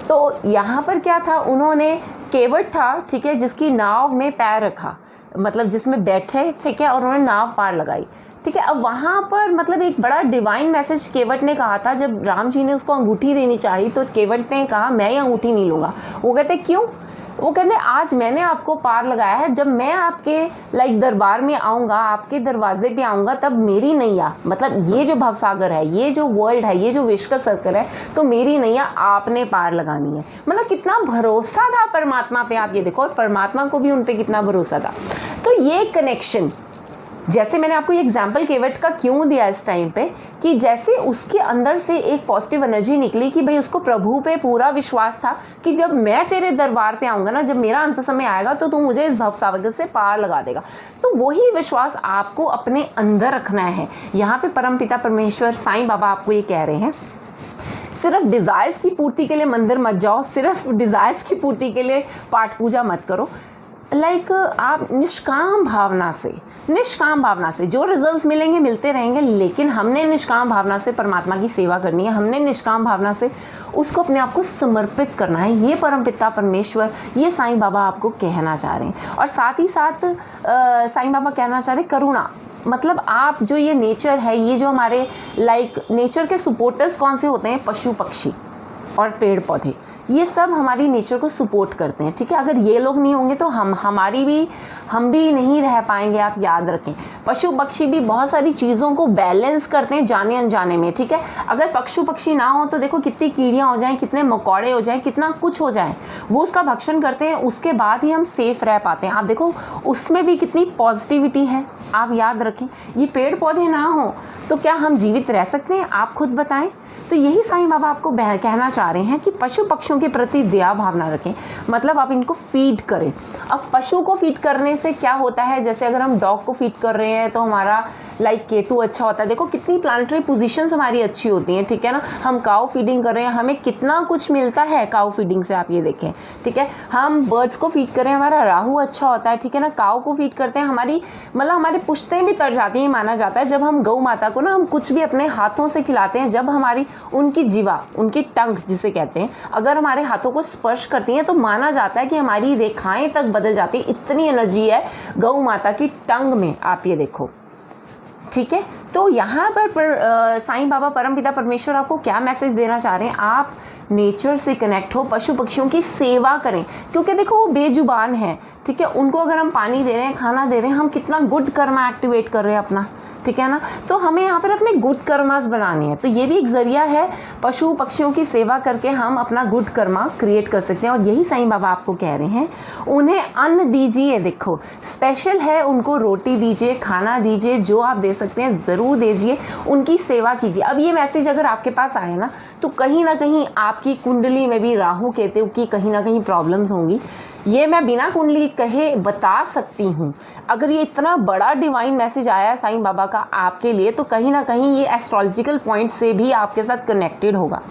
तो यहाँ पर क्या था, उन्होंने केवट था, ठीक है, जिसकी नाव में पैर रखा, मतलब जिसमें बैठे, ठीक है, और उन्होंने नाव पार लगाई, ठीक है। अब वहाँ पर मतलब एक बड़ा डिवाइन मैसेज केवट ने कहा था। जब राम जी ने उसको अंगूठी देनी चाहिए तो केवट ने कहा मैं ये अंगूठी नहीं लूँगा। वो कहते क्यों? वो कहते आज मैंने आपको पार लगाया है, जब मैं आपके लाइक दरबार में आऊँगा, आपके दरवाजे पे आऊँगा, तब मेरी नैया, मतलब ये जो भवसागर है, ये जो वर्ल्ड है, ये जो विश्व का सर्कल है, तो मेरी नैया आपने पार लगानी है। मतलब कितना भरोसा था परमात्मा पे, आप ये देखो, और परमात्मा को भी उन पे कितना भरोसा था। तो ये कनेक्शन, जैसे मैंने आपको ये एग्जाम्पल केवट का क्यों दिया इस टाइम पे, कि जैसे उसके अंदर से एक पॉजिटिव एनर्जी निकली कि भाई उसको प्रभु पे पूरा विश्वास था कि जब मैं तेरे दरबार पे आऊँगा ना, जब मेरा अंत समय आएगा, तो तू मुझे इस भवसागर से पार लगा देगा। तो वही विश्वास आपको अपने अंदर रखना है। यहाँ पे परमपिता परमेश्वर साईं बाबा आपको ये कह रहे हैं, सिर्फ डिज़ायर्स की पूर्ति के लिए मंदिर मत जाओ, सिर्फ डिज़ायर्स की पूर्ति के लिए पाठ पूजा मत करो। लाइक आप निष्काम भावना से जो रिजल्ट्स मिलेंगे मिलते रहेंगे, लेकिन हमने निष्काम भावना से परमात्मा की सेवा करनी है, हमने निष्काम भावना से उसको अपने आप को समर्पित करना है। ये परमपिता परमेश्वर, ये साईं बाबा आपको कहना चाह रहे हैं। और साथ ही साथ साईं बाबा कहना चाह रहे करुणा, मतलब आप जो ये नेचर है, ये जो हमारे लाइक नेचर के सपोर्टर्स कौन से होते हैं, पशु पक्षी और पेड़ पौधे, ये सब हमारी नेचर को सपोर्ट करते हैं, ठीक है। अगर ये लोग नहीं होंगे तो हम भी नहीं रह पाएंगे। आप याद रखें, पशु पक्षी भी बहुत सारी चीज़ों को बैलेंस करते हैं जाने अनजाने में, ठीक है। अगर पशु पक्षी ना हो तो देखो कितनी कीड़ियाँ हो जाएं, कितने मकोड़े हो जाएं, कितना कुछ हो जाए, वो उसका भक्षण करते हैं, उसके बाद ही हम सेफ रह पाते हैं। आप देखो उसमें भी कितनी पॉजिटिविटी है, आप याद रखें। ये पेड़ पौधे ना हो तो क्या हम जीवित रह सकते हैं? आप खुद बताएं। तो यही साईं बाबा आपको कहना चाह रहे हैं कि पशु पक्षियों पक्षियों के प्रति दया भावना रखें, मतलब आप इनको फीड करें। अब पशु को फीड करने से क्या होता है, जैसे अगर हम डॉग को फीड कर रहे हैं तो हमारा लाइक केतु अच्छा होता है। देखो कितनी प्लानिटरी पोजीशंस हमारी अच्छी होती हैं, ठीक है ना। हम काऊ फीडिंग कर रहे हैं, हमें कितना कुछ मिलता है काऊ फीडिंग से, आप ये देखें, ठीक है। हम बर्ड्स को फीड करें, हमारा राहु अच्छा होता है, ठीक है ना। काऊ को फीड करते हैं, हमारी मतलब हमारी पुश्तें भी तर जाती हैं, माना जाता है। जब हम गौ माता को ना हम कुछ भी अपने हाथों से खिलाते हैं, जब हमारी उनकी जीवा, उनकी टंग जिसे कहते हैं, अगर हमारे हाथों को स्पर्श करती हैं तो माना जाता है कि हमारी रेखाएं तक बदल जाती है। इतनी एनर्जी है गौ माता की टंग में, आप ये देखो, ठीक है। तो यहाँ पर साईं बाबा परमपिता परमेश्वर आपको क्या मैसेज देना चाह रहे हैं, आप नेचर से कनेक्ट हो, पशु पक्षियों की सेवा करें, क्योंकि देखो वो बेजुबान है, ठीक है। उनको अगर हम पानी दे रहे हैं, खाना दे रहे हैं, हम कितना गुड कर्मा एक्टिवेट कर रहे हैं अपना, ठीक है ना। तो हमें यहाँ पर अपने गुड कर्मास बनाने हैं, तो ये भी एक जरिया है, पशु पक्षियों की सेवा करके हम अपना गुड कर्मा क्रिएट कर सकते हैं। और यही साईं बाबा आपको कह रहे हैं, उन्हें अन्न दीजिए, देखो स्पेशल है, उनको रोटी दीजिए, खाना दीजिए, जो आप दे सकते हैं ज़रूर दीजिए, उनकी सेवा कीजिए। अब ये मैसेज अगर आपके पास आए ना, तो कहीं ना कहीं आपकी कुंडली में भी राहु केतु की कहीं ना कहीं प्रॉब्लम्स होंगी। ये मैं बिना कुंडली कहे बता सकती हूँ। अगर ये इतना बड़ा डिवाइन मैसेज आया है साईं बाबा का आपके लिए, तो कहीं ना कहीं ये एस्ट्रोलॉजिकल पॉइंट से भी आपके साथ कनेक्टेड होगा।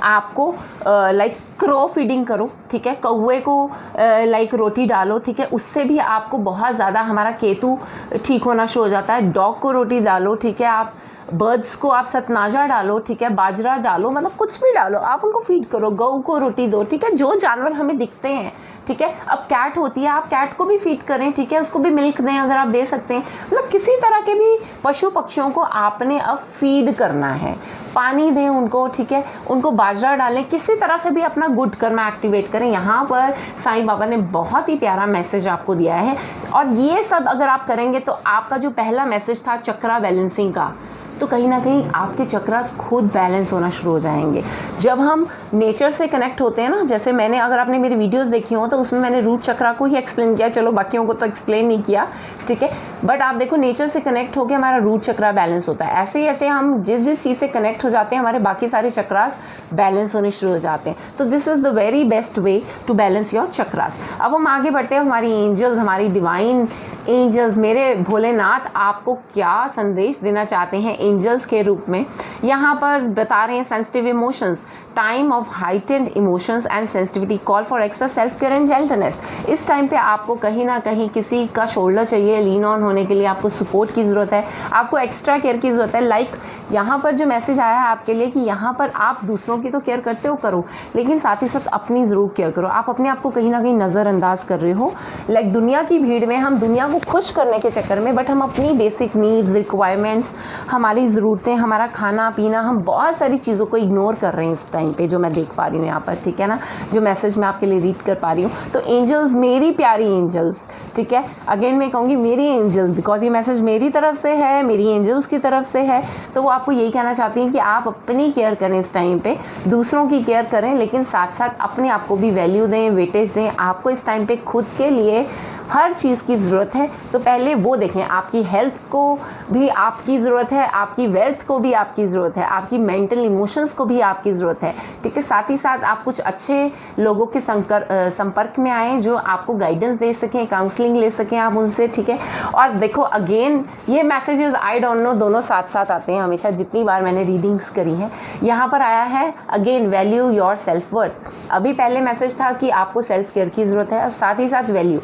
आपको लाइक क्रो फीडिंग करो, ठीक है, कौवे को लाइक रोटी डालो, ठीक है, उससे भी आपको बहुत ज़्यादा हमारा केतु ठीक होना शुरू हो जाता है। डॉग को रोटी डालो, ठीक है, आप बर्ड्स को आप सतनाजा डालो, ठीक है, बाजरा डालो, मतलब कुछ भी डालो, आप उनको फीड करो, गऊ को रोटी दो, ठीक है, जो जानवर हमें दिखते हैं, ठीक है। अब कैट होती है, आप कैट को भी फीड करें, ठीक है, उसको भी मिल्क दें अगर आप दे सकते हैं। मतलब किसी तरह के भी पशु पक्षियों को आपने अब फीड करना है, पानी दें उनको, ठीक है, उनको बाजरा डालें, किसी तरह से भी अपना गुड कर्मा एक्टिवेट करें। यहाँ पर साईं बाबा ने बहुत ही प्यारा मैसेज आपको दिया है। और ये सब अगर आप करेंगे तो आपका जो पहला मैसेज था चक्रा बैलेंसिंग का, तो कहीं ना कहीं आपके चक्रास खुद बैलेंस होना शुरू हो जाएंगे। जब हम नेचर से कनेक्ट होते हैं ना, जैसे मैंने, अगर आपने मेरी वीडियोस देखी हो तो उसमें मैंने रूट चक्रा को ही एक्सप्लेन किया, चलो बाकियों को तो एक्सप्लेन नहीं किया, ठीक है। बट आप देखो नेचर से कनेक्ट होकर हमारा रूट चक्रा बैलेंस होता है। ऐसे ही ऐसे हम जिस चीज़ से कनेक्ट हो जाते हैं, हमारे बाकी सारे चक्रास बैलेंस होने शुरू हो जाते हैं। तो this is the very best way to balance your chakras. अब हम आगे बढ़ते हैं, हमारी एंजल्स, हमारी डिवाइन एंजल्स, मेरे भोलेनाथ आपको क्या संदेश देना चाहते हैं एंजल्स के रूप में। यहाँ पर बता रहे हैं, sensitive emotions, time of heightened emotions and sensitivity, call for extra self care and gentleness. इस टाइम पे आपको कहीं ना कहीं किसी का शोल्डर चाहिए, लीन ऑन होने के लिए आपको सपोर्ट की ज़रूरत है, आपको एक्स्ट्रा केयर की ज़रूरत है। लाइक यहाँ पर जो मैसेज आया है आपके लिए कि यहाँ पर आप दूसरों की तो केयर करते हो, करो, लेकिन साथ ही साथ अपनी ज़रूर केयर करो। आप अपने आप को कहीं ना कहीं नज़रअंदाज कर रहे हो। लाइक दुनिया की भीड़ में हम दुनिया को खुश करने के चक्कर में, बट हम अपनी बेसिक नीड्स, रिक्वायरमेंट्स, हमारी ज़रूरतें, हमारा खाना पीना, हम बहुत सारी चीज़ों को इग्नोर कर रहे हैं इस टाइम पे, जो मैं देख पा रही हूँ यहाँ पर, ठीक है ना, जो मैसेज मैं आपके लिए रीड कर पा रही हूँ। तो एंजल्स, मेरी प्यारी एंजल्स, ठीक है, अगेन मैं कहूँगी मेरी एंजल्स, बिकॉज ये मैसेज मेरी तरफ से है, मेरी एंजल्स की तरफ से है। तो वो आपको यही कहना चाहती हैं कि आप अपनी केयर करें इस टाइम पे, दूसरों की केयर करें, लेकिन साथ साथ अपने आप को भी वैल्यू दें, वेटेज दें। आपको इस टाइम पे खुद के लिए हर चीज़ की ज़रूरत है, तो पहले वो देखें। आपकी हेल्थ को भी आपकी ज़रूरत है, आपकी वेल्थ को भी आपकी ज़रूरत है, आपकी मेंटल इमोशंस को भी आपकी ज़रूरत है, ठीक है। साथ ही साथ आप कुछ अच्छे लोगों के संपर्क में आएँ जो आपको गाइडेंस दे सकें, काउंसलिंग ले सकें आप उनसे, ठीक है। और देखो अगेन ये मैसेजेस आई डोंट नो दोनों साथ साथ आते हैं हमेशा, जितनी बार मैंने रीडिंग्स करी हैं। यहाँ पर आया है again value your self worth. अभी पहले मैसेज था कि आपको सेल्फ केयर की ज़रूरत है, और साथ ही साथ वैल्यू,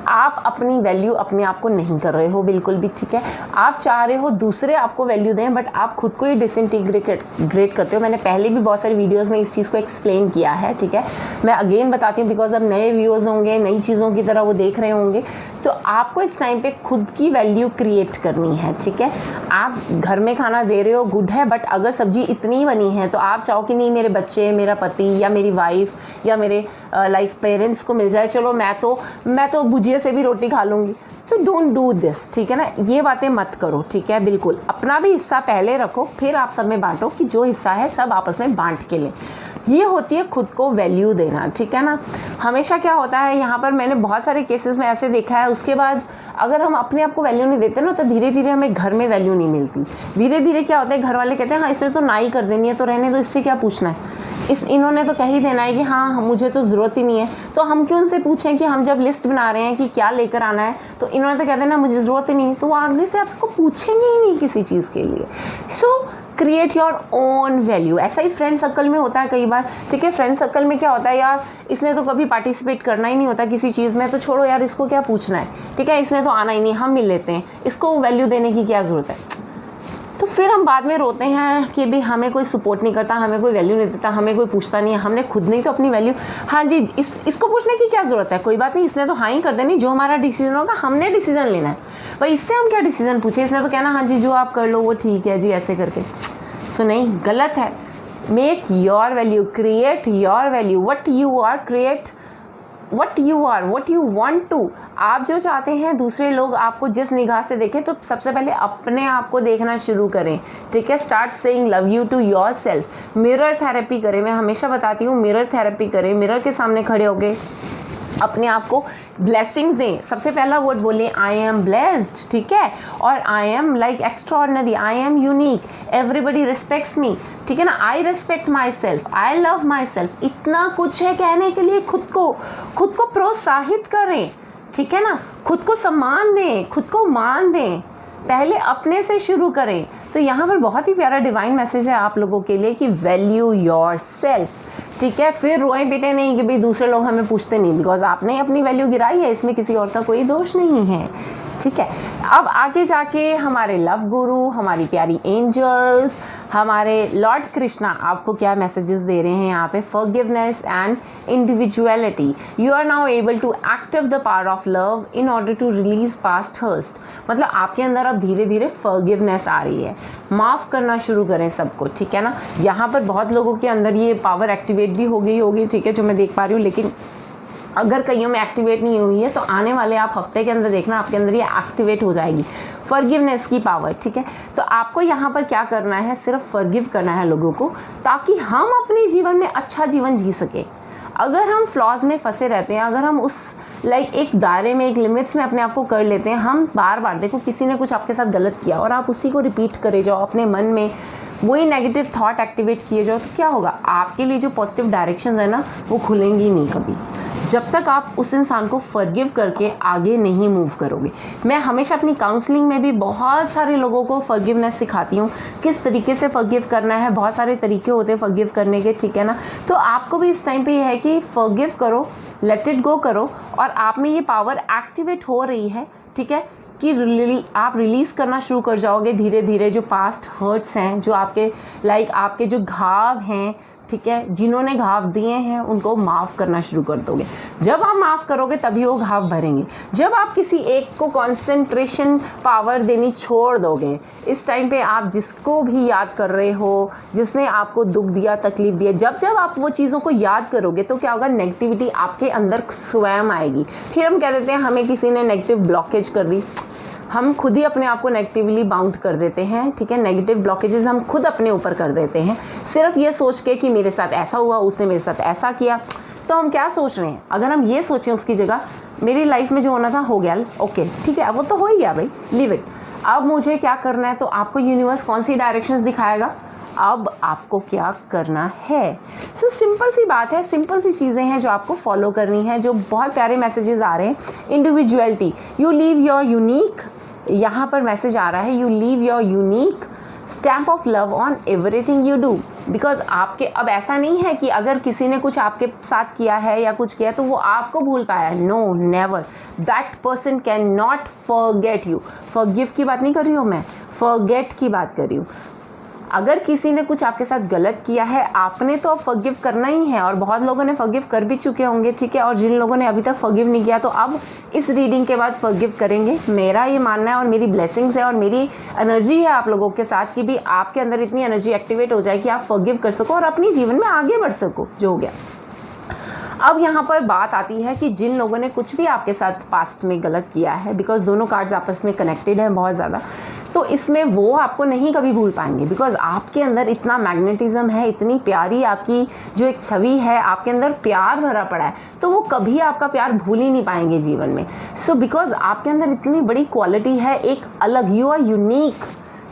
आप अपनी वैल्यू अपने आप को नहीं कर रहे हो बिल्कुल भी, ठीक है। आप चाह रहे हो दूसरे आपको वैल्यू दें, बट आप खुद को ही डिसइंटीग्रेट करते हो। मैंने पहले भी बहुत सारी वीडियोस में इस चीज़ को एक्सप्लेन किया है, ठीक है। मैं अगेन बताती हूँ, बिकॉज अब नए व्यूअर्स होंगे, नई चीज़ों की तरह वो देख रहे होंगे, तो आपको इस टाइम पे खुद की वैल्यू क्रिएट करनी है, ठीक है। आप घर में खाना दे रहे हो, गुड है, बट अगर सब्जी इतनी बनी है तो आप चाहो कि नहीं मेरे बच्चे, मेरा पति या मेरी वाइफ या मेरे लाइक पेरेंट्स को मिल जाए, चलो मैं तो भुजिया से भी रोटी खा लूँगी। सो डोंट डू दिस, ठीक है ना, ये बातें मत करो, ठीक है। बिल्कुल अपना भी हिस्सा पहले रखो, फिर आप सब में बांटो, कि जो हिस्सा है सब आपस में बांट के लें। ये होती है खुद को वैल्यू देना, ठीक है ना। हमेशा क्या होता है, यहाँ पर मैंने बहुत सारे केसेस में ऐसे देखा है, उसके बाद अगर हम अपने आप को वैल्यू नहीं देते ना, तो धीरे धीरे हमें घर में वैल्यू नहीं मिलती। धीरे धीरे क्या होता है, घर वाले कहते हैं हाँ इसने तो ना ही कर देनी है, तो रहने दो, इससे क्या पूछना है, इन्होंने तो कह ही देना है कि हाँ मुझे तो ज़रूरत ही नहीं है, तो हम क्यों उनसे पूछें कि हम जब लिस्ट बना रहे हैं कि क्या लेकर आना है, तो इन्होंने तो कह देना मुझे ज़रूरत ही नहीं, तो वो आगे से आपको पूछेंगे ही नहीं किसी चीज़ के लिए। सो क्रिएट योर ओन वैल्यू। ऐसा ही फ्रेंड सर्कल में होता है कई बार, ठीक है। फ्रेंड सर्कल में क्या होता है, यार इसने तो कभी पार्टिसिपेट करना ही नहीं होता किसी चीज़ में, तो छोड़ो यार इसको क्या पूछना है, ठीक है, इसने तो आना ही नहीं, हम मिल लेते हैं, इसको वैल्यू देने की क्या ज़रूरत है। तो फिर हम बाद में रोते हैं कि भाई हमें कोई सपोर्ट नहीं करता, हमें कोई वैल्यू नहीं देता, हमें कोई पूछता नहीं है, हमने खुद नहीं तो अपनी वैल्यू, हाँ जी इसको पूछने की क्या ज़रूरत है, कोई बात नहीं, इसने तो हाँ ही कर देनी, जो हमारा डिसीजन होगा हमने डिसीजन लेना है भाई, इससे हम क्या डिसीजन पूछे, इसने तो कहना हाँ जी जो आप कर लो वो ठीक है जी, ऐसे करके। सो नहीं, गलत है। Make your value, create your value, what you are, create what you are, what you want to. आप जो चाहते हैं दूसरे लोग आपको जिस निगाह से देखें, तो सबसे पहले अपने आप को देखना शुरू करें, ठीक है। Start saying love you to yourself. Mirror therapy करें, मैं हमेशा बताती हूँ मिरर थेरेपी करें। मिरर के सामने खड़े होके अपने आप को ब्लेसिंग्स दें। सबसे पहला वर्ड बोलिए आई एम ब्लेस्ड, ठीक है, और I am like extraordinary, I am unique, everybody respects मी, ठीक है ना, I respect my self, I love my self. इतना कुछ है कहने के लिए, खुद को प्रोत्साहित करें, ठीक है ना, खुद को सम्मान दें, खुद को मान दें, पहले अपने से शुरू करें। तो यहाँ पर बहुत ही प्यारा डिवाइन मैसेज है आप लोगों के लिए कि वैल्यू योर सेल्फ, ठीक है। फिर रोए पीटे नहीं कि भाई दूसरे लोग हमें पूछते नहीं, बिकॉज आपने अपनी वैल्यू गिराई है, इसमें किसी और का कोई दोष नहीं है, ठीक है। अब आगे जाके हमारे लव गुरु, हमारी प्यारी एंजल्स, हमारे लॉर्ड कृष्णा आपको क्या मैसेजेस दे रहे हैं यहाँ पे, forgiveness and individuality. You are now able to active the power of love in order to release past हर्स्ट। मतलब आपके अंदर अब धीरे धीरे फॉरगिवनेस आ रही है, माफ़ करना शुरू करें सबको, ठीक है ना। यहाँ पर बहुत लोगों के अंदर ये पावर एक्टिवेट भी हो गई होगी, ठीक है, जो मैं देख पा रही हूँ, लेकिन अगर कईयों में एक्टिवेट नहीं हुई है तो आने वाले आप हफ्ते के अंदर देखना आपके अंदर ये एक्टिवेट हो जाएगी फॉरगिवनेस की पावर, ठीक है। तो आपको यहाँ पर क्या करना है, सिर्फ फॉरगिव करना है लोगों को, ताकि हम अपने जीवन में अच्छा जीवन जी सके। अगर हम फ्लॉज में फंसे रहते हैं, अगर हम उस एक दायरे में, एक लिमिट्स में अपने आप को कर लेते हैं, हम बार बार, देखो किसी ने कुछ आपके साथ गलत किया और आप उसी को रिपीट करे जाओ अपने मन में, वही नेगेटिव थॉट एक्टिवेट किए जाओ, तो क्या होगा, आपके लिए जो पॉजिटिव डायरेक्शन है ना वो खुलेंगी नहीं कभी, जब तक आप उस इंसान को फॉरगिव करके आगे नहीं मूव करोगे। मैं हमेशा अपनी काउंसलिंग में भी बहुत सारे लोगों को फॉरगिवनेस सिखाती हूँ, किस तरीके से फॉरगिव करना है। बहुत सारे तरीके होते हैं फॉरगिव करने के, ठीक है ना। तो आपको भी इस टाइम पे ये है कि फॉरगिव करो, लेट इट गो करो, और आप में ये पावर एक्टिवेट हो रही है, ठीक है, कि आप रिलीज़ करना शुरू कर जाओगे धीरे धीरे। जो पास्ट हर्ट्स हैं, जो आपके आपके जो घाव हैं, ठीक है, जिन्होंने घाव दिए हैं उनको माफ़ करना शुरू कर दोगे। जब आप माफ़ करोगे तभी वो घाव भरेंगे। जब आप किसी एक को कंसंट्रेशन पावर देनी छोड़ दोगे, इस टाइम पे आप जिसको भी याद कर रहे हो, जिसने आपको दुख दिया, तकलीफ दिया, जब आप वो चीज़ों को याद करोगे तो क्या होगा, नेगेटिविटी आपके अंदर स्वयं आएगी। फिर हम कह देते हैं हमें किसी ने नेगेटिव ब्लॉकेज कर दी, हम खुद ही अपने आप को नेगेटिवली बाउंड कर देते हैं, ठीक है। नेगेटिव ब्लॉकेजेस हम खुद अपने ऊपर कर देते हैं, सिर्फ ये सोच के कि मेरे साथ ऐसा हुआ, उसने मेरे साथ ऐसा किया। तो हम क्या सोच रहे हैं, अगर हम ये सोचें उसकी जगह मेरी लाइफ में जो होना था हो गया, ओके ठीक है, वो तो हो ही गया भाई, लीव इट। अब मुझे क्या करना है, तो आपको यूनिवर्स कौन सी डायरेक्शंस दिखाएगा, अब आपको क्या करना है। सो सिंपल सी बात है, सिंपल सी चीज़ें हैं जो आपको फॉलो करनी है। जो बहुत प्यारे मैसेजेस आ रहे हैं, individuality, you leave your unique, यहाँ पर मैसेज आ रहा है, you leave your unique stamp of love on everything you do. Because आपके अब ऐसा नहीं है कि अगर किसी ने कुछ आपके साथ किया है या कुछ किया तो वो आपको भूल पाया है, no never, that person cannot forget you. Forgive की बात नहीं कर रही हूँ मैं, फॉरगेट की बात कर रही हूँ। अगर किसी ने कुछ आपके साथ गलत किया है, आपने तो अब फॉरगिव करना ही है, और बहुत लोगों ने फॉरगिव कर भी चुके होंगे, ठीक है। और जिन लोगों ने अभी तक फॉरगिव नहीं किया तो अब इस रीडिंग के बाद फॉरगिव करेंगे। मेरा ये मानना है और मेरी ब्लेसिंग्स है और मेरी एनर्जी है आप लोगों के साथ कि भी आपके अंदर इतनी एनर्जी एक्टिवेट हो जाए कि आप फॉरगिव कर सको और अपनी जीवन में आगे बढ़ सको, जो हो गया। अब यहाँ पर बात आती है कि जिन लोगों ने कुछ भी आपके साथ पास्ट में गलत किया है, बिकॉज दोनों कार्ड्स आपस में कनेक्टेड हैं बहुत ज़्यादा, तो इसमें वो आपको नहीं कभी भूल पाएंगे, बिकॉज आपके अंदर इतना मैग्नेटिज्म है, इतनी प्यारी आपकी जो एक छवि है, आपके अंदर प्यार भरा पड़ा है, तो वो कभी आपका प्यार भूल ही नहीं पाएंगे जीवन में। सो बिकॉज आपके अंदर इतनी बड़ी क्वालिटी है, एक अलग, you are unique,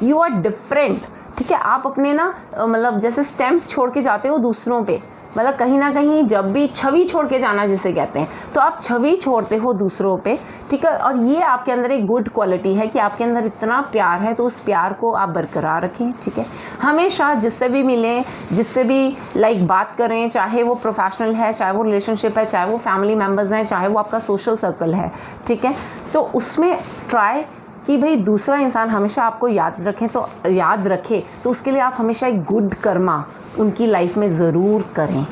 you are different, ठीक है। आप अपने ना मतलब जैसे स्टैम्प्स छोड़ के जाते हो दूसरों पे, मतलब कहीं ना कहीं जब भी छवि छोड़ के जाना जिसे कहते हैं, तो आप छवि छोड़ते हो दूसरों पे, ठीक है। और ये आपके अंदर एक गुड क्वालिटी है कि आपके अंदर इतना प्यार है, तो उस प्यार को आप बरकरार रखें, ठीक है। हमेशा जिससे भी मिलें, जिससे भी लाइक बात करें, चाहे वो प्रोफेशनल है, चाहे वो रिलेशनशिप है, चाहे वो फैमिली मेम्बर्स हैं, चाहे वो आपका सोशल सर्कल है, ठीक है, तो उसमें ट्राई कि भाई दूसरा इंसान हमेशा आपको याद रखे, तो उसके लिए आप हमेशा एक गुड कर्मा उनकी लाइफ में ज़रूर करें,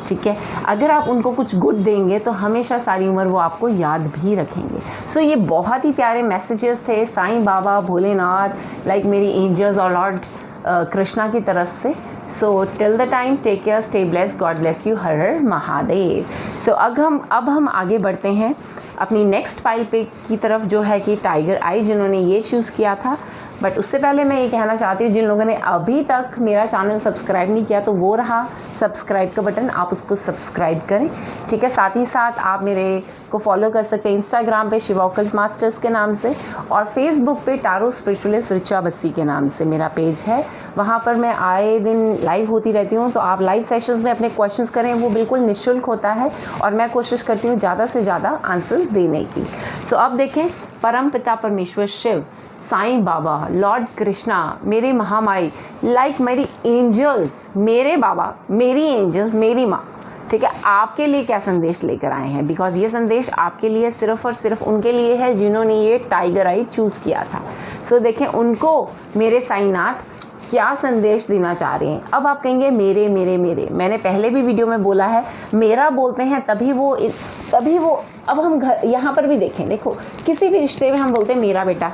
ठीक है। अगर आप उनको कुछ गुड देंगे तो हमेशा सारी उम्र वो आपको याद भी रखेंगे। सो ये बहुत ही प्यारे मैसेजेस थे साईं बाबा, भोलेनाथ, लाइक मेरी एंजल्स और लॉर्ड कृष्णा की तरफ से। So till the time take care, stay bless, God bless you, हर हर महादेव। सो अब हम आगे बढ़ते हैं अपनी नेक्स्ट फाइल पे की तरफ, जो है कि टाइगर आई, जिन्होंने ये चूज़ किया था। बट उससे पहले मैं ये कहना चाहती हूँ, जिन लोगों ने अभी तक मेरा चैनल सब्सक्राइब नहीं किया, तो वो रहा सब्सक्राइब का बटन, आप उसको सब्सक्राइब करें, ठीक है। साथ ही साथ आप मेरे को फॉलो कर सकते हैं इंस्टाग्राम पे शिवा ओकल्ट मास्टर्स के नाम से, और फेसबुक पे टारो स्पिरिचुअलिस्ट ऋचा बस्सी के नाम से मेरा पेज है। वहाँ पर मैं आए दिन लाइव होती रहती हूँ, तो आप लाइव सेशंस में अपने क्वेश्चंस करें, वो बिल्कुल निःशुल्क होता है और मैं कोशिश करती हूँ ज़्यादा से ज़्यादा आंसर्स देने की। सो अब देखें, परम पिता परमेश्वर शिव, साईं बाबा, लॉर्ड कृष्णा, मेरे महामाई, लाइक मेरी एंजल्स, मेरे बाबा, मेरी एंजल्स, मेरी माँ, ठीक है, आपके लिए क्या संदेश लेकर आए हैं। बिकॉज ये संदेश आपके लिए सिर्फ और सिर्फ उनके लिए है जिन्होंने ये टाइगर आई चूज़ किया था। सो देखें उनको मेरे साईनाथ क्या संदेश देना चाह रहे हैं। अब आप कहेंगे मेरे मेरे मेरे, मैंने पहले भी वीडियो में बोला है, मेरा बोलते हैं तभी वो अब हम घर यहाँ पर भी देखें, देखो किसी भी रिश्ते में हम बोलते हैं मेरा बेटा,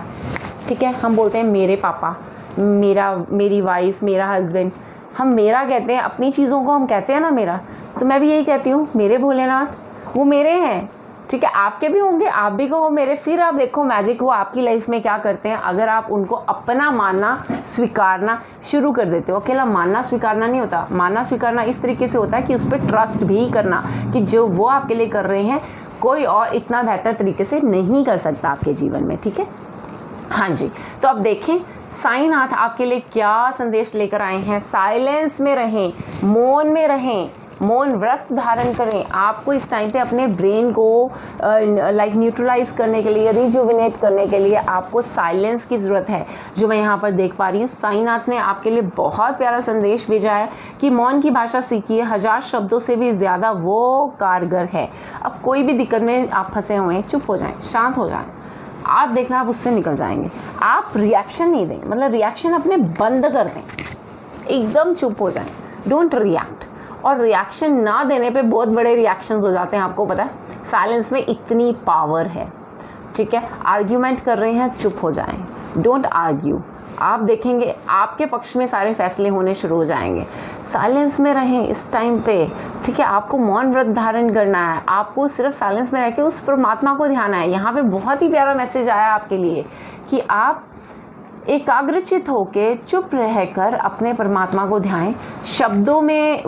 ठीक है, हम बोलते हैं मेरे पापा, मेरी वाइफ, मेरा हस्बैंड, हम मेरा कहते हैं, अपनी चीज़ों को हम कहते हैं ना मेरा। तो मैं भी यही कहती हूँ, मेरे भोलेनाथ, वो मेरे हैं, ठीक है। आपके भी होंगे, आप भी कहो मेरे। फिर आप देखो मैजिक वो आपकी लाइफ में क्या करते हैं, अगर आप उनको अपना मानना स्वीकारना शुरू कर देते हो। अकेला मानना स्वीकारना नहीं होता, मानना स्वीकारना इस तरीके से होता है कि उस पर ट्रस्ट भी करना कि जो वो आपके लिए कर रहे हैं कोई और इतना बेहतर तरीके से नहीं कर सकता आपके जीवन में, ठीक है। हाँ जी, तो अब देखें साईनाथ आपके लिए क्या संदेश लेकर आए हैं। साइलेंस में रहें, मौन में रहें, मौन व्रत धारण करें। आपको इस टाइम पे अपने ब्रेन को लाइक न्यूट्रलाइज करने के लिए, रिजुविनेट करने के लिए आपको साइलेंस की ज़रूरत है, जो मैं यहाँ पर देख पा रही हूँ। साईनाथ ने आपके लिए बहुत प्यारा संदेश भेजा है कि मौन की भाषा सीखिए, 1000 शब्दों से भी ज़्यादा वो कारगर है। अब कोई भी दिक्कत में आप फंसे हुए हैं, चुप हो जाएं, शांत हो जाएं, आप देखना आप उससे निकल जाएंगे। आप रिएक्शन नहीं दें, मतलब रिएक्शन अपने बंद कर दें, एकदम चुप हो जाएं, डोंट रिएक्ट। और रिएक्शन ना देने पे बहुत बड़े रिएक्शंस हो जाते हैं, आपको पता है। साइलेंस में इतनी पावर है, ठीक है। आर्ग्यूमेंट कर रहे हैं, चुप हो जाएं, डोंट आर्ग्यू। आप देखेंगे आपके पक्ष में सारे फैसले होने शुरू हो जाएंगे। साइलेंस में रहें इस टाइम पे, ठीक है। आपको मौन व्रत धारण करना है, आपको सिर्फ साइलेंस में रह के उस परमात्मा को ध्यान है। यहाँ पे बहुत ही प्यारा मैसेज आया आपके लिए कि आप एकाग्रचित होके चुप रहकर अपने परमात्मा को ध्याएं। शब्दों में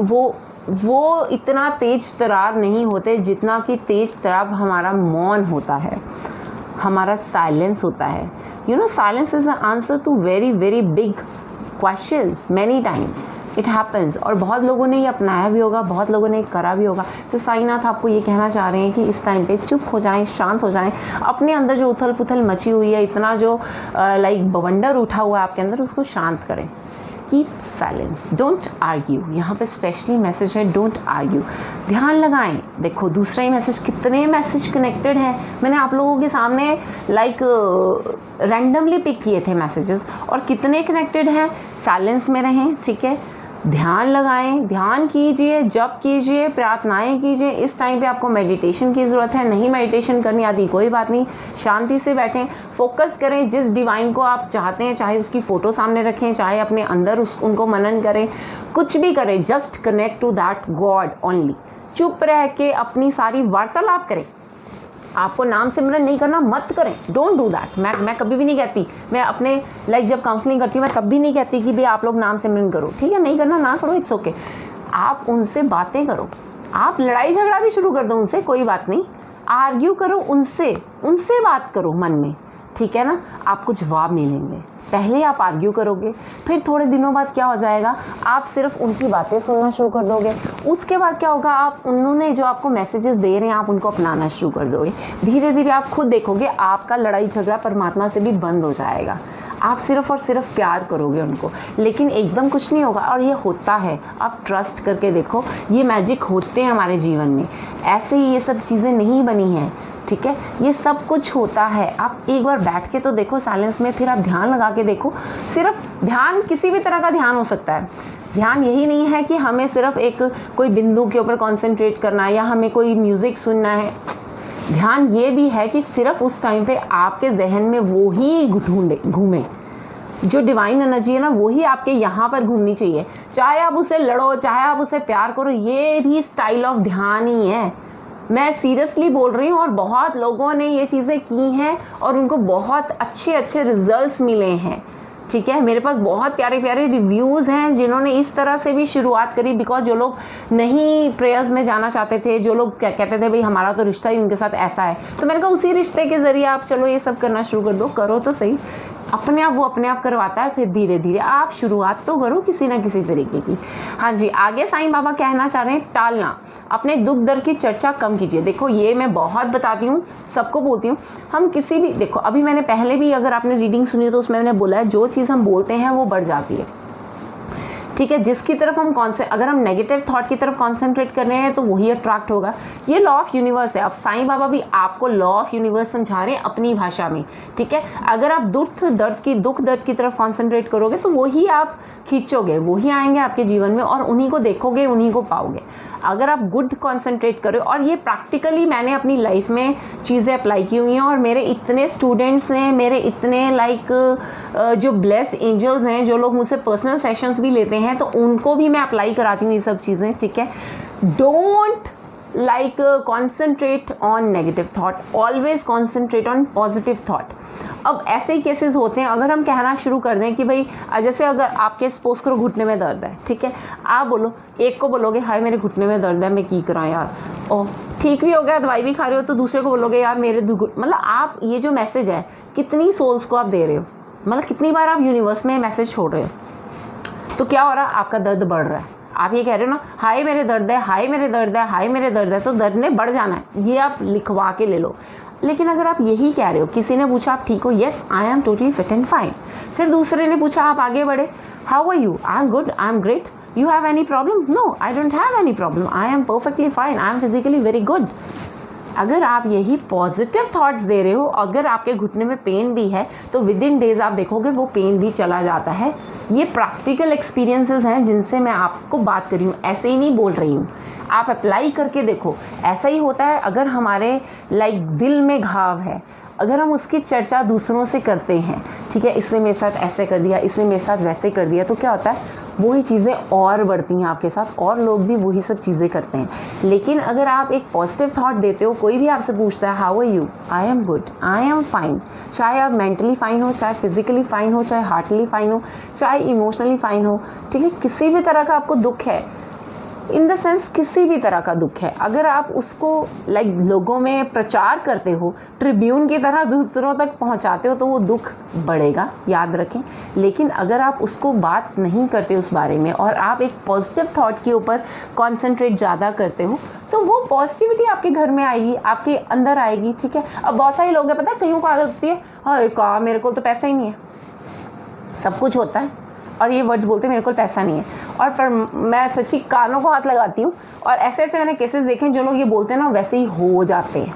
वो इतना तेज तरार नहीं होते जितना कि तेज तरार हमारा मौन होता है, हमारा साइलेंस होता है। You know, silence is an answer to very very big questions many times it happens। और बहुत लोगों ने ये अपनाया भी होगा, बहुत लोगों ने करा भी होगा। तो साईनाथ आपको ये कहना चाह रहे हैं कि इस टाइम पे चुप हो जाएं, शांत हो जाएं। अपने अंदर जो उथल पुथल मची हुई है, इतना जो लाइक बवंडर उठा हुआ है आपके अंदर, उसको शांत करें। Keep silence, don't argue. यहाँ पे स्पेशली मैसेज है, डोंट आर्ग्यू। ध्यान लगाएं। देखो दूसरा ही मैसेज, कितने मैसेज कनेक्टेड हैं। मैंने आप लोगों के सामने लाइक रैंडमली पिक किए थे मैसेजेस, और कितने कनेक्टेड हैं। साइलेंस में रहें, ठीक है, ध्यान लगाएं, ध्यान कीजिए, जप कीजिए, प्रार्थनाएं कीजिए। इस टाइम पे आपको मेडिटेशन की ज़रूरत है। नहीं मेडिटेशन करनी आती, कोई बात नहीं, शांति से बैठें, फोकस करें जिस डिवाइन को आप चाहते हैं, चाहे उसकी फ़ोटो सामने रखें, चाहे अपने अंदर उनको मनन करें, कुछ भी करें, just connect to that God only. चुप रह के अपनी सारी वार्तालाप करें। आपको नाम सिमरन नहीं करना, मत करें, डोंट डू दैट। मैं कभी भी नहीं कहती, मैं अपने लाइक जब काउंसलिंग करती हूँ मैं तब भी नहीं कहती कि भाई आप लोग नाम सिमरन करो, ठीक है, नहीं करना ना करो, इट्स ओके। आप उनसे बातें करो, आप लड़ाई झगड़ा भी शुरू कर दो उनसे, कोई बात नहीं, आर्ग्यू करो उनसे बात करो मन में, ठीक है ना, आपको जवाब मिलेंगे। पहले आप आर्ग्यू करोगे, फिर थोड़े दिनों बाद क्या हो जाएगा, आप सिर्फ उनकी बातें सुनना शुरू कर दोगे। उसके बाद क्या होगा, आप उन्होंने जो आपको मैसेजेस दे रहे हैं आप उनको अपनाना शुरू कर दोगे। धीरे धीरे आप खुद देखोगे आपका लड़ाई झगड़ा परमात्मा से भी बंद हो जाएगा। आप सिर्फ और सिर्फ प्यार करोगे उनको, लेकिन एकदम कुछ नहीं होगा। और ये होता है, आप ट्रस्ट करके देखो, ये मैजिक होते हैं हमारे जीवन में। ऐसे ही ये सब चीज़ें नहीं बनी हैं, ठीक है, ये सब कुछ होता है। आप एक बार बैठ के तो देखो साइलेंस में, फिर आप ध्यान लगा के देखो। सिर्फ ध्यान, किसी भी तरह का ध्यान हो सकता है। ध्यान यही नहीं है कि हमें सिर्फ एक कोई बिंदु के ऊपर कॉन्सेंट्रेट करना है या हमें कोई म्यूज़िक सुनना है। ध्यान ये भी है कि सिर्फ उस टाइम पे आपके जहन में वो ही घूमे, जो डिवाइन एनर्जी है ना वही आपके यहाँ पर घूमनी चाहिए। चाहे आप उसे लड़ो, चाहे आप उसे प्यार करो, ये भी स्टाइल ऑफ ध्यान ही है। मैं सीरियसली बोल रही हूँ, और बहुत लोगों ने ये चीज़ें की हैं और उनको बहुत अच्छे अच्छे रिजल्ट्स मिले हैं, ठीक है। मेरे पास बहुत प्यारे प्यारे रिव्यूज़ हैं जिन्होंने इस तरह से भी शुरुआत करी, बिकॉज जो लोग नहीं प्रेयर्स में जाना चाहते थे, जो लोग कहते थे भाई हमारा तो रिश्ता ही उनके साथ ऐसा है, तो मैंने कहा उसी रिश्ते के ज़रिए आप चलो ये सब करना शुरू कर दो। करो तो सही, अपने आप वो अपने आप करवाता है। फिर धीरे धीरे आप शुरुआत तो करो किसी ना किसी तरीके की। हाँ जी, आगे साईं बाबा कहना चाह रहे हैं टालना, अपने दुख दर्द की चर्चा कम कीजिए। देखो ये मैं बहुत बताती हूँ, सबको बोलती हूँ, हम किसी भी, देखो अभी मैंने पहले भी अगर आपने रीडिंग सुनी तो उसमें मैंने बोला है जो चीज़ हम बोलते हैं वो बढ़ जाती है, ठीक है। जिसकी तरफ हम अगर हम नेगेटिव थॉट की तरफ कॉन्सेंट्रेट कर रहे हैं तो वही अट्रैक्ट होगा। ये लॉ ऑफ यूनिवर्स है। अब साईं बाबा भी आपको लॉ ऑफ यूनिवर्स समझा रहे हैं अपनी भाषा में, ठीक है। अगर आप दुख दर्द की तरफ कॉन्सेंट्रेट करोगे तो वही आप खींचोगे, वही आएंगे आपके जीवन में और उन्हीं को देखोगे, उन्हीं को पाओगे। अगर आप गुड कॉन्सेंट्रेट करो, और ये प्रैक्टिकली मैंने अपनी लाइफ में चीज़ें अप्लाई की हुई हैं, और मेरे इतने स्टूडेंट्स हैं, मेरे इतने जो ब्लेस्ड एंजल्स हैं, जो लोग मुझसे पर्सनल सेशंस भी लेते हैं, तो उनको भी मैं अप्लाई कराती हूँ ये सब चीज़ें, ठीक है। Don't concentrate on negative thought, always concentrate on positive thought. अब ऐसे ही केसेस होते हैं, अगर हम कहना शुरू कर दें कि भाई जैसे अगर आपके सपोज करो घुटने में दर्द है, ठीक है, आप बोलो, एक को बोलोगे हाय मेरे घुटने में दर्द है, मैं की कराऊं यार, ओह ठीक भी हो गया, दवाई भी खा रहे हो, तो दूसरे को बोलोगे यार मेरे मतलब आप ये जो मैसेज है कितनी सोल्स को आप दे रहे हो, मतलब कितनी बार आप यूनिवर्स में मैसेज छोड़ रहे हो। तो क्या हो रहा है, आपका दर्द बढ़ रहा है। आप ये कह रहे हो ना हाय मेरे दर्द है, हाय मेरे दर्द है, हाय मेरे दर्द है, तो दर्द ने बढ़ जाना है, ये आप लिखवा के ले लो। लेकिन अगर आप यही कह रहे हो, किसी ने पूछा आप ठीक हो, yes I am totally fit and fine, फिर दूसरे ने पूछा आप आगे बढ़े, how are you, I am good, I am great, you have any problems, no I don't have any problem, I am perfectly fine, I am physically very good. अगर आप यही पॉजिटिव थॉट्स दे रहे हो, अगर आपके घुटने में पेन भी है तो विद इन डेज आप देखोगे वो पेन भी चला जाता है। ये प्रैक्टिकल एक्सपीरियंसेस हैं जिनसे मैं आपको बात कर रही हूँ, ऐसे ही नहीं बोल रही हूँ। आप अप्लाई करके देखो, ऐसा ही होता है। अगर हमारे दिल में घाव है, अगर हम उसकी चर्चा दूसरों से करते हैं, ठीक है, इसने मेरे साथ ऐसे कर दिया, इसने मेरे साथ वैसे कर दिया, तो क्या होता है वही चीज़ें और बढ़ती हैं आपके साथ, और लोग भी वही सब चीज़ें करते हैं। लेकिन अगर आप एक पॉजिटिव थॉट देते हो, कोई भी आपसे पूछता है how are you, I am good, I am fine, चाहे आप मेंटली फाइन हो, चाहे फिजिकली फाइन हो, चाहे हार्टली फाइन हो, चाहे इमोशनली फाइन हो, ठीक है, किसी भी तरह का आपको दुख है, इन द सेंस किसी भी तरह का दुख है, अगर आप उसको लोगों में प्रचार करते हो, ट्रिब्यून की तरह दूसरों तक पहुंचाते हो, तो वो दुख बढ़ेगा, याद रखें। लेकिन अगर आप उसको बात नहीं करते उस बारे में, और आप एक पॉजिटिव थॉट के ऊपर कॉन्सेंट्रेट ज़्यादा करते हो, तो वो पॉजिटिविटी आपके घर में आएगी, आपके अंदर आएगी, ठीक है। अब बहुत सारे लोग हैं, पता है कईयों को आदत होती है, हाँ कहा मेरे को तो पैसा ही नहीं है, सब कुछ होता है, और ये वर्ड्स बोलते हैं मेरे को पैसा नहीं है, और पर मैं सच्ची कानों को हाथ लगाती हूँ, और ऐसे ऐसे मैंने केसेस देखे हैं, जो लोग ये बोलते हैं ना वैसे ही हो जाते हैं।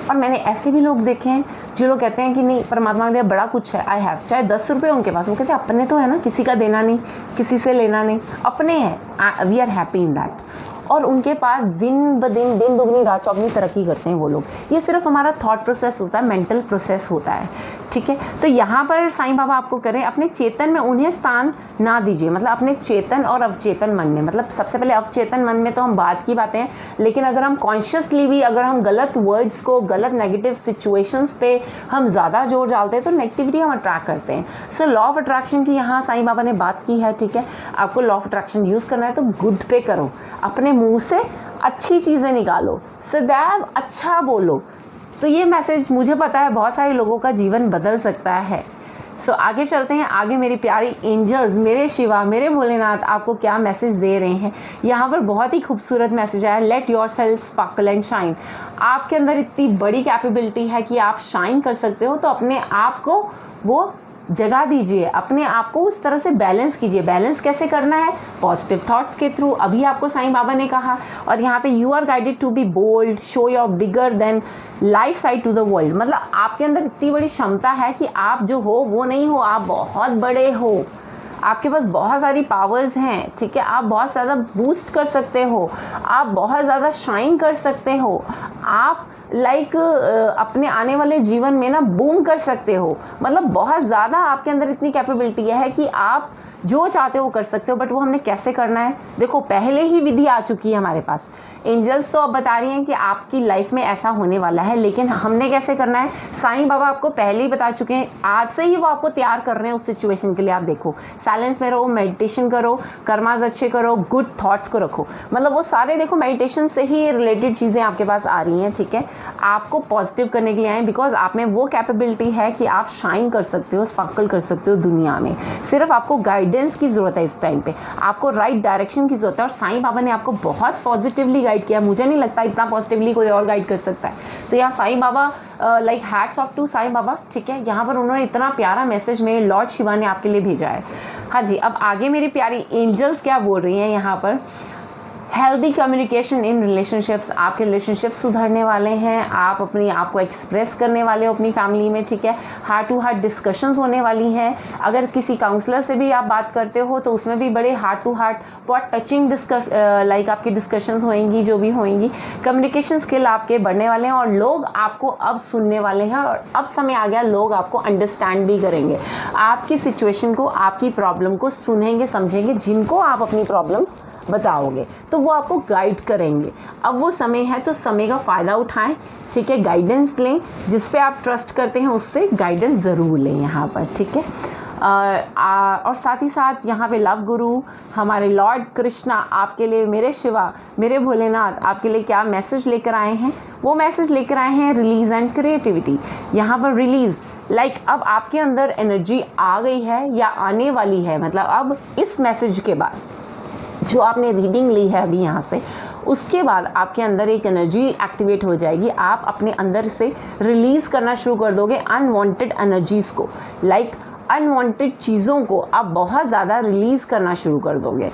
और मैंने ऐसे भी लोग देखे हैं जो लोग कहते हैं कि नहीं परमात्मा ने दिया बड़ा कुछ है, आई हैव, चाहे 10 रुपये उनके पास, वो कहते हैं अपने तो है ना, किसी का देना नहीं, किसी से लेना नहीं, अपने हैं, we are happy in that. और उनके पास दिन ब दिन दुगनी रात चौगनी तरक्की करते हैं वो लोग। ये सिर्फ हमारा थॉट प्रोसेस होता है, मेंटल प्रोसेस होता है, ठीक है। तो यहाँ पर साईं बाबा आपको करें, अपने चेतन में उन्हें स्थान ना दीजिए, मतलब अपने चेतन और अवचेतन मन में, मतलब सबसे पहले अवचेतन मन में तो हम बात की बातें हैं, लेकिन अगर हम कॉन्शियसली भी अगर हम गलत वर्ड्स को, गलत नेगेटिव सिचुएशंस पे हम ज़्यादा जोर डालते हैं तो नेगेटिविटी हम अट्रैक्ट करते हैं। सो लॉ ऑफ अट्रैक्शन की यहाँ साईं बाबा ने बात की है, ठीक है। आपको लॉ ऑफ अट्रैक्शन यूज़ करना है तो गुड पे करो, अपने मुँह से अच्छी चीज़ें निकालो, सदैव अच्छा बोलो, तो ये मैसेज मुझे पता है बहुत सारे लोगों का जीवन बदल सकता है। सो आगे चलते हैं, आगे मेरी प्यारी एंजल्स, मेरे शिवा, मेरे भोलेनाथ आपको क्या मैसेज दे रहे हैं। यहाँ पर बहुत ही खूबसूरत मैसेज आया, let your self sparkle and shine. आपके अंदर इतनी बड़ी कैपेबिलिटी है कि आप शाइन कर सकते हो, तो अपने आप को वो जगा दीजिए, अपने आप को उस तरह से बैलेंस कीजिए। बैलेंस कैसे करना है? पॉजिटिव थॉट्स के थ्रू, अभी आपको साईं बाबा ने कहा। और यहाँ पे you are guided to be bold, show your bigger than life side to the world. मतलब आपके अंदर इतनी बड़ी क्षमता है कि आप जो हो वो नहीं हो, आप बहुत बड़े हो, आपके पास बहुत सारी पावर्स हैं, ठीक है। आप बहुत ज़्यादा बूस्ट कर सकते हो, आप बहुत ज़्यादा शाइन कर सकते हो, आप अपने आने वाले जीवन में ना बूम कर सकते हो। मतलब बहुत ज़्यादा आपके अंदर इतनी कैपेबिलिटी है कि आप जो चाहते हो कर सकते हो। बट वो हमने कैसे करना है? देखो, पहले ही विधि आ चुकी है हमारे पास। एंजल्स तो अब बता रही हैं कि आपकी लाइफ में ऐसा होने वाला है, लेकिन हमने कैसे करना है? साईं बाबा आपको पहले ही बता चुके हैं, आज से ही वो आपको तैयार कर रहे हैं उस सिचुएशन के लिए। आप देखो, साइलेंस में रहो, मेडिटेशन करो, कर्माज अच्छे करो, गुड थॉट्स को रखो। मतलब वो सारे देखो मेडिटेशन से ही रिलेटेड चीज़ें आपके पास आ रही हैं, ठीक है। आपको पॉजिटिव करने के लिए आए, बिकॉज आप में वो कैपेबिलिटी है कि आप शाइन कर सकते हो, स्पार्कल कर सकते हो दुनिया में। सिर्फ आपको गाइडेंस की ज़रूरत है इस टाइम पे, आपको राइट डायरेक्शन की ज़रूरत है। और साईं बाबा ने आपको बहुत पॉजिटिवली गाइड किया, मुझे नहीं लगता इतना पॉजिटिवली कोई और गाइड कर सकता है। तो यहाँ Sai Baba like hats off to Sai Baba, ठीक है। यहाँ पर उन्होंने इतना प्यारा मैसेज मेरे लॉर्ड शिवा ने आपके लिए भेजा है। हाँ जी, अब आगे मेरी प्यारी एंजल्स क्या बोल रही हैं यहाँ पर। हेल्दी कम्युनिकेशन इन रिलेशनशिप्स, आपके रिलेशनशिप सुधरने वाले हैं, आप अपनी आप को एक्सप्रेस करने वाले हो अपनी फैमिली में, ठीक है। हार्ट टू हार्ट डिस्कशंस होने वाली हैं। अगर किसी काउंसलर से भी आप बात करते हो तो उसमें भी बड़े हार्ट टू हार्ट बहुत टचिंग लाइक आपकी डिस्कशंस होएंगी, जो भी होएंगी। कम्युनिकेशन स्किल आपके बढ़ने वाले हैं और लोग आपको अब सुनने वाले हैं। और अब समय आ गया, लोग आपको अंडरस्टैंड भी करेंगे, आपकी सिचुएशन को, आपकी प्रॉब्लम को सुनेंगे, समझेंगे। जिनको आप अपनी प्रॉब्लम बताओगे तो वो आपको गाइड करेंगे। अब वो समय है, तो समय का फ़ायदा उठाएं, ठीक है। गाइडेंस लें, जिस पे आप ट्रस्ट करते हैं उससे गाइडेंस ज़रूर लें यहाँ पर, ठीक है। और साथ ही साथ यहाँ पे लव गुरु हमारे लॉर्ड कृष्णा आपके लिए, मेरे शिवा, मेरे भोलेनाथ आपके लिए क्या मैसेज लेकर आए हैं? वो मैसेज लेकर आए हैं रिलीज़ एंड क्रिएटिविटी। यहाँ पर रिलीज़ अब आपके अंदर एनर्जी आ गई है या आने वाली है। मतलब अब इस मैसेज के बाद जो आपने रीडिंग ली है अभी यहाँ से, उसके बाद आपके अंदर एक एनर्जी एक्टिवेट हो जाएगी। आप अपने अंदर से रिलीज़ करना शुरू कर दोगे अनवांटेड एनर्जीज़ को, अनवांटेड चीज़ों को आप बहुत ज़्यादा रिलीज़ करना शुरू कर दोगे।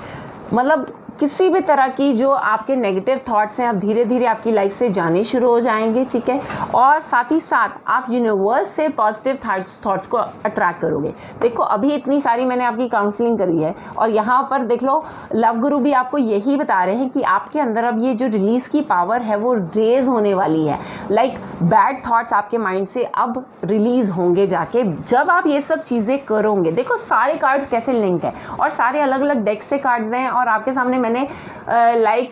मतलब किसी भी तरह की जो आपके नेगेटिव थॉट्स हैं, अब धीरे धीरे आपकी लाइफ से जाने शुरू हो जाएंगे, ठीक है। और साथ ही साथ आप यूनिवर्स से पॉजिटिव थॉट्स को अट्रैक्ट करोगे। देखो, अभी इतनी सारी मैंने आपकी काउंसलिंग करी है और यहाँ पर देख लो, लव गुरु भी आपको यही बता रहे हैं कि आपके अंदर अब ये जो रिलीज़ की पावर है वो रेज होने वाली है। बैड थॉट्स आपके माइंड से अब रिलीज़ होंगे जाके, जब आप ये सब चीज़ें करोगे। देखो, सारे कार्ड्स कैसे लिंक है और सारे अलग अलग डेक से कार्ड्स हैं और आपके सामने मैंने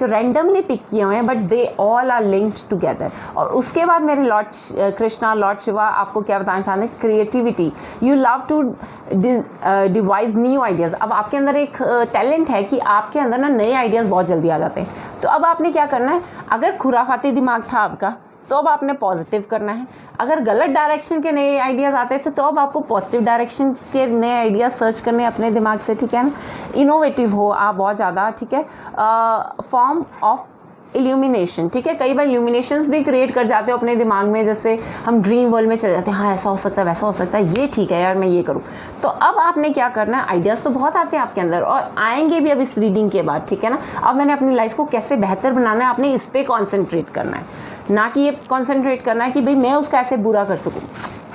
रैंडमली पिक किए हुए हैं, but they all are linked together. और उसके बाद मेरे लॉर्ड कृष्णा, लॉर्ड शिवा आपको क्या बताना चाहते हैं? Creativity. You love to devise new ideas. अब आपके अंदर एक टैलेंट है कि आपके अंदर ना नए आइडियाज़ बहुत जल्दी आ जाते हैं। तो अब आपने क्या करना है? अगर खुराफाती दिमाग था आपका तो अब आपने पॉजिटिव करना है। अगर गलत डायरेक्शन के नए आइडियाज़ आते थे तो अब आपको पॉजिटिव डायरेक्शन के नए आइडियाज़ सर्च करने अपने दिमाग से, ठीक है ना। इनोवेटिव हो आप बहुत ज़्यादा, ठीक है। फॉर्म ऑफ इल्यूमिनेशन, ठीक है। कई बार इल्यूमिनेशंस भी क्रिएट कर जाते हो अपने दिमाग में, जैसे हम ड्रीम वर्ल्ड में चले जाते हैं, हाँ ऐसा हो सकता है, वैसा हो सकता है, ये ठीक है यार, मैं ये करूँ। तो अब आपने क्या करना है? आइडियाज़ तो बहुत आते हैं आपके अंदर और आएंगे भी अब इस रीडिंग के बाद, ठीक है ना। अब मैंने अपनी लाइफ को कैसे बेहतर बनाना है, आपने इस पर कॉन्सेंट्रेट करना है, ना कि ये कॉन्सेंट्रेट करना है कि भाई मैं उसका ऐसे बुरा कर सकूँ।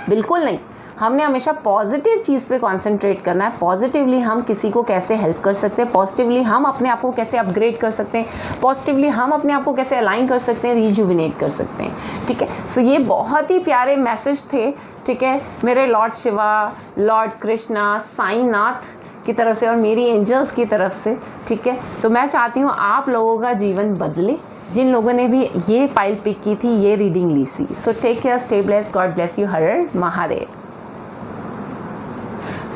बिल्कुल नहीं, हमने हमेशा पॉजिटिव चीज़ पे कंसंट्रेट करना है। पॉजिटिवली हम किसी को कैसे हेल्प कर सकते हैं, पॉजिटिवली हम अपने आप को कैसे अपग्रेड कर सकते हैं, पॉजिटिवली हम अपने आप को कैसे अलाइन कर सकते हैं, रिजुविनेट कर सकते हैं, ठीक है। सो ये बहुत ही प्यारे मैसेज थे, ठीक है, मेरे लॉर्ड शिवा, लॉर्ड कृष्णा, साईनाथ की तरफ से और मेरी एंजल्स की तरफ से, ठीक है। तो मैं चाहती हूँ आप लोगों का जीवन बदले, जिन लोगों ने भी ये फाइल पिक की थी, ये रीडिंग ली थी। So take care, stay blessed, God bless you, हर हर महादेव।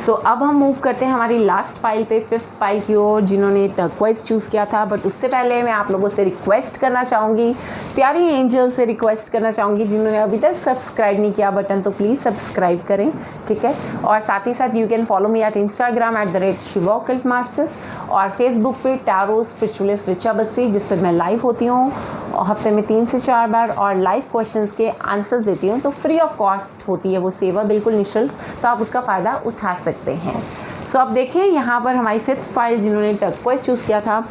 सो अब हम मूव करते हैं हमारी लास्ट फाइल पे, 5th फाइल की ओर, जिन्होंने टर्क्वाइज चूज़ किया था। बट उससे पहले मैं आप लोगों से रिक्वेस्ट करना चाहूँगी, प्यारी एंजल से रिक्वेस्ट करना चाहूँगी, जिन्होंने अभी तक सब्सक्राइब नहीं किया बटन, तो प्लीज़ सब्सक्राइब करें, ठीक है। और साथ ही साथ you can follow me at Instagram @Shiva occult masters, और फेसबुक पे टैरो स्पिरिचुअलिस्ट ऋचा बस्सी, जिस पर मैं लाइव होती हूँ और हफ्ते में 3 से 4 बार, और लाइव क्वेश्चंस के आंसर्स देती हूँ। तो फ्री ऑफ कॉस्ट होती है वो सेवा, बिल्कुल निःशुल्क, तो आप उसका फ़ायदा उठा सकते हैं। सो अब देखें यहाँ पर हमारी 5th फाइल, जिन्होंने टर्क्वाइज चूज़ किया था,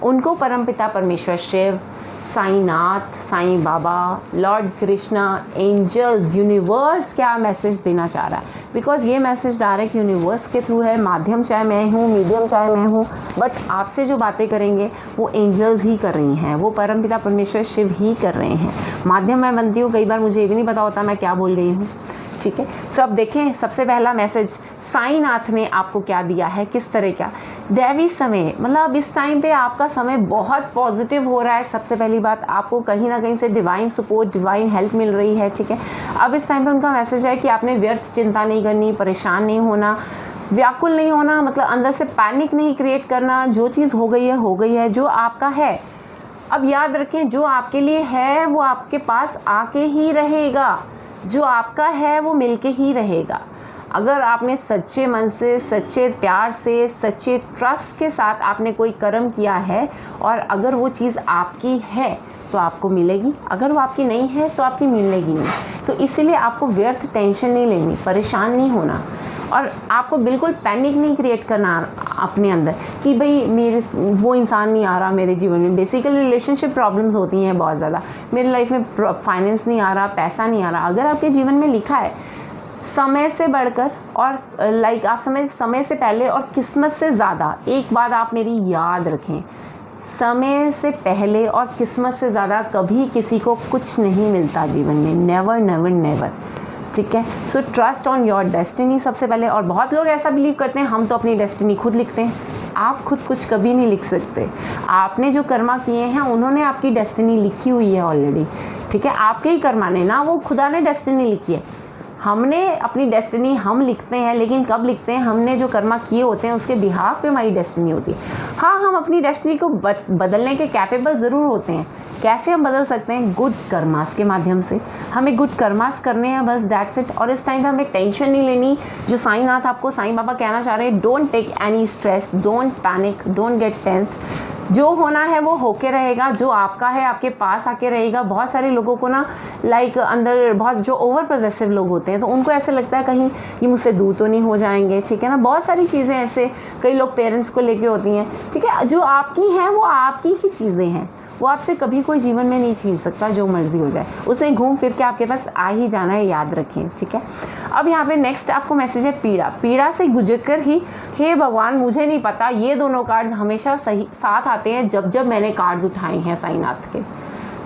उनको परमपिता परमेश्वर Shiv, Sainath, Sai Baba, Lord Krishna, angels, universe क्या मैसेज देना चाह रहा है। बिकॉज ये मैसेज डायरेक्ट यूनिवर्स के थ्रू है, माध्यम चाहे मैं हूँ, मीडियम चाहे मैं हूँ, बट आपसे जो बातें करेंगे वो एंजल्स ही कर रही हैं, वो परमपिता परमेश्वर शिव ही कर रहे हैं। माध्यम मैं बनती हूँ, कई बार मुझे ये भी नहीं पता होता मैं क्या बोल रही हूँ, ठीक है। सो अब देखें सबसे पहला मैसेज साईनाथ ने आपको क्या दिया है, किस तरह का दैवी समय, मतलब अब इस टाइम पे आपका समय बहुत पॉजिटिव हो रहा है। सबसे पहली बात, आपको कहीं ना कहीं से डिवाइन सपोर्ट, डिवाइन हेल्प मिल रही है, ठीक है। अब इस टाइम पे उनका मैसेज है कि आपने व्यर्थ चिंता नहीं करनी, परेशान नहीं होना, व्याकुल नहीं होना, मतलब अंदर से पैनिक नहीं क्रिएट करना। जो चीज़ हो गई है हो गई है, जो आपका है। अब याद रखें, जो आपके लिए है वो आपके पास आके ही रहेगा, जो आपका है वो मिलके ही रहेगा। अगर आपने सच्चे मन से, सच्चे प्यार से, सच्चे ट्रस्ट के साथ आपने कोई कर्म किया है, और अगर वो चीज़ आपकी है तो आपको मिलेगी, अगर वो आपकी नहीं है तो आपकी मिलेगी नहीं। तो इसीलिए आपको व्यर्थ टेंशन नहीं लेनी, परेशान नहीं होना, और आपको बिल्कुल पैनिक नहीं क्रिएट करना अपने अंदर कि भाई मेरे वो इंसान नहीं आ रहा मेरे जीवन में। बेसिकली रिलेशनशिप प्रॉब्लम्स होती हैं बहुत ज़्यादा, मेरी लाइफ में फाइनेंस नहीं आ रहा, पैसा नहीं आ रहा। अगर आपके जीवन में लिखा है समय से बढ़कर, और आप समय से पहले और किस्मत से ज़्यादा, एक बात आप मेरी याद रखें, समय से पहले और किस्मत से ज़्यादा कभी किसी को कुछ नहीं मिलता जीवन में, नेवर नेवर नेवर, ठीक है। So trust on your destiny सबसे पहले। और बहुत लोग ऐसा बिलीव करते हैं हम तो अपनी डेस्टिनी खुद लिखते हैं। आप खुद कुछ कभी नहीं लिख सकते। आपने जो कर्मा किए हैं उन्होंने आपकी डेस्टिनी लिखी हुई है ऑलरेडी, ठीक है। आपके ही कर्मा ने ना, वो खुदा ने डेस्टिनी लिखी है। हमने अपनी डेस्टिनी हम लिखते हैं, लेकिन कब लिखते हैं, हमने जो कर्मा किए होते हैं उसके बिहाफ पे हमारी डेस्टिनी होती है। हाँ, हम अपनी डेस्टिनी को बदलने के कैपेबल ज़रूर होते हैं। कैसे हम बदल सकते हैं? गुड कर्मास के माध्यम से। हमें गुड कर्मास करने हैं, बस दैट्स इट। और इस टाइम पे हमें टेंशन नहीं लेनी। जो साईनाथ आपको, साईं बाबा कहना चाह रहे हैं, don't take any stress, don't panic, don't get tensed. जो होना है वो होके रहेगा, जो आपका है आपके पास आके रहेगा। बहुत सारे लोगों को ना अंदर बहुत जो ओवर पॉजेसिव लोग होते हैं, तो उनको ऐसे लगता है कहीं ये मुझसे दूर तो नहीं हो जाएंगे, ठीक है ना। बहुत सारी चीज़ें ऐसे कई लोग पेरेंट्स को लेके होती हैं, ठीक है। जो आपकी हैं वो आपकी ही चीज़ें हैं, वो आपसे कभी कोई जीवन में नहीं छीन सकता, जो मर्जी हो जाए। उसने घूम फिर के आपके पास आ ही जाना है, याद रखें, ठीक है। अब यहाँ पे नेक्स्ट आपको मैसेज है पीड़ा। पीड़ा से गुजर कर ही, हे भगवान मुझे नहीं पता, ये दोनों कार्ड हमेशा सही साथ आते हैं जब जब मैंने कार्ड्स उठाए हैं साईनाथ के,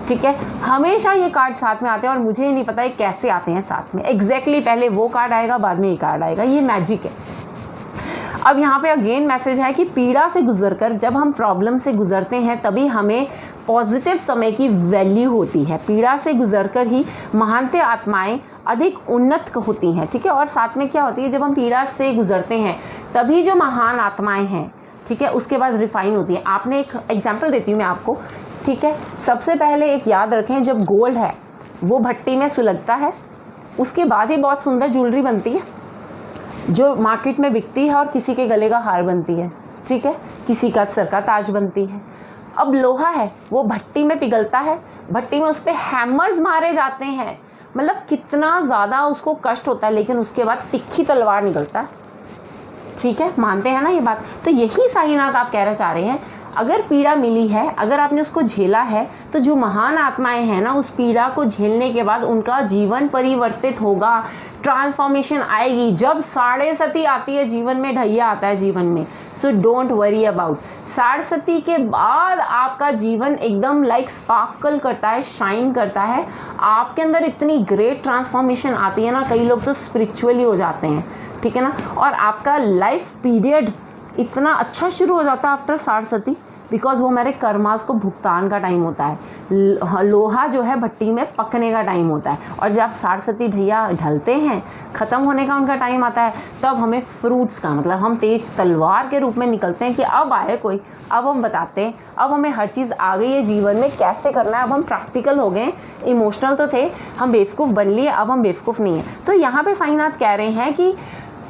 ठीक है। हमेशा ये कार्ड साथ में आते हैं और मुझे नहीं पता ये कैसे आते हैं साथ में। एग्जैक्टली पहले वो कार्ड आएगा, बाद में ये कार्ड आएगा, ये मैजिक है। अब यहाँ पे अगेन मैसेज है कि पीड़ा से गुजरकर, जब हम प्रॉब्लम से गुजरते हैं तभी हमें पॉजिटिव समय की वैल्यू होती है। पीड़ा से गुजरकर ही महानते आत्माएं अधिक उन्नत होती हैं, ठीक है। और साथ में क्या होती है, जब हम पीड़ा से गुजरते हैं तभी जो महान आत्माएं हैं, ठीक है, उसके बाद रिफाइन होती है। आपने एक एग्जाम्पल देती हूँ मैं आपको, ठीक है। सबसे पहले एक याद रखें, जब गोल्ड है वो भट्टी में सुलगता है, उसके बाद ही बहुत सुंदर ज्वेलरी बनती है जो मार्केट में बिकती है और किसी के गले का हार बनती है, ठीक है, किसी का सर का ताज बनती है। अब लोहा है वो भट्टी में पिघलता है, भट्टी में उस पर हैमर्स मारे जाते हैं, मतलब कितना ज़्यादा उसको कष्ट होता है, लेकिन उसके बाद तिखी तलवार निकलता है, ठीक है। मानते हैं ना ये बात। तो यही साईनाथ आप कहना चाह रहे हैं, अगर पीड़ा मिली है, अगर आपने उसको झेला है, तो जो महान आत्माएं हैं ना, उस पीड़ा को झेलने के बाद उनका जीवन परिवर्तित होगा, ट्रांसफॉर्मेशन आएगी। जब साढ़े सती आती है जीवन में, ढैया आता है जीवन में, सो डोंट वरी अबाउट। साढ़े सती के बाद आपका जीवन एकदम लाइक स्पार्कल करता है, शाइन करता है, आपके अंदर इतनी ग्रेट ट्रांसफॉर्मेशन आती है ना, कई लोग तो स्पिरिचुअली हो जाते हैं, ठीक है ना। और आपका लाइफ पीरियड इतना अच्छा शुरू हो जाता है आफ्टर साढ़े सती, बिकॉज वो हमारे कर्मास को भुगतान का टाइम होता है। लोहा जो है भट्टी में पकने का टाइम होता है, और जब सारस्वती भैया ढलते हैं, ख़त्म होने का उनका टाइम आता है, तब हमें फ्रूट्स का मतलब हम तेज तलवार के रूप में निकलते हैं कि अब आए कोई, अब हम बताते हैं, अब हमें हर चीज़ आ गई है जीवन में कैसे करना है। अब हम प्रैक्टिकल हो गए, इमोशनल तो थे, हम बेवकूफ़ बन लिए, अब हम बेवकूफ़ नहीं है। तो यहाँ पे साईनाथ कह रहे हैं कि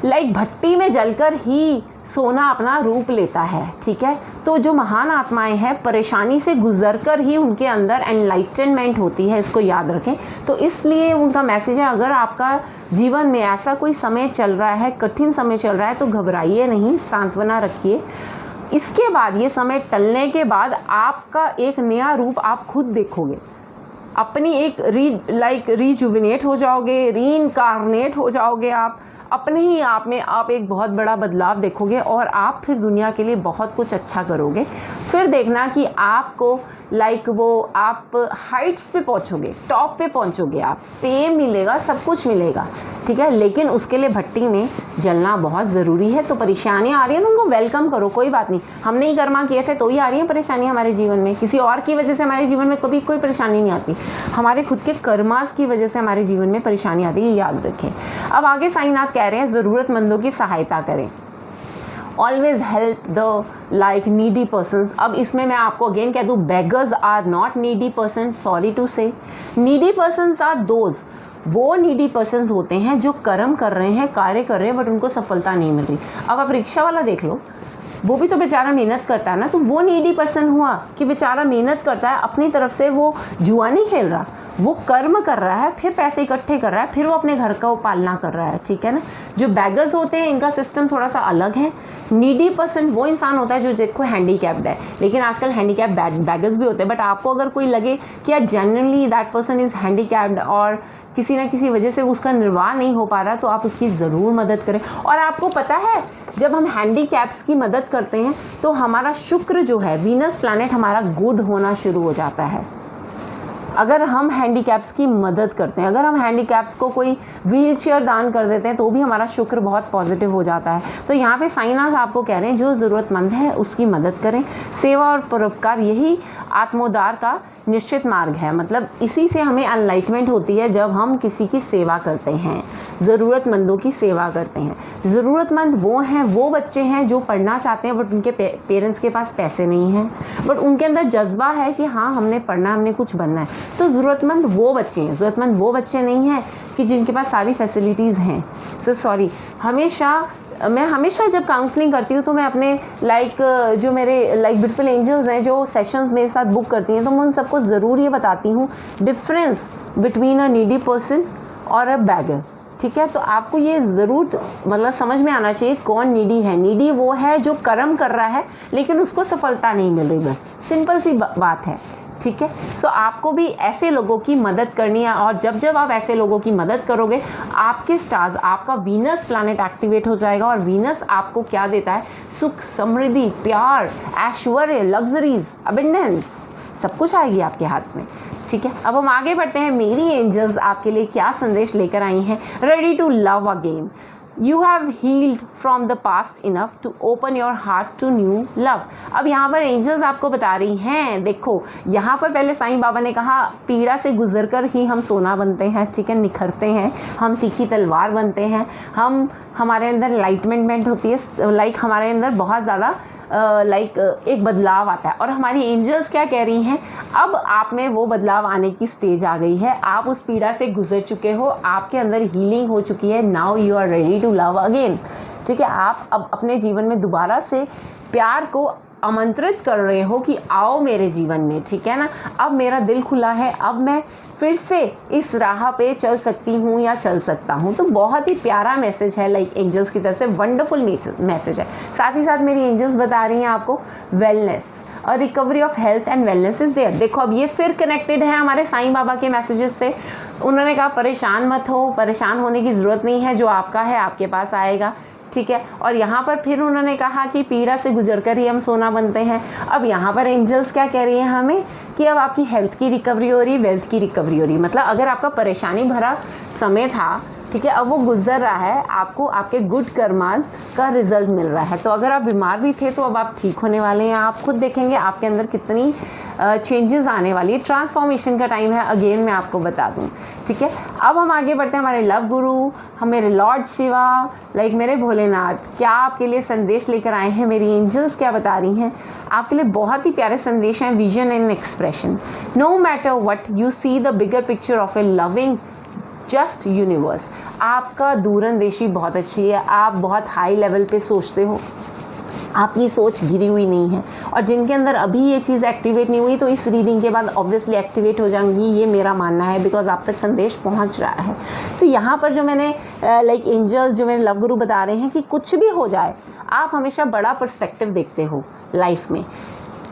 लाइक भट्टी में जलकर ही सोना अपना रूप लेता है, ठीक है। तो जो महान आत्माएं हैं परेशानी से गुजरकर ही उनके अंदर एनलाइटनमेंट होती है, इसको याद रखें। तो इसलिए उनका मैसेज है, अगर आपका जीवन में ऐसा कोई समय चल रहा है, कठिन समय चल रहा है, तो घबराइए नहीं, सांत्वना रखिए। इसके बाद ये समय टलने के बाद आपका एक नया रूप आप खुद देखोगे, अपनी एक रीजुविनेट हो जाओगे, रीइंकारनेट हो जाओगे, आप अपने ही आप में आप एक बहुत बड़ा बदलाव देखोगे और आप फिर दुनिया के लिए बहुत कुछ अच्छा करोगे। फिर देखना कि आपको वो आप हाइट्स पे पहुंचोगे, टॉप पे पहुंचोगे, आप फेम मिलेगा, सब कुछ मिलेगा, ठीक है। लेकिन उसके लिए भट्टी में जलना बहुत ज़रूरी है। तो परेशानियाँ आ रही हैं तो उनको वेलकम करो, कोई बात नहीं, हमने ही कर्मा किए थे तो ही आ रही हैं परेशानियाँ हमारे जीवन में। किसी और की वजह से हमारे जीवन में कभी कोई परेशानी नहीं आती, हमारे खुद के कर्मास की वजह से हमारे जीवन में परेशानी आती है, याद रखें। अब आगे साईनाथ कह रहे हैं ज़रूरतमंदों की सहायता करें, always help the needy persons. अब इसमें मैं आपको अगेन कह दूँ, beggars are not needy person, sorry to say. Needy persons are those, वो नीडी पर्सन्स होते हैं जो कर्म कर रहे हैं, कार्य कर रहे हैं, बट उनको सफलता नहीं मिल रही। अब आप रिक्शा वाला देख लो, वो भी तो बेचारा मेहनत करता है ना, तो वो नीडी पर्सन हुआ कि बेचारा मेहनत करता है, अपनी तरफ से वो जुआ नहीं खेल रहा, वो कर्म कर रहा है, फिर पैसे इकट्ठे कर रहा है, फिर वो अपने घर का वो पालना कर रहा है, ठीक है ना। जो बैगर्स होते हैं इनका सिस्टम थोड़ा सा अलग है। नीडी पर्सन वो इंसान होता है जो देखो हैंडीकैप्ड है, लेकिन आजकल हैंडीकैप बैगर्स भी होते हैं। बट आपको अगर कोई लगे कि यार genuinely that person is handicapped और किसी ना किसी वजह से उसका निर्वाह नहीं हो पा रहा, तो आप उसकी ज़रूर मदद करें। और आपको पता है, जब हम हैंडीकैप्स की मदद करते हैं तो हमारा शुक्र जो है, वीनस प्लैनेट हमारा गुड होना शुरू हो जाता है। अगर हम हैंडीकैप्स की मदद करते हैं, अगर हम हैंडीकैप्स को कोई व्हील चेयर दान कर देते हैं, तो भी हमारा शुक्र बहुत पॉजिटिव हो जाता है। तो यहाँ पे साईनाथ आपको कह रहे हैं जो ज़रूरतमंद है उसकी मदद करें। सेवा और परोपकार यही आत्मोद्धार का निश्चित मार्ग है। मतलब इसी से हमें एनलाइटमेंट होती है, जब हम किसी की सेवा करते हैं, ज़रूरतमंदों की सेवा करते हैं। ज़रूरतमंद वो हैं, वो बच्चे हैं जो पढ़ना चाहते हैं बट उनके पेरेंट्स के पास पैसे नहीं हैं, बट उनके अंदर जज्बा है कि हाँ हमने पढ़ना, हमने कुछ बनना है। तो ज़रूरतमंद वो बच्चे हैं, ज़रूरतमंद वो बच्चे नहीं हैं कि जिनके पास सारी फैसिलिटीज़ हैं। मैं हमेशा जब काउंसलिंग करती हूँ तो मैं अपने जो मेरे ब्यूटीफुल एंजल्स हैं जो सेशंस मेरे साथ बुक करती हैं, तो मैं उन सबको ज़रूर ये बताती हूँ difference between a needy person और अ बैगर, ठीक है। तो आपको ये ज़रूर मतलब समझ में आना चाहिए कौन नीडी है। नीडी वो है जो कर्म कर रहा है लेकिन उसको सफलता नहीं मिल रही, बस सिंपल सी बात है, ठीक है। सो आपको भी ऐसे लोगों की मदद करनी है, और जब जब आप ऐसे लोगों की मदद करोगे, आपके स्टार्स, आपका वीनस प्लैनेट एक्टिवेट हो जाएगा। और वीनस आपको क्या देता है? सुख, समृद्धि, प्यार, ऐश्वर्य, लग्जरीज, अबंडेंस, सब कुछ आएगी आपके हाथ में, ठीक है। अब हम आगे बढ़ते हैं, मेरी एंजल्स आपके लिए क्या संदेश लेकर आई हैं। Ready to love again, You have healed from the past enough to open your heart to new love। अब यहाँ पर एंजल्स आपको बता रही हैं, देखो यहाँ पर पहले साईं बाबा ने कहा पीड़ा से गुजरकर ही हम सोना बनते हैं, ठीक है, निखरते हैं, हम तीखी तलवार बनते हैं, हमारे अंदर लाइटमेंट होती है, हमारे अंदर बहुत ज़्यादा एक बदलाव आता है। और हमारी एंजल्स क्या कह रही हैं, अब आप में वो बदलाव आने की स्टेज आ गई है, आप उस पीड़ा से गुजर चुके हो, आपके अंदर हीलिंग हो चुकी है। Now you are ready to love again, ठीक है। आप अब अपने जीवन में दोबारा से प्यार को आमंत्रित कर रहे हो कि आओ मेरे जीवन में, ठीक है ना। अब मेरा दिल खुला है, अब मैं फिर से इस राह पे चल सकती हूँ या चल सकता हूँ। तो बहुत ही प्यारा मैसेज है, एंजल्स की तरफ से वंडरफुल मैसेज है। साथ ही साथ मेरी एंजल्स बता रही हैं आपको वेलनेस और recovery of health and wellness is there. देखो अब ये फिर कनेक्टेड है हमारे साईं बाबा के मैसेजेस से। उन्होंने कहा परेशान मत हो, परेशान होने की ज़रूरत नहीं है, जो आपका है आपके पास आएगा, ठीक है। और यहाँ पर फिर उन्होंने कहा कि पीड़ा से गुजरकर ही हम सोना बनते हैं। अब यहाँ पर एंजल्स क्या कह रही हैं हमें कि अब आपकी हेल्थ की रिकवरी हो रही, वेल्थ की रिकवरी हो रही। मतलब अगर आपका परेशानी भरा समय था, ठीक है, अब वो गुजर रहा है, आपको आपके गुड कर्मास का रिजल्ट मिल रहा है। तो अगर आप बीमार भी थे तो अब आप ठीक होने वाले हैं। आप खुद देखेंगे आपके अंदर कितनी चेंजेस आने वाली है। ट्रांसफॉर्मेशन का टाइम है, अगेन मैं आपको बता दूं। ठीक है, अब हम आगे बढ़ते हैं। हमारे लव गुरु, हम मेरे लॉर्ड शिवा, लाइक मेरे भोलेनाथ, क्या आपके लिए संदेश लेकर आए हैं? मेरी एंजल्स क्या बता रही हैं? आपके लिए बहुत ही प्यारे संदेश हैं, vision and expression. No matter what you see the bigger picture of a loving just universe. आपका दूरंदेशी बहुत अच्छी है, आप बहुत हाई लेवल पे सोचते हो, आपकी सोच गिरी हुई नहीं है। और जिनके अंदर अभी ये चीज़ एक्टिवेट नहीं हुई तो इस रीडिंग के बाद ऑब्वियसली एक्टिवेट हो जाएंगी, ये मेरा मानना है, बिकॉज आप तक संदेश पहुंच रहा है। तो यहाँ पर जो मैंने लाइक एंजल्स, जो मेरे लव गुरु बता रहे हैं कि कुछ भी हो जाए, आप हमेशा बड़ा पर्सपेक्टिव देखते हो लाइफ में।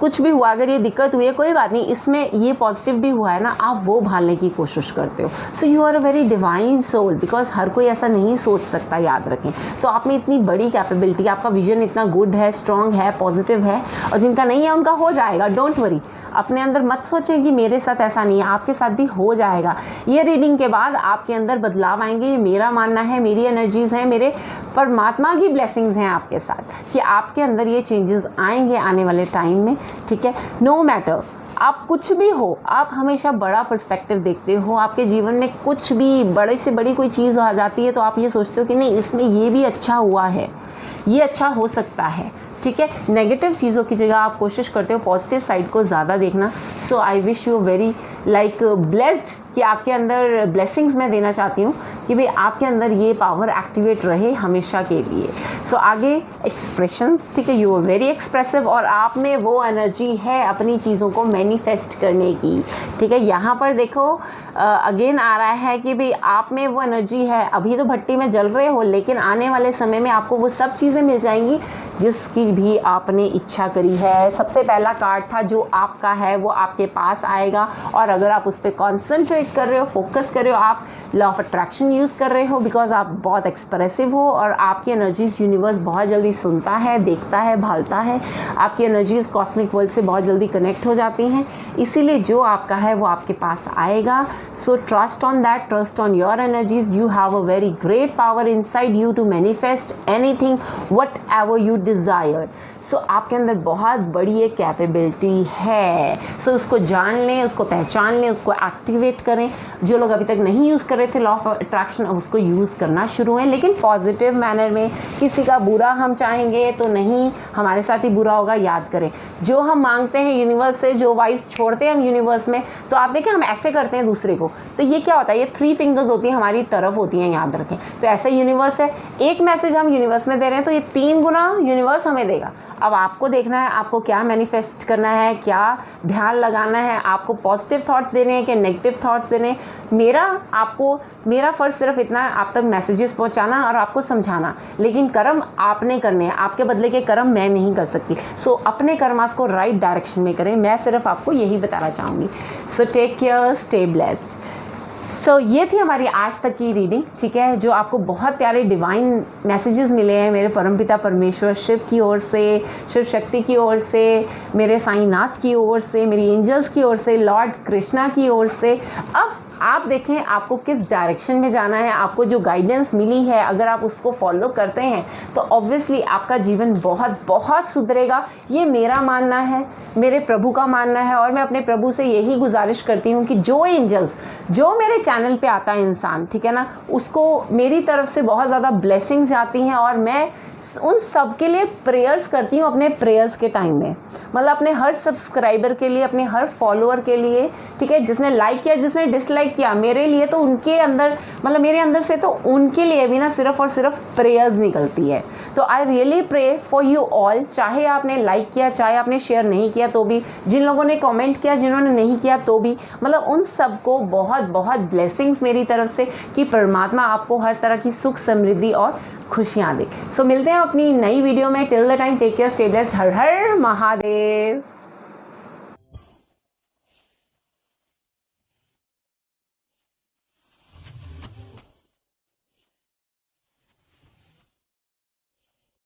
कुछ भी हुआ, अगर ये दिक्कत हुई है कोई बात नहीं, इसमें ये पॉजिटिव भी हुआ है ना, आप वो भालने की कोशिश करते हो। So you are a very divine soul, because हर कोई ऐसा नहीं सोच सकता, याद रखें। तो आप में इतनी बड़ी कैपेबिलिटी, आपका विजन इतना गुड है, स्ट्रॉन्ग है, पॉजिटिव है, और जिनका नहीं है उनका हो जाएगा। डोंट वरी, अपने अंदर मत सोचें कि मेरे साथ ऐसा नहीं है, आपके साथ भी हो जाएगा। ये रीडिंग के बाद आपके अंदर बदलाव आएंगे, ये मेरा मानना है, मेरी एनर्जीज़ हैं, मेरे परमात्मा की ब्लेसिंग्स हैं आपके साथ कि आपके अंदर ये चेंजेस आएंगे आने वाले टाइम में। ठीक है, नो मैटर आप कुछ भी हो, आप हमेशा बड़ा पर्सपेक्टिव देखते हो। आपके जीवन में कुछ भी बड़े से बड़ी कोई चीज़ आ जाती है तो आप ये सोचते हो कि नहीं, इसमें ये भी अच्छा हुआ है, ये अच्छा हो सकता है। ठीक है, नेगेटिव चीज़ों की जगह आप कोशिश करते हो पॉजिटिव साइड को ज़्यादा देखना। सो I wish you very like blessed, कि आपके अंदर ब्लेसिंग्स मैं देना चाहती हूँ कि भाई आपके अंदर ये पावर एक्टिवेट रहे हमेशा के लिए। सो आगे एक्सप्रेशंस, ठीक है, यू आर वेरी एक्सप्रेसिव, और आप में वो एनर्जी है अपनी चीज़ों को मैनिफेस्ट करने की। ठीक है, यहाँ पर देखो अगेन आ रहा है कि भाई आप में वो एनर्जी है। अभी तो भट्टी में जल रहे हो, लेकिन आने वाले समय में आपको वो सब चीज़ें मिल जाएंगी जिसकी भी आपने इच्छा करी है। सबसे पहला कार्ड था जो आपका है वो आपके पास आएगा, और अगर आप उस पर कॉन्सेंट्रेट कर रहे हो, फोकस कर रहे हो, आप लॉ ऑफ अट्रैक्शन यूज़ कर रहे हो, बिकॉज आप बहुत एक्सप्रेसिव हो और आपकी एनर्जीज यूनिवर्स बहुत जल्दी सुनता है, देखता है, भालता है। आपकी एनर्जीज कॉस्मिक वर्ल्ड से बहुत जल्दी कनेक्ट हो जाती हैं, इसीलिए जो आपका है वो आपके पास आएगा। So trust on that, trust on your energies. You have a very great power inside you to manifest anything what ever you desire. सो आपके अंदर बहुत बड़ी एक कैपेबिलिटी है। सो उसको जान लें, उसको पहचान लें, उसको एक्टिवेट करें। जो लोग अभी तक नहीं यूज़ कर रहे थे लॉ ऑफ अट्रैक्शन, अब उसको यूज़ करना शुरू है, लेकिन पॉजिटिव मैनर में। किसी का बुरा हम चाहेंगे तो नहीं, हमारे साथ ही बुरा होगा। याद करें, जो हम मांगते हैं यूनिवर्स से, जो वाइस छोड़ते हैं हम यूनिवर्स में, तो आप देखें हम ऐसे करते हैं दूसरे को, तो ये क्या होता है, ये 3 फिंगर्स होती हैं हमारी तरफ होती हैं, याद रखें। तो ऐसा यूनिवर्स है, एक मैसेज हम यूनिवर्स में दे रहे हैं तो ये 3 गुना यूनिवर्स हमें देगा। अब आपको देखना है आपको क्या मैनिफेस्ट करना है, क्या ध्यान लगाना है, आपको पॉजिटिव थॉट्स देने हैं कि नेगेटिव थॉट्स देने। मेरा फ़र्ज़ सिर्फ इतना है, आप तक मैसेजेस पहुंचाना और आपको समझाना, लेकिन कर्म आपने करने हैं, आपके बदले के कर्म मैं नहीं कर सकती। सो अपने कर्मास को राइट डायरेक्शन में करें, मैं सिर्फ आपको यही बताना चाहूँगी। So take care, stay blessed. सो ये थी हमारी आज तक की रीडिंग, ठीक है, जो आपको बहुत प्यारे डिवाइन मैसेजेस मिले हैं मेरे परमपिता परमेश्वर शिव की ओर से, शिव शक्ति की ओर से, मेरे साईनाथ की ओर से, मेरी एंजल्स की ओर से, लॉर्ड कृष्णा की ओर से। अब आप देखें आपको किस डायरेक्शन में जाना है। आपको जो गाइडेंस मिली है अगर आप उसको फॉलो करते हैं तो ऑब्वियसली आपका जीवन बहुत बहुत सुधरेगा। ये मेरा मानना है, मेरे प्रभु का मानना है, और मैं अपने प्रभु से यही गुजारिश करती हूँ कि जो एंजल्स, जो मेरे चैनल पे आता है इंसान, ठीक है ना, उसको मेरी तरफ से बहुत ज़्यादा ब्लेसिंग्स जाती हैं, और मैं उन सब के लिए प्रेयर्स करती हूँ अपने प्रेयर्स के टाइम में। मतलब अपने हर सब्सक्राइबर के लिए, अपने हर फॉलोअर के लिए, ठीक है, जिसने लाइक किया, जिसने डिसलाइक किया, मेरे लिए तो उनके अंदर, मतलब मेरे अंदर से तो उनके लिए भी ना सिर्फ और सिर्फ प्रेयर्स निकलती है। तो I really pray for you all, चाहे आपने लाइक किया, चाहे आपने शेयर नहीं किया तो भी, जिन लोगों ने कॉमेंट किया, जिन्होंने नहीं किया तो भी, मतलब उन सबको बहुत बहुत ब्लेसिंग्स मेरी तरफ से कि परमात्मा आपको हर तरह की सुख, समृद्धि और खुशियाँ दे। सो मिलते हैं अपनी नई वीडियो में। Till the time take care, stay blessed. हर हर महादेव।